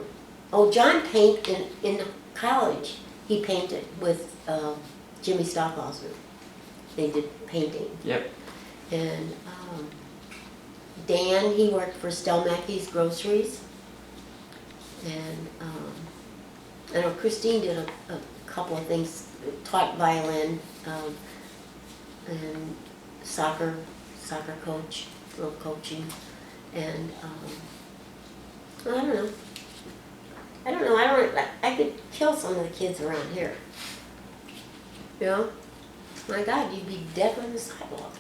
John painted in college. He painted with Jimmy Stockhauser. They did painting. Yep. And Dan, he worked for Stelmache's Groceries. And I know Christine did a couple of things, taught violin and soccer coach, little coaching. And I don't know. I could kill some of the kids around here. You know? My God, you'd be dead on the sidewalk.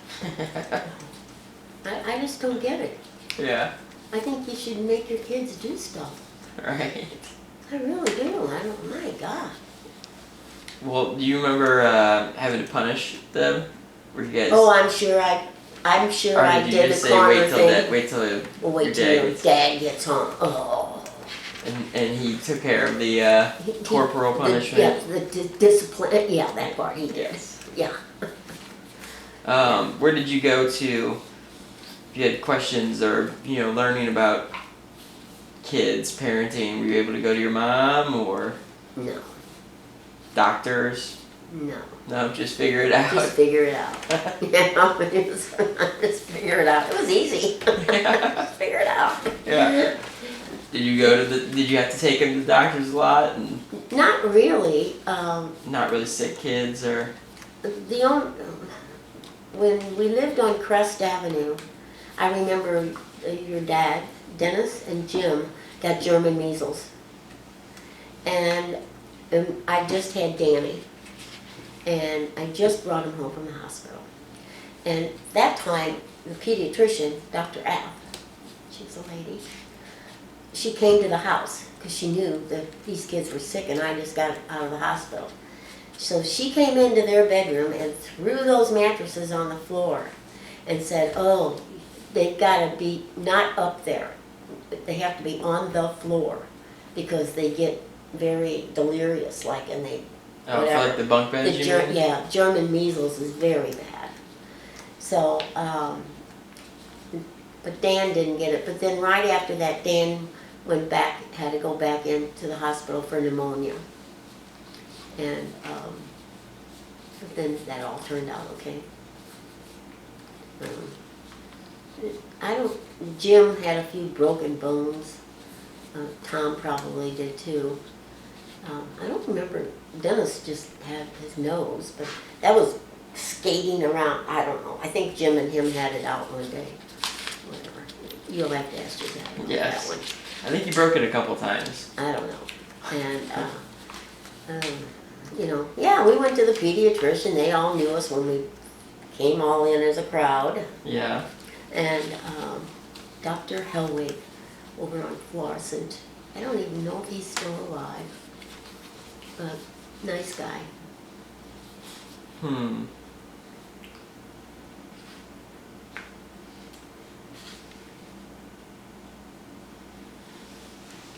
I just don't get it. Yeah. I think you should make your kids do stuff. Right. I really do. My God. Well, do you remember having to punish them? Were you guys? Oh, I'm sure Or I did you did just the say corner wait till thing. wait till Well, wait your till dad your gets, dad gets home. Oh. and he took care of the corporal punishment. Yeah, the discipline. Yeah, that part he did. Yes. Yeah. Where did you go to? If you had questions or learning about kids, parenting, were you able to go to your mom or No. doctors? No. No, just figure it out. Just figure it out. Just figure it out. It was easy. Just figure it out. Yeah. Did you have to take him to the doctors a lot and Not really. not really sick kids or? When we lived on Crest Avenue, I remember your dad, Dennis, and Jim got German measles. And I just had Danny. And I just brought him home from the hospital. And that time, the pediatrician, Dr. F, she's a lady, she came to the house because she knew that these kids were sick and I just got out of the hospital. So she came into their bedroom and threw those mattresses on the floor and said, oh, they've got to be not up there. They have to be on the floor because they get very delirious, and they, Oh, whatever. for like the bunk beds, you mean? German measles is very bad. So, but Dan didn't get it. But then right after that, Dan had to go back into the hospital for pneumonia. And but then that all turned out okay. Jim had a few broken bones. Tom probably did too. I don't remember, Dennis just had his nose, but that was skating around, I don't know. I think Jim and him had it out one day. Whatever. You'll have to ask your dad about Yes. that one. I think you broke it a couple times. I don't know. And, yeah, we went to the pediatrician. They all knew us when we came all in as a crowd. Yeah. And Dr. Hellwig over on Florissant. I don't even know if he's still alive, but nice guy. Hmm.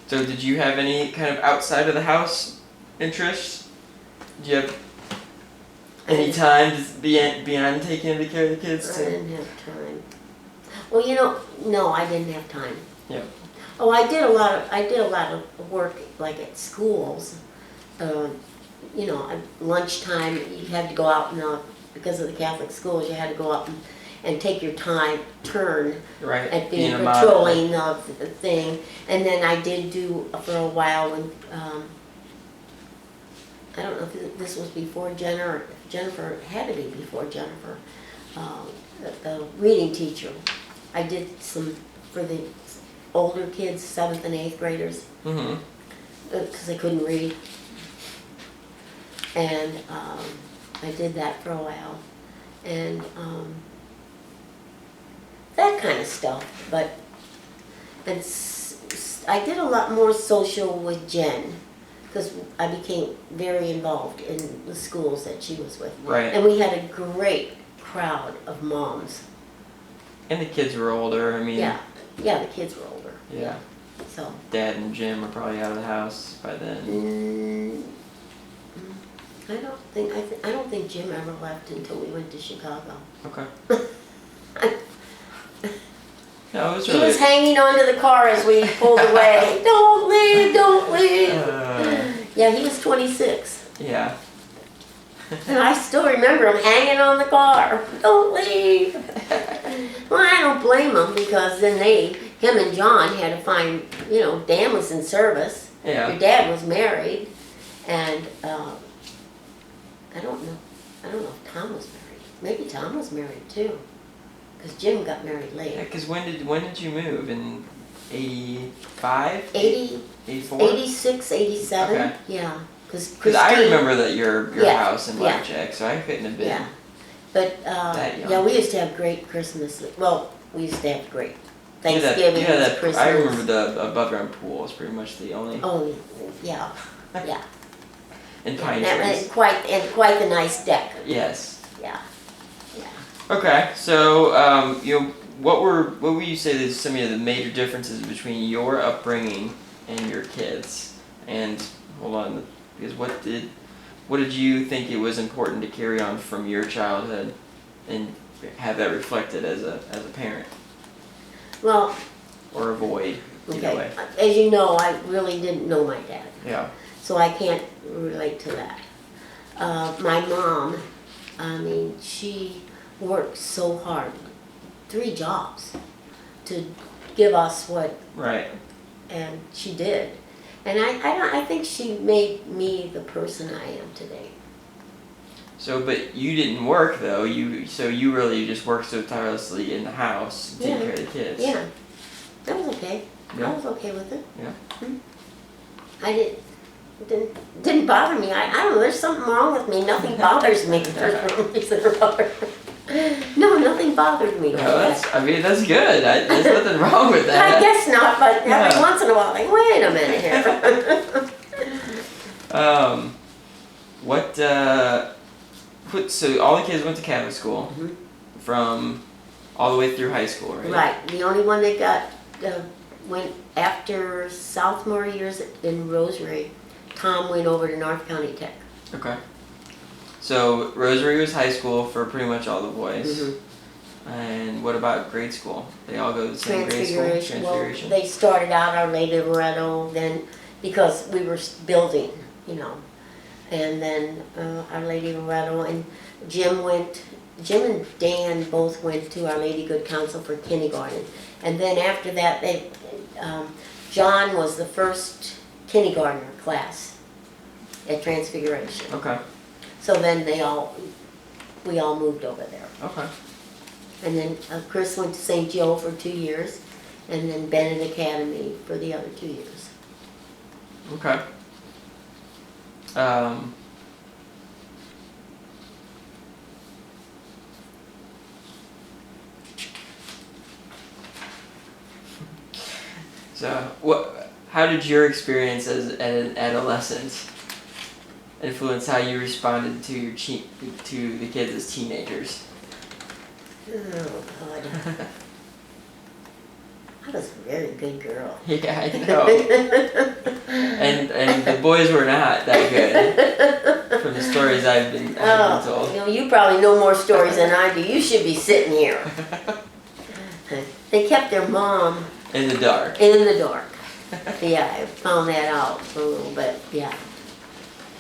So did you have any kind of outside of the house interests? Did you have any time to beyond taking care of the kids? I didn't have time. Well, no, I didn't have time. Yep. Oh, I did a lot of work like at schools. At lunchtime you had to go out because of the Catholic schools, you had to go out and take your turn Right. at being Being a mom. patrolling of the thing. And then I did do for a while when I don't know if this was before Jenna or Jennifer, it had to be before Jennifer, the reading teacher. I did some for the older kids, 7th and 8th graders, Mm-hmm. because they couldn't read. And I did that for a while. And that kind of stuff. I did a lot more social with Jen, because I became very involved in the schools that she was with. Right. And we had a great crowd of moms. And the kids were older. I mean. Yeah, the kids were older. Yeah. So. Dad and Jim were probably out of the house by then. I don't think Jim ever left until we went to Chicago. Okay. No, it was He really. was hanging onto the car as we pulled away. Don't leave, don't leave. Yeah, he was 26. Yeah. And I still remember him hanging on the car. Don't leave. Well, I don't blame him, because then him and John had to find, Dan was in service. Yeah. Your dad was married. And I don't know if Tom was married. Maybe Tom was married too. Because Jim got married late. Yeah. Because when did you move? In 85? 80, 84? 86, 87. Okay. Yeah. Because I remember that your Yeah, house in yeah. Blackjack, so I couldn't have been. Yeah. But, That young. yeah, we used to have great Christmas. Well, we used to have great You had that- Thanksgiving, you had that- Christmas. I remember the above ground pool was pretty much the only. Oh, yeah, yeah. And pine And trees. quite the nice deck. Yes. Yeah. Okay, so what would you say is some of the major differences between your upbringing and your kids? And hold on, because what did you think it was important to carry on from your childhood and have that reflected as a parent, Well, or avoid either okay. way? As you know, I really didn't know my dad, Yeah. so I can't relate to that. My mom, she worked so hard, 3 jobs, to give us what, Right. and she did. And I think she made me the person I am today. So, but you didn't work though. So you really just worked so tirelessly in the house, taking Yeah. care of the kids. Yeah, that was okay. Yeah. I was okay with it. Yeah. I didn't bother me. I don't know, there's something wrong with me. Nothing bothers me. No, nothing bothered me. No, that's good. There's nothing wrong with I that. guess not, but every Yeah. once in a while, like, wait a minute here. So all the kids went to Catholic school Mhm. from all the way through high school, right? Right, the only one that went after sophomore years in Rosary, Tom went over to North County Tech. Okay. So Rosary was high school for pretty much all the boys. Mhm. And what about grade school? They all go to the same grade school? Well, they started out Our Lady of Loretto, then, because we were building, and then Our Lady of Loretto, and Jim and Dan both went to Our Lady Good Counsel for kindergarten. And then after that, John was the first kindergartner class at Transfiguration. Okay. So then we all moved over there. Okay. And then Chris went to St. Joe for 2 years, and then Bennett Academy for the other 2 years. Okay. So, how did your experience as an adolescent influence how you responded to to the kids as teenagers? Oh God. I was a very good girl. Yeah, I know. And the boys were not that good from the stories I've been told. You know, you probably know more stories than I do. You should be sitting here. They kept their mom In the dark. in the dark. Yeah, I found that out a little bit. Yeah,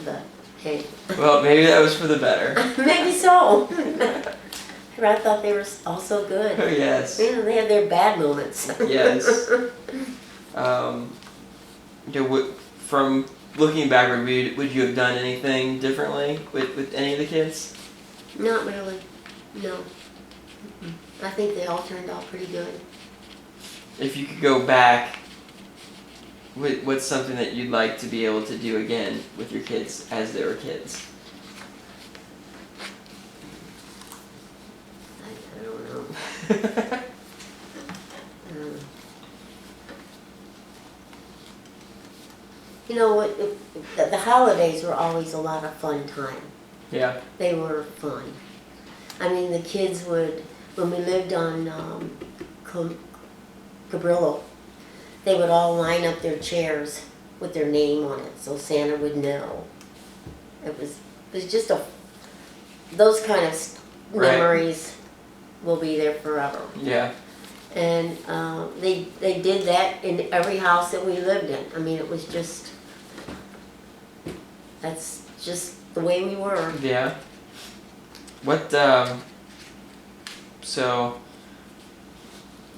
but hey, Well, maybe that was for the better. maybe so. I thought they were all so good. Oh, yes. You know, they had their bad moments. Yes. From looking backward, would you have done anything differently with any of the kids? Not really. No. Mm-mm. I think they all turned out pretty good. If you could go back, what's something that you'd like to be able to do again with your kids as they were kids? I don't know. You know what? The holidays were always a lot of fun time. Yeah. They were fun. I mean, the kids would, when we lived on Cabrillo, they would all line up their chairs with their name on it, so Santa would know. It was just those kind of Right. memories will be there forever. Yeah. And they did that in every house that we lived in. I mean, it was that's just the way we were. Yeah. What so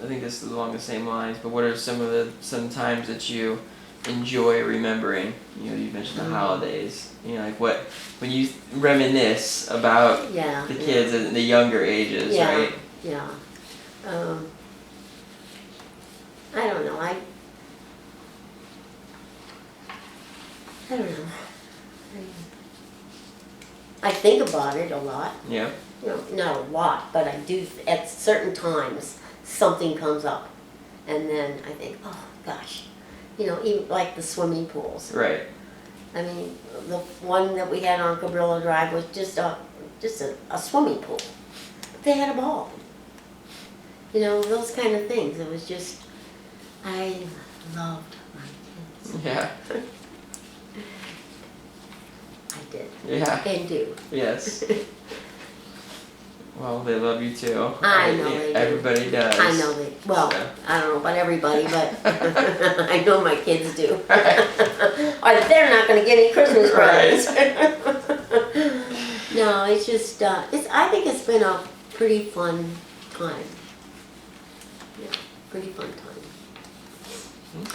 I think this is along the same lines, but what are some times that you enjoy remembering? You know, you mentioned the holidays. You know, like when you reminisce about Yeah. the kids in the younger ages, Yeah. right? Yeah. I don't know. I don't know. I think about it a lot. Yeah. You know, not a lot, but I do. At certain times, something comes up, and then I think, oh gosh, you know, even like the swimming pools. Right. I mean, the one that we had on Cabrillo Drive was just a swimming pool. But they had a ball. You know, those kind of things. It was just, I loved my kids. Yeah. I did. Yeah. And do. Yes. Well, they love you too. I know they do. Everybody does. I know they, well, So. I don't know about everybody, but I know my kids do. Or they're not gonna get any Christmas presents. No, it's just, I think it's been a pretty fun time. Yeah, pretty fun time.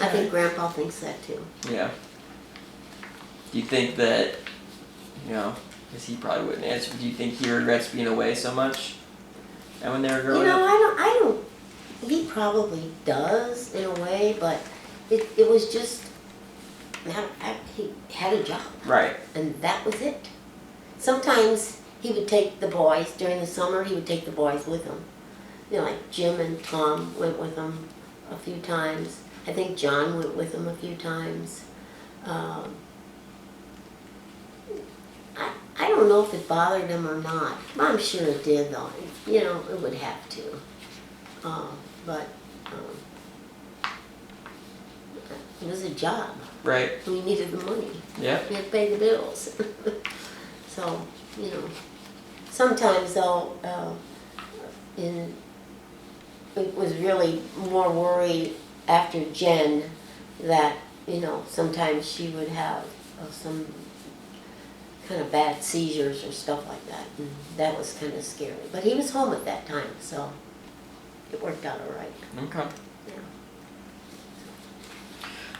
I think Grandpa thinks that too. Yeah. Do you think that, you know, because he probably wouldn't answer, do you think he regrets being away so much? And when they were You growing know, up? I don't, he probably does in a way, but it was just, he had a job. Right. And that was it. Sometimes he would take the boys, during the summer, he would take the boys with him. You know, like Jim and Tom went with him a few times. I think John went with him a few times. I don't know if it bothered him or not. I'm sure it did though. You know, it would have to. It was a job. Right. We needed the money. Yeah. We had to pay the bills. So, you know, sometimes though, it was really more worried after Jen that, you know, sometimes she would have some kind of bad seizures or stuff like that. And that was kind of scary. But he was home at that time, so it worked out all right. Okay. Yeah.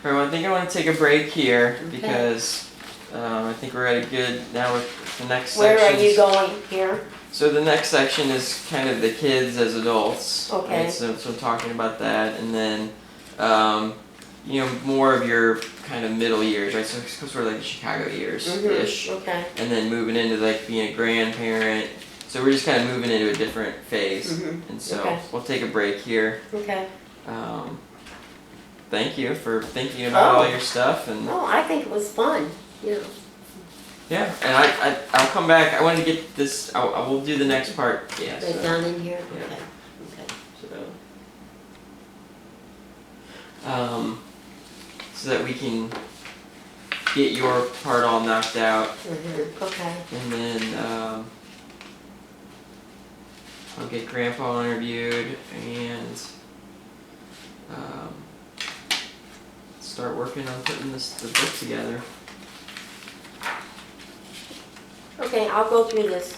Everyone, I think I want to take a break here Okay. because I think we're at a good, now with the next Where section. are you going here? So the next section is kind of the kids as adults. Okay. Right? So talking about that, and then you know, more of your kind of middle years, right? So sort of like Chicago years ish, Okay. and then moving into like being a grandparent. So we're just kind of moving into a different phase, Mhm. and so Okay. we'll take a break here. Okay. thank you for thinking about Oh. all your stuff and Oh, I think it was fun, you know. yeah. And I'll come back. I want to get this. I will do the next part. Yeah. Right So, down in here? Yeah. Okay, okay. So that we can get your part all knocked out, Okay. and then I'll get Grandpa interviewed and start working on putting the book together. Okay, I'll go through this.